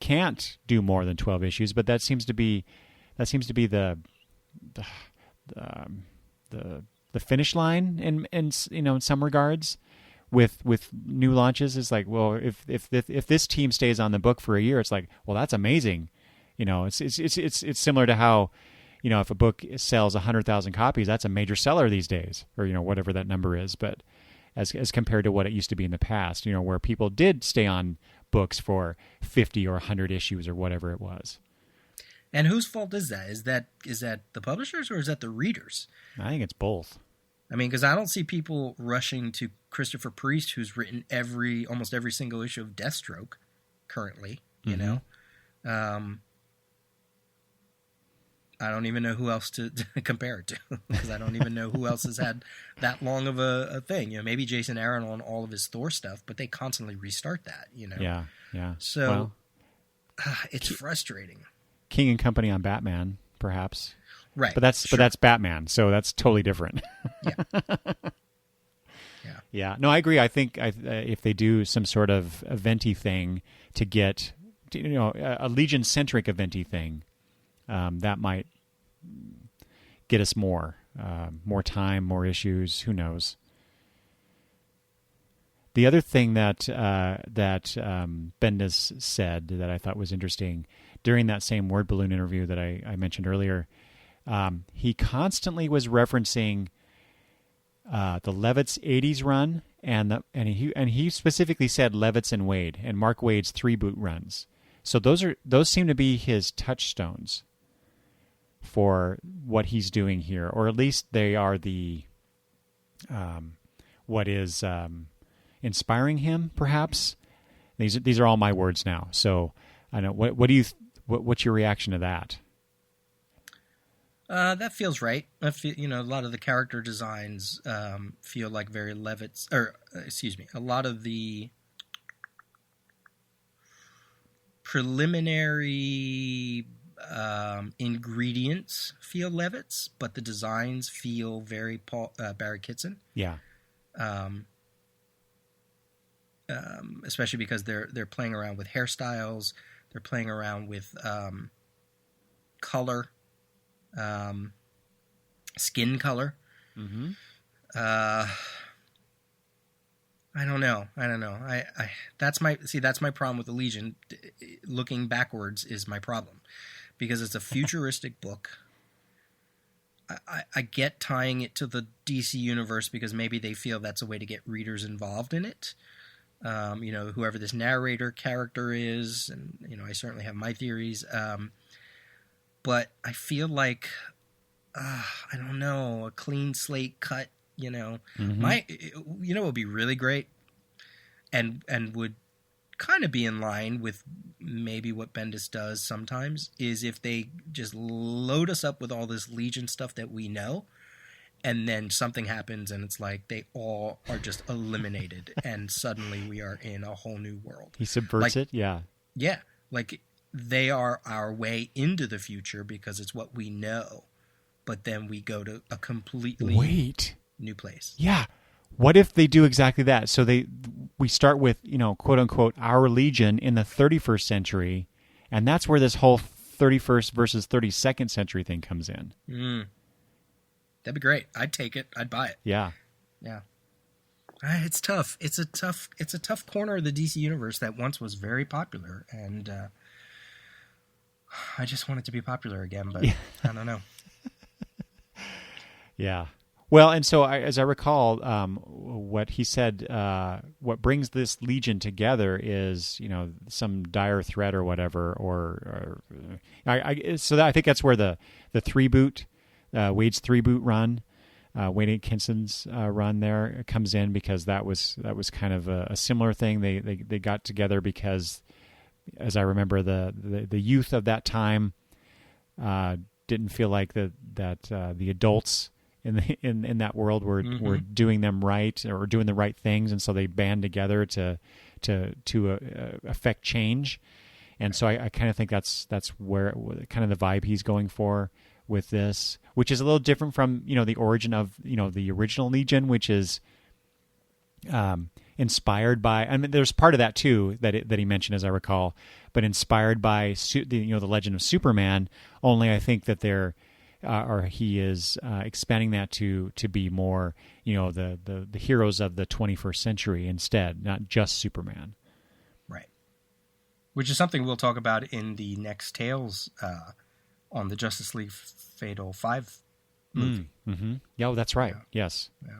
can't do more than 12 issues, but that seems to be the finish line in you know, in some regards. With new launches, it's like, well, if this team stays on the book for a year, it's like, well, that's amazing. You know, it's similar to how, you know, if a book sells 100,000 copies, that's a major seller these days, or, you know, whatever that number is. But as compared to what it used to be in the past, you know, where people did stay on books for 50 or 100 issues or whatever it was. And whose fault is that? Is that the publishers or is that the readers? I think it's both. I mean, because I don't see people rushing to Christopher Priest, who's written almost every single issue of Deathstroke currently, you know? I don't even know who else to compare it to, because I don't even know who else has had that long of a thing. You know, maybe Jason Aaron on all of his Thor stuff, but they constantly restart that, you know? Yeah. So it's frustrating. King and Company on Batman, perhaps. Right. But that's Batman, so that's totally different. Yeah. No, I agree. I think if they do some sort of eventy thing to get, you know, a Legion-centric eventy thing, that might get us more time, more issues. Who knows? The other thing that Bendis said that I thought was interesting during that same Word Balloon interview that I mentioned earlier, he constantly was referencing the Levitt's 80s run and he specifically said Levitt's and Waid and Mark Waid's 3-boot runs. So those seem to be his touchstones. for what he's doing here, or at least they are the what is inspiring him, perhaps. These are all my words now. So I know what's your reaction to that? That feels right. I feel, a lot of the character designs feel like very Levitt's, or excuse me, a lot of the preliminary ingredients feel Levitt's, but the designs feel very Barry Kitson. Yeah. Especially because they're playing around with hairstyles, they're playing around with color, skin color. Mm-hmm. I don't know. That's my problem with the Legion. Looking backwards is my problem, because it's a futuristic book. I get tying it to the DC universe because maybe they feel that's a way to get readers involved in it. Whoever this narrator character is, and I certainly have my theories. But I feel like I don't know, a clean slate cut. Mm-hmm. What would be really great, and would kind of be in line with maybe what Bendis does sometimes, is if they just load us up with all this Legion stuff that we know, and then something happens and it's like they all are just eliminated and suddenly we are in a whole new world. He subverts it, yeah. Yeah, like they are our way into the future because it's what we know, but then we go to a completely new place. Yeah. What if they do exactly that? So we start with, quote unquote, our Legion in the 31st century, and that's where this whole 31st versus 32nd century thing comes in. That'd be great. I'd take it. I'd buy it. Yeah. Yeah. It's tough. It's a tough corner of the DC universe that once was very popular, and I just want it to be popular again, but I don't know. Yeah. Well, and so as I recall, what he said, what brings this Legion together is, some dire threat or whatever, so I think that's where the 3-boot, Wade's 3-boot run, Wade Atkinson's run there comes in, because that was kind of a similar thing. They got together because, as I remember, the youth of that time didn't feel like that the adults in that world were doing them right, or doing the right things, and so they band together to affect change. And so I kind of think that's where kind of the vibe he's going for with this, which is a little different from the origin of the original Legion, which is inspired by. I mean, there's part of that too that he mentioned, as I recall, but inspired by the Legend of Superman. Only I think that he is expanding that to be more, the heroes of the 21st century instead, not just Superman. Right. Which is something we'll talk about in the next Tales on the Justice League Fatal 5 movie. Mm-hmm. Yeah, that's right. Yeah. Yes. Yeah.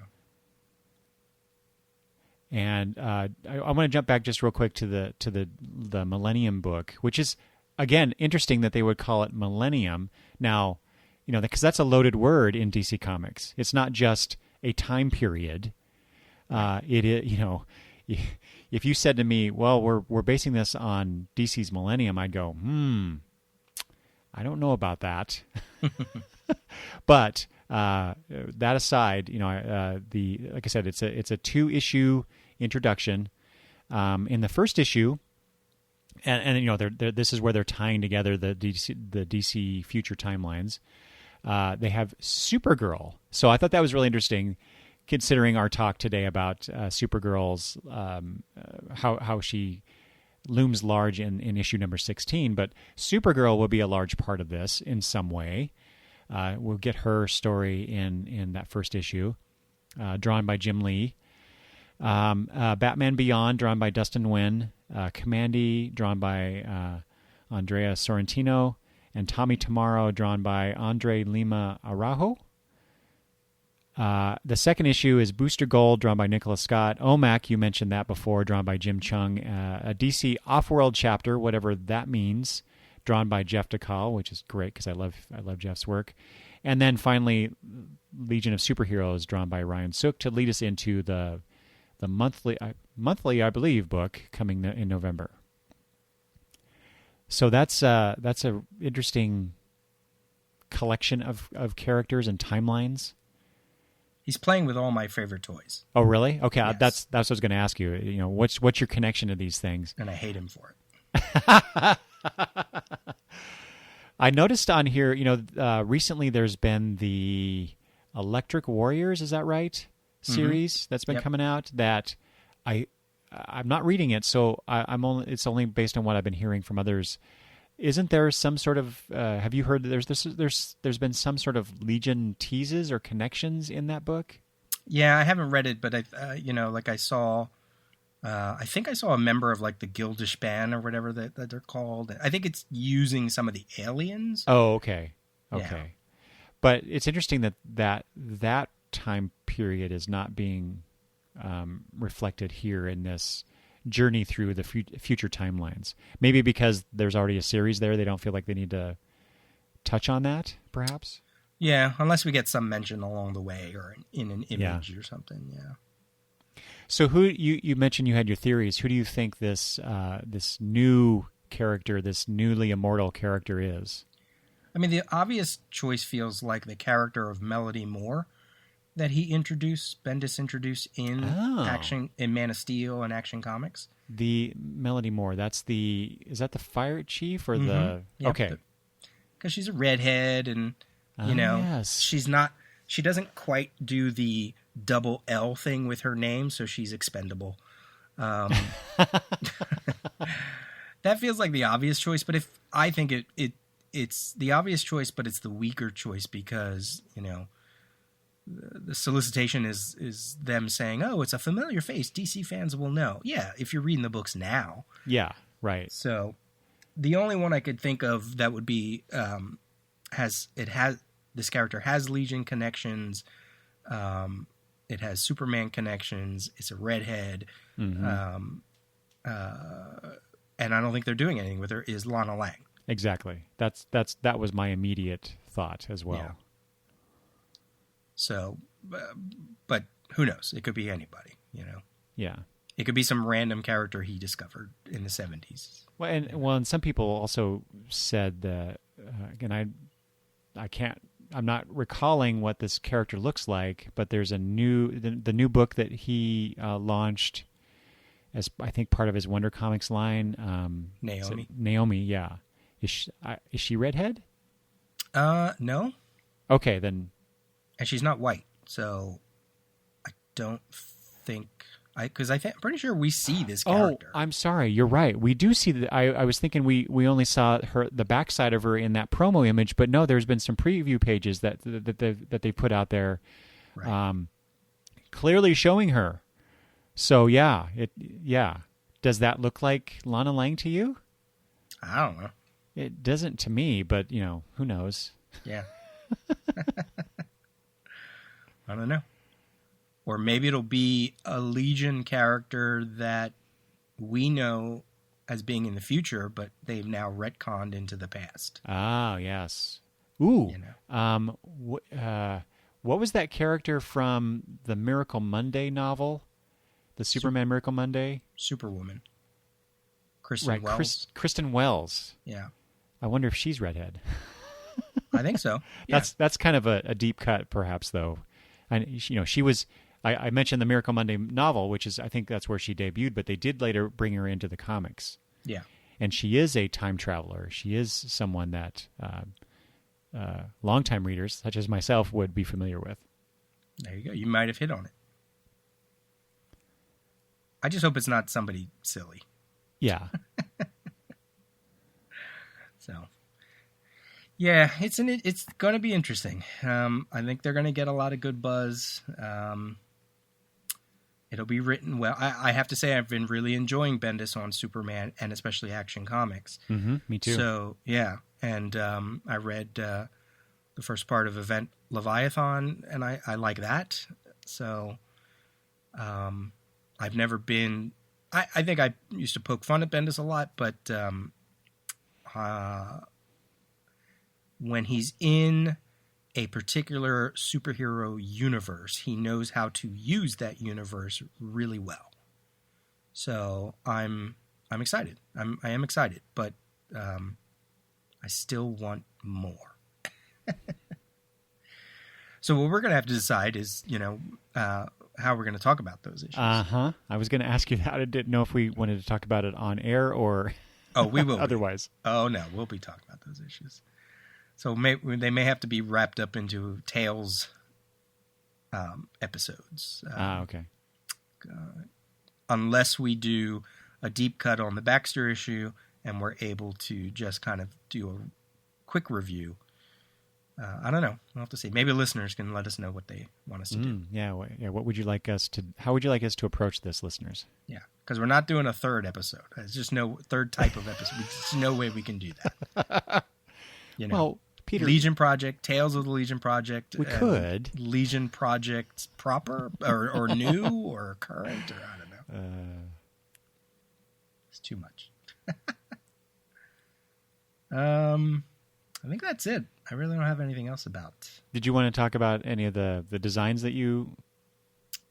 And I want to jump back just real quick to the Millennium book, which is, again, interesting that they would call it Millennium. Now, because that's a loaded word in DC Comics. It's not just a time period. It is, if you said to me, "Well, we're basing this on DC's Millennium," I'd go, I don't know about that. But that aside, like I said, it's a 2-issue introduction. In the first issue, and this is where they're tying together the DC future timelines. They have Supergirl. So I thought that was really interesting, considering our talk today about Supergirl's how she looms large in issue number 16. But Supergirl will be a large part of this in some way. We'll get her story in that first issue, drawn by Jim Lee. Batman Beyond, drawn by Dustin Nguyen. Commandy, drawn by Andrea Sorrentino. And Tommy Tomorrow, drawn by Andre Lima Araujo. The second issue is Booster Gold, drawn by Nicholas Scott. OMAC, you mentioned that before, drawn by Jim Chung. A DC Off-World chapter, whatever that means, drawn by Jeff DeCall, which is great because I love Jeff's work. And then finally, Legion of Superheroes, drawn by Ryan Sook, to lead us into the monthly, I believe, book coming in November. So that's a interesting collection of characters and timelines. He's playing with all my favorite toys. Oh, really? Okay, Yes. that's what I was going to ask you. You know, what's your connection to these things? And I hate him for it. I noticed on here, recently there's been the Electric Warriors, is that right? Series that's been coming out that I'm not reading it, so it's only based on what I've been hearing from others. Isn't there some sort of have you heard that there's been some sort of Legion teases or connections in that book? Yeah, I haven't read it, but I saw I think I saw a member of like the Gildish Band or whatever that they're called. I think it's using some of the aliens. Oh, okay. Yeah. But it's interesting that time period is not being reflected here in this journey through the future timelines. Maybe because there's already a series there, they don't feel like they need to touch on that, perhaps? Yeah, unless we get some mention along the way or in an image or something, yeah. So who you mentioned you had your theories. Who do you think this new character, this newly immortal character is? I mean, the obvious choice feels like the character of Melody Moore that Bendis introduced in Action, in Man of Steel and Action Comics. The Melody Moore, is that the fire chief or the... Yep, okay. Because she's a redhead and, yes. she doesn't quite do the double L thing with her name, so she's expendable. That feels like the obvious choice, but I think it's the obvious choice, but it's the weaker choice because, the solicitation is them saying, "Oh, it's a familiar face. DC fans will know." Yeah, if you're reading the books now. Yeah, right. So, the only one I could think of that would be this character has Legion connections. It has Superman connections. It's a redhead, and I don't think they're doing anything with her. Is Lana Lang? Exactly. That was my immediate thought as well. Yeah. So, but who knows? It could be anybody, Yeah. It could be some random character he discovered in the 70s. Well, and some people also said that, again, I'm not recalling what this character looks like, but there's the new book that he launched as, I think, part of his Wonder Comics line. Naomi. Naomi, yeah. Is she redhead? No. Okay, then. And she's not white, so I don't think because I'm pretty sure we see this character. Oh, I'm sorry, you're right. We do see that. I was thinking we only saw the backside of her in that promo image, but no, there's been some preview pages that they put out there, right. Clearly showing her. So yeah. Does that look like Lana Lang to you? I don't know. It doesn't to me, but who knows? Yeah. I don't know. Or maybe it'll be a Legion character that we know as being in the future, but they've now retconned into the past. Ah, yes. Ooh. What was that character from the Miracle Monday novel? The Superman Miracle Monday? Superwoman. Kristen Wells. Kristen Wells. Yeah. I wonder if she's redhead. I think so. Yeah. That's kind of a deep cut, perhaps, though. And she was. I mentioned the Miracle Monday novel, which is I think that's where she debuted, but they did later bring her into the comics. Yeah. And she is a time traveler. She is someone that longtime readers, such as myself, would be familiar with. There you go. You might have hit on it. I just hope it's not somebody silly. Yeah. So. Yeah, it's going to be interesting. I think they're going to get a lot of good buzz. It'll be written well. I have to say I've been really enjoying Bendis on Superman and especially Action Comics. Mm-hmm, me too. So, yeah. And I read the first part of Event Leviathan, and I like that. So I've never been... I think I used to poke fun at Bendis a lot, but when he's in a particular superhero universe, he knows how to use that universe really well. So I'm excited. I am excited, but I still want more. So what we're going to have to decide is, how we're going to talk about those issues. I was going to ask you that. I didn't know if we wanted to talk about it on air or we will otherwise. Oh, no, we'll be talking about those issues. So they may have to be wrapped up into Tales episodes. Okay. Unless we do a deep cut on the Baxter issue and we're able to just kind of do a quick review. I don't know. We'll have to see. Maybe listeners can let us know what they want us to do. Yeah. What would you like us to? How would you like us to approach this, listeners? Yeah, because we're not doing a third episode. There's just no third type of episode. There's no way we can do that. Well, Peter, Legion Project, Tales of the Legion Project. We could Legion Project proper or new or current or I don't know. It's too much. I think that's it. I really don't have anything else about. Did you want to talk about any of the designs that you?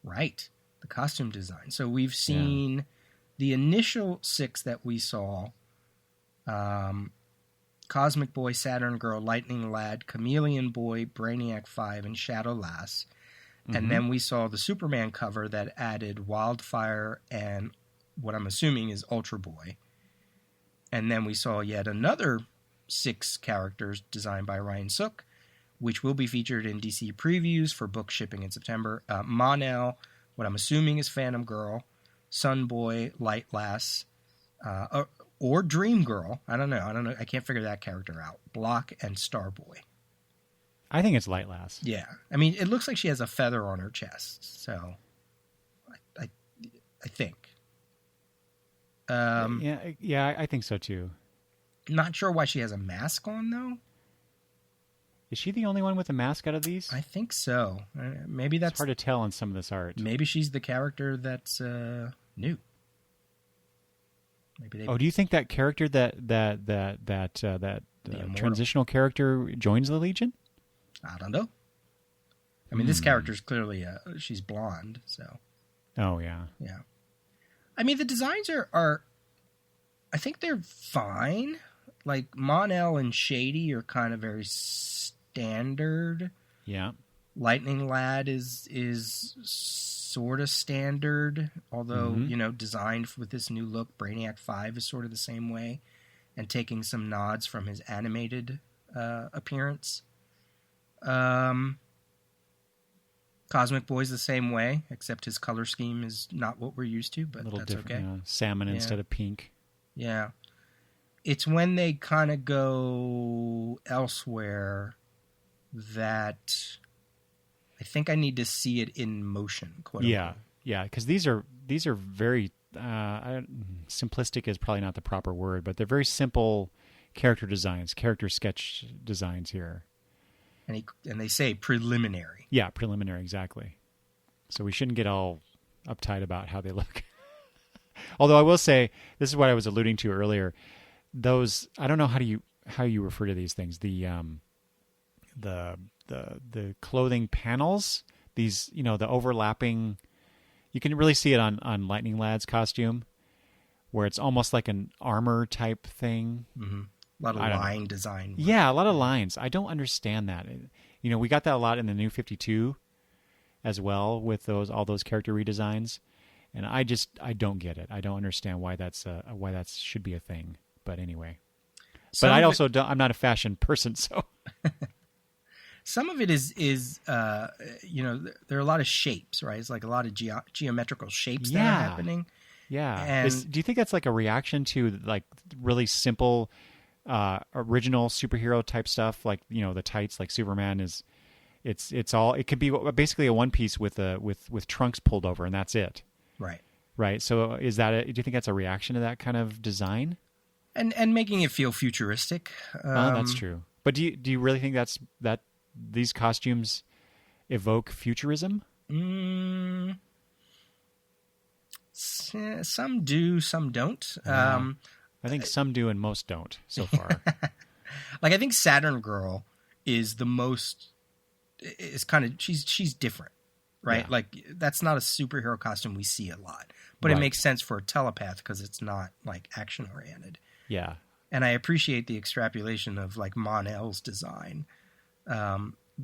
Right, the costume design. So we've seen the initial 6 that we saw. Cosmic Boy, Saturn Girl, Lightning Lad, Chameleon Boy, Brainiac 5, and Shadow Lass. Mm-hmm. And then we saw the Superman cover that added Wildfire and what I'm assuming is Ultra Boy. And then we saw yet another 6 characters designed by Ryan Sook, which will be featured in DC previews for book shipping in September. Mon-El, what I'm assuming is Phantom Girl, Sun Boy, Light Lass, or Dream Girl. I don't know. I can't figure that character out. Block and Starboy. I think it's Light Lass. Yeah. I mean, it looks like she has a feather on her chest. So, I think. Yeah, I think so too. Not sure why she has a mask on, though. Is she the only one with a mask out of these? I think so. Maybe that's... It's hard to tell on some of this art. Maybe she's the character that's new. Do you think that character that transitional character joins the Legion? I don't know. I mean, this character's clearly she's blonde, so. Oh yeah. Yeah. I mean, the designs are I think they're fine. Like Mon-El and Shady are kind of very standard. Yeah. Lightning Lad is sort of standard, although, designed with this new look. Brainiac 5 is sort of the same way, and taking some nods from his animated appearance. Cosmic Boy's the same way, except his color scheme is not what we're used to, but that's okay. Salmon instead of pink. Yeah. It's when they kind of go elsewhere that I think I need to see it in motion. Quote unquote. Yeah, because these are very simplistic is probably not the proper word, but they're very simple character sketch designs here. And they say preliminary. Yeah, preliminary, exactly. So we shouldn't get all uptight about how they look. Although I will say, this is what I was alluding to earlier. Those, I don't know how you refer to these things. The clothing panels, these, the overlapping, you can really see it on Lightning Lad's costume, where it's almost like an armor type thing. Mm-hmm. A lot of line design. Yeah, a lot of lines. I don't understand that. We got that a lot in the New 52 as well with all those character redesigns, and I don't get it. I don't understand why that should be a thing. But anyway, I'm not a fashion person, so. Some of it is there are a lot of shapes, right? It's like a lot of geometrical shapes that are happening. Yeah. And do you think that's like a reaction to like really simple original superhero type stuff, like the tights, like Superman is, it could be basically a one piece with trunks pulled over, and that's it. Right. So do you think that's a reaction to that kind of design? And making it feel futuristic. That's true. But do you really think that these costumes evoke futurism? Some do, some don't. I think some do and most don't so far. Like, I think Saturn Girl is the most, is kind of, she's different, right? Yeah. Like, that's not a superhero costume we see a lot, but Right. it makes sense for a telepath because it's not like action oriented. Yeah. And I appreciate the extrapolation of like Mon-El's design,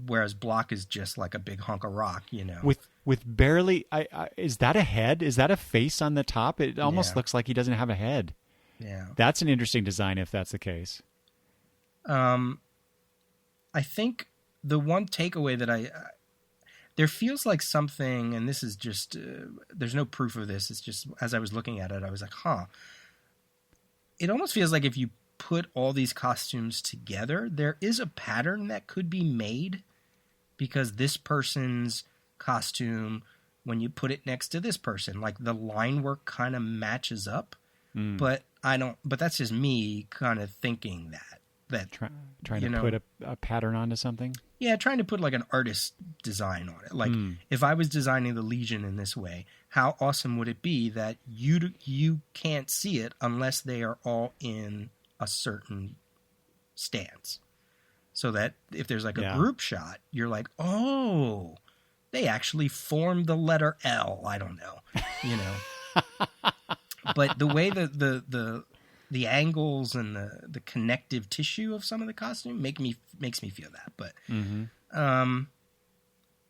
whereas Block is just like a big hunk of rock, you know. With barely, is that a head? Is that a face on the top? It almost looks like he doesn't have a head. Yeah, that's an interesting design if that's the case. I think the one takeaway that there feels like something, and this is just there's no proof of this. It's just as I was looking at it, I was like, huh. It almost feels like if you put all these costumes together, there is a pattern that could be made because this person's costume, when you put it next to this person, like the line work kind of matches up. But but that's just me kind of thinking that trying to put a pattern onto something. Yeah, trying to put like an artist design on it. Like if I was designing the Legion in this way, how awesome would it be that you can't see it unless they are all in a certain stance, so that if there's like a group shot, you're like, oh, they actually formed the letter L. I don't know, you know. But the way the angles and the connective tissue of some of the costume makes me feel that. But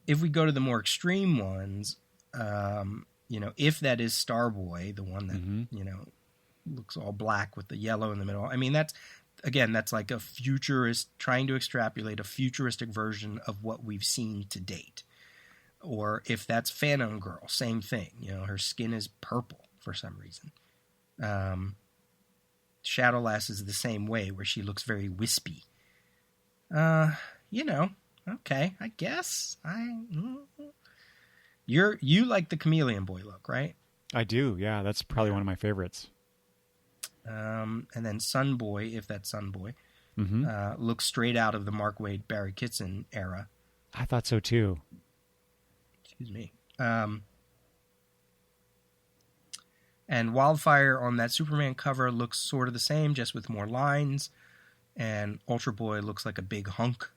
if we go to the more extreme ones, you know, if that is Starboy, the one that you know looks all black with the yellow in the middle, I mean that's like a futurist trying to extrapolate a futuristic version of what we've seen to date. Or if that's Phantom Girl, same thing. You know, her skin is purple for some reason. Shadowlass is the same way, where she looks very wispy. You know, okay, I guess you like the Chameleon Boy look, right? I do, yeah. That's probably one of my favorites. And then Sunboy, if that's Sunboy, looks straight out of the Mark Waid, Barry Kitson era. I thought so too. Excuse me. And Wildfire on that Superman cover looks sort of the same, just with more lines. And Ultra Boy looks like a big hunk,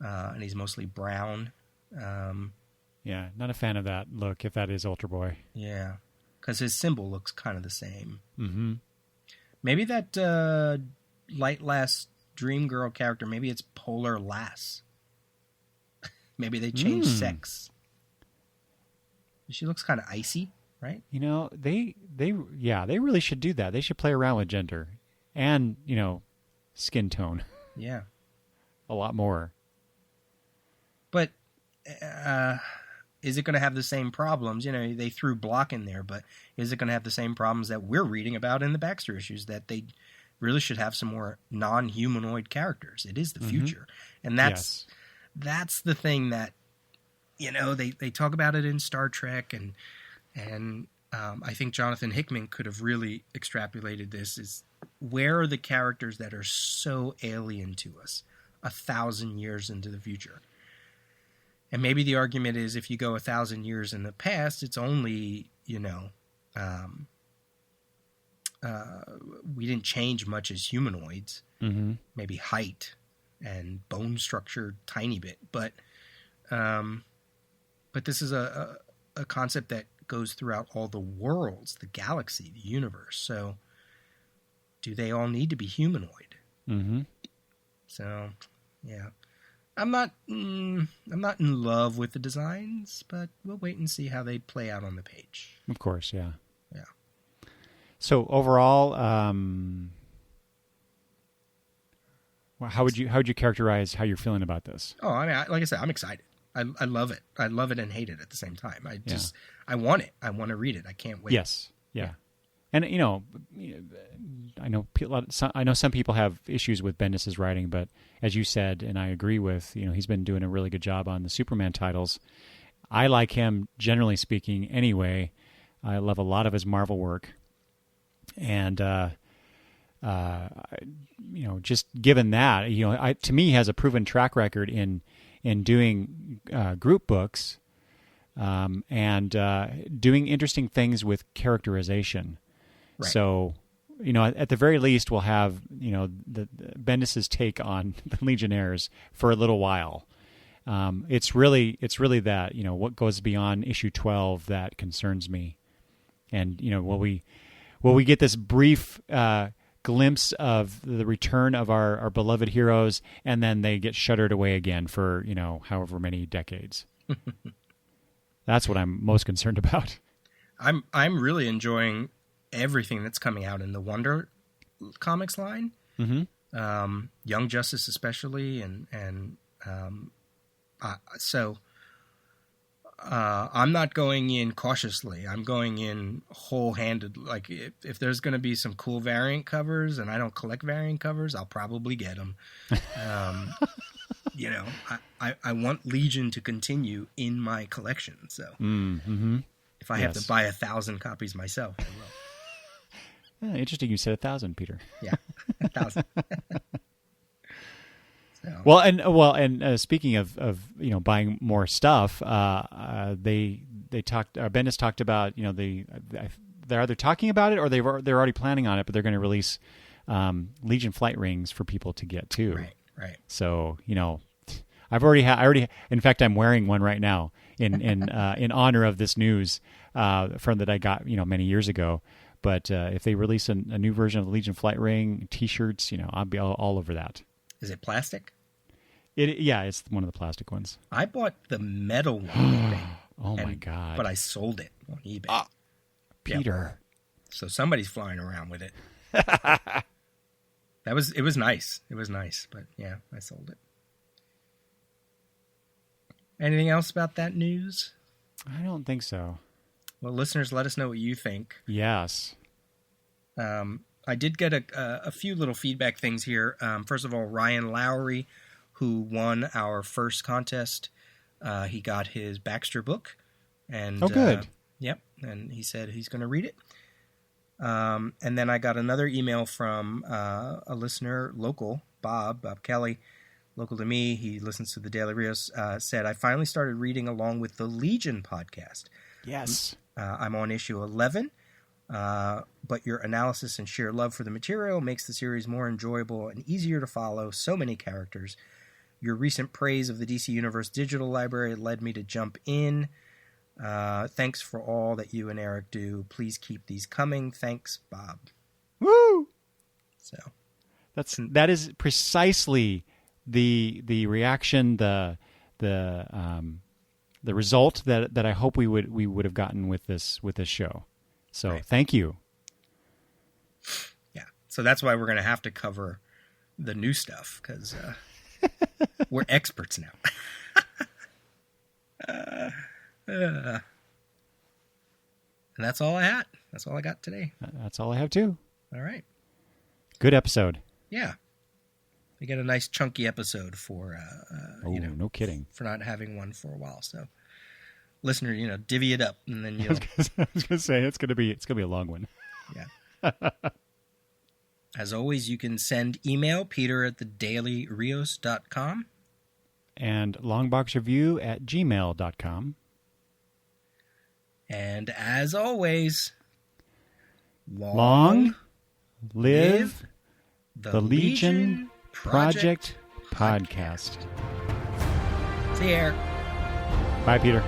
and he's mostly brown. Yeah, not a fan of that look, if that is Ultra Boy. Yeah, because his symbol looks kind of the same. Mm-hmm. Maybe that Light Lass Dream Girl character, maybe it's Polar Lass. Maybe they changed sex. She looks kind of icy, right? You know, they really should do that. They should play around with gender and, you know, skin tone. Yeah. A lot more. But is it going to have the same problems? You know, they threw Block in there, but is it going to have the same problems that we're reading about in the Baxter issues, that they really should have some more non-humanoid characters? It is the future. And that's the thing that, you know, they talk about it in Star Trek, and I think Jonathan Hickman could have really extrapolated this, is where are the characters that are so alien to us 1,000 years into the future? And maybe the argument is if you go 1,000 years in the past, it's only, you know, we didn't change much as humanoids, maybe height and bone structure, tiny bit, but this is a concept that goes throughout all the worlds, the galaxy, the universe. So do they all need to be humanoid? So, yeah. I'm not in love with the designs, but we'll wait and see how they play out on the page. Of course, yeah. Yeah. So overall, how would you characterize how you're feeling about this? Oh, I mean, like I said, I'm excited. I love it. I love it and hate it at the same time. I want it. I want to read it. I can't wait. Yes. Yeah. And, you know, I know some people have issues with Bendis' writing, but as you said, and I agree with, you know, he's been doing a really good job on the Superman titles. I like him, generally speaking, anyway. I love a lot of his Marvel work. And, you know, just given that, you know, to me, he has a proven track record in doing group books and doing interesting things with characterization. Right. So, at the very least, we'll have the Bendis's take on the Legionnaires for a little while. It's really that what goes beyond issue 12 that concerns me, and will we get this brief glimpse of the return of our beloved heroes, and then they get shuttered away again for however many decades. That's what I'm most concerned about. I'm really enjoying everything that's coming out in the Wonder Comics line. Mm-hmm. Young Justice especially, and so I'm not going in cautiously. I'm going in whole-handed. Like if there's going to be some cool variant covers, and I don't collect variant covers, I'll probably get them. I want Legion to continue in my collection. So if I have to buy 1,000 copies myself, I will. Interesting you said 1,000, Peter. Yeah, 1,000. So. Well, and speaking of buying more stuff, they talked. Bendis talked about they're either talking about it or they're already planning on it, but they're going to release Legion flight rings for people to get too. Right. So in fact, I'm wearing one right now in honor of this news from that I got many years ago. But if they release a new version of the Legion flight ring, T-shirts, I'll be all over that. Is it plastic? It's one of the plastic ones. I bought the metal one on eBay. Oh my God! But I sold it on eBay. Peter. Yep. So somebody's flying around with it. It was nice. It was nice, but yeah, I sold it. Anything else about that news? I don't think so. Well, listeners, let us know what you think. Yes. I did get a few little feedback things here. First of all, Ryan Lowry, who won our first contest, he got his Baxter book. And, good. Yep, and he said he's going to read it. And then I got another email from a listener, local, Bob Kelly, local to me. He listens to the Daily Rios, said, I finally started reading along with the Legion podcast. Yes. I'm on issue 11, but your analysis and sheer love for the material makes the series more enjoyable and easier to follow. So many characters. Your recent praise of the DC Universe Digital Library led me to jump in. Thanks for all that you and Eric do. Please keep these coming. Thanks, Bob. Woo! So that is precisely the reaction, the result that I hope we would have gotten with this show. So right. Thank you. Yeah. So that's why we're going to have to cover the new stuff because we're experts now. And that's all I had. That's all I got today. That's all I have too. All right. Good episode. Yeah. We got a nice chunky episode for, no kidding. For not having one for a while. So, listener, divvy it up, and then I was going to say it's going to be a long one. Yeah. As always, you can send email peter@thedailyrios.com and longboxreview@gmail.com. And as always, long live the Legion Project Podcast. See you, Eric. Bye, Peter.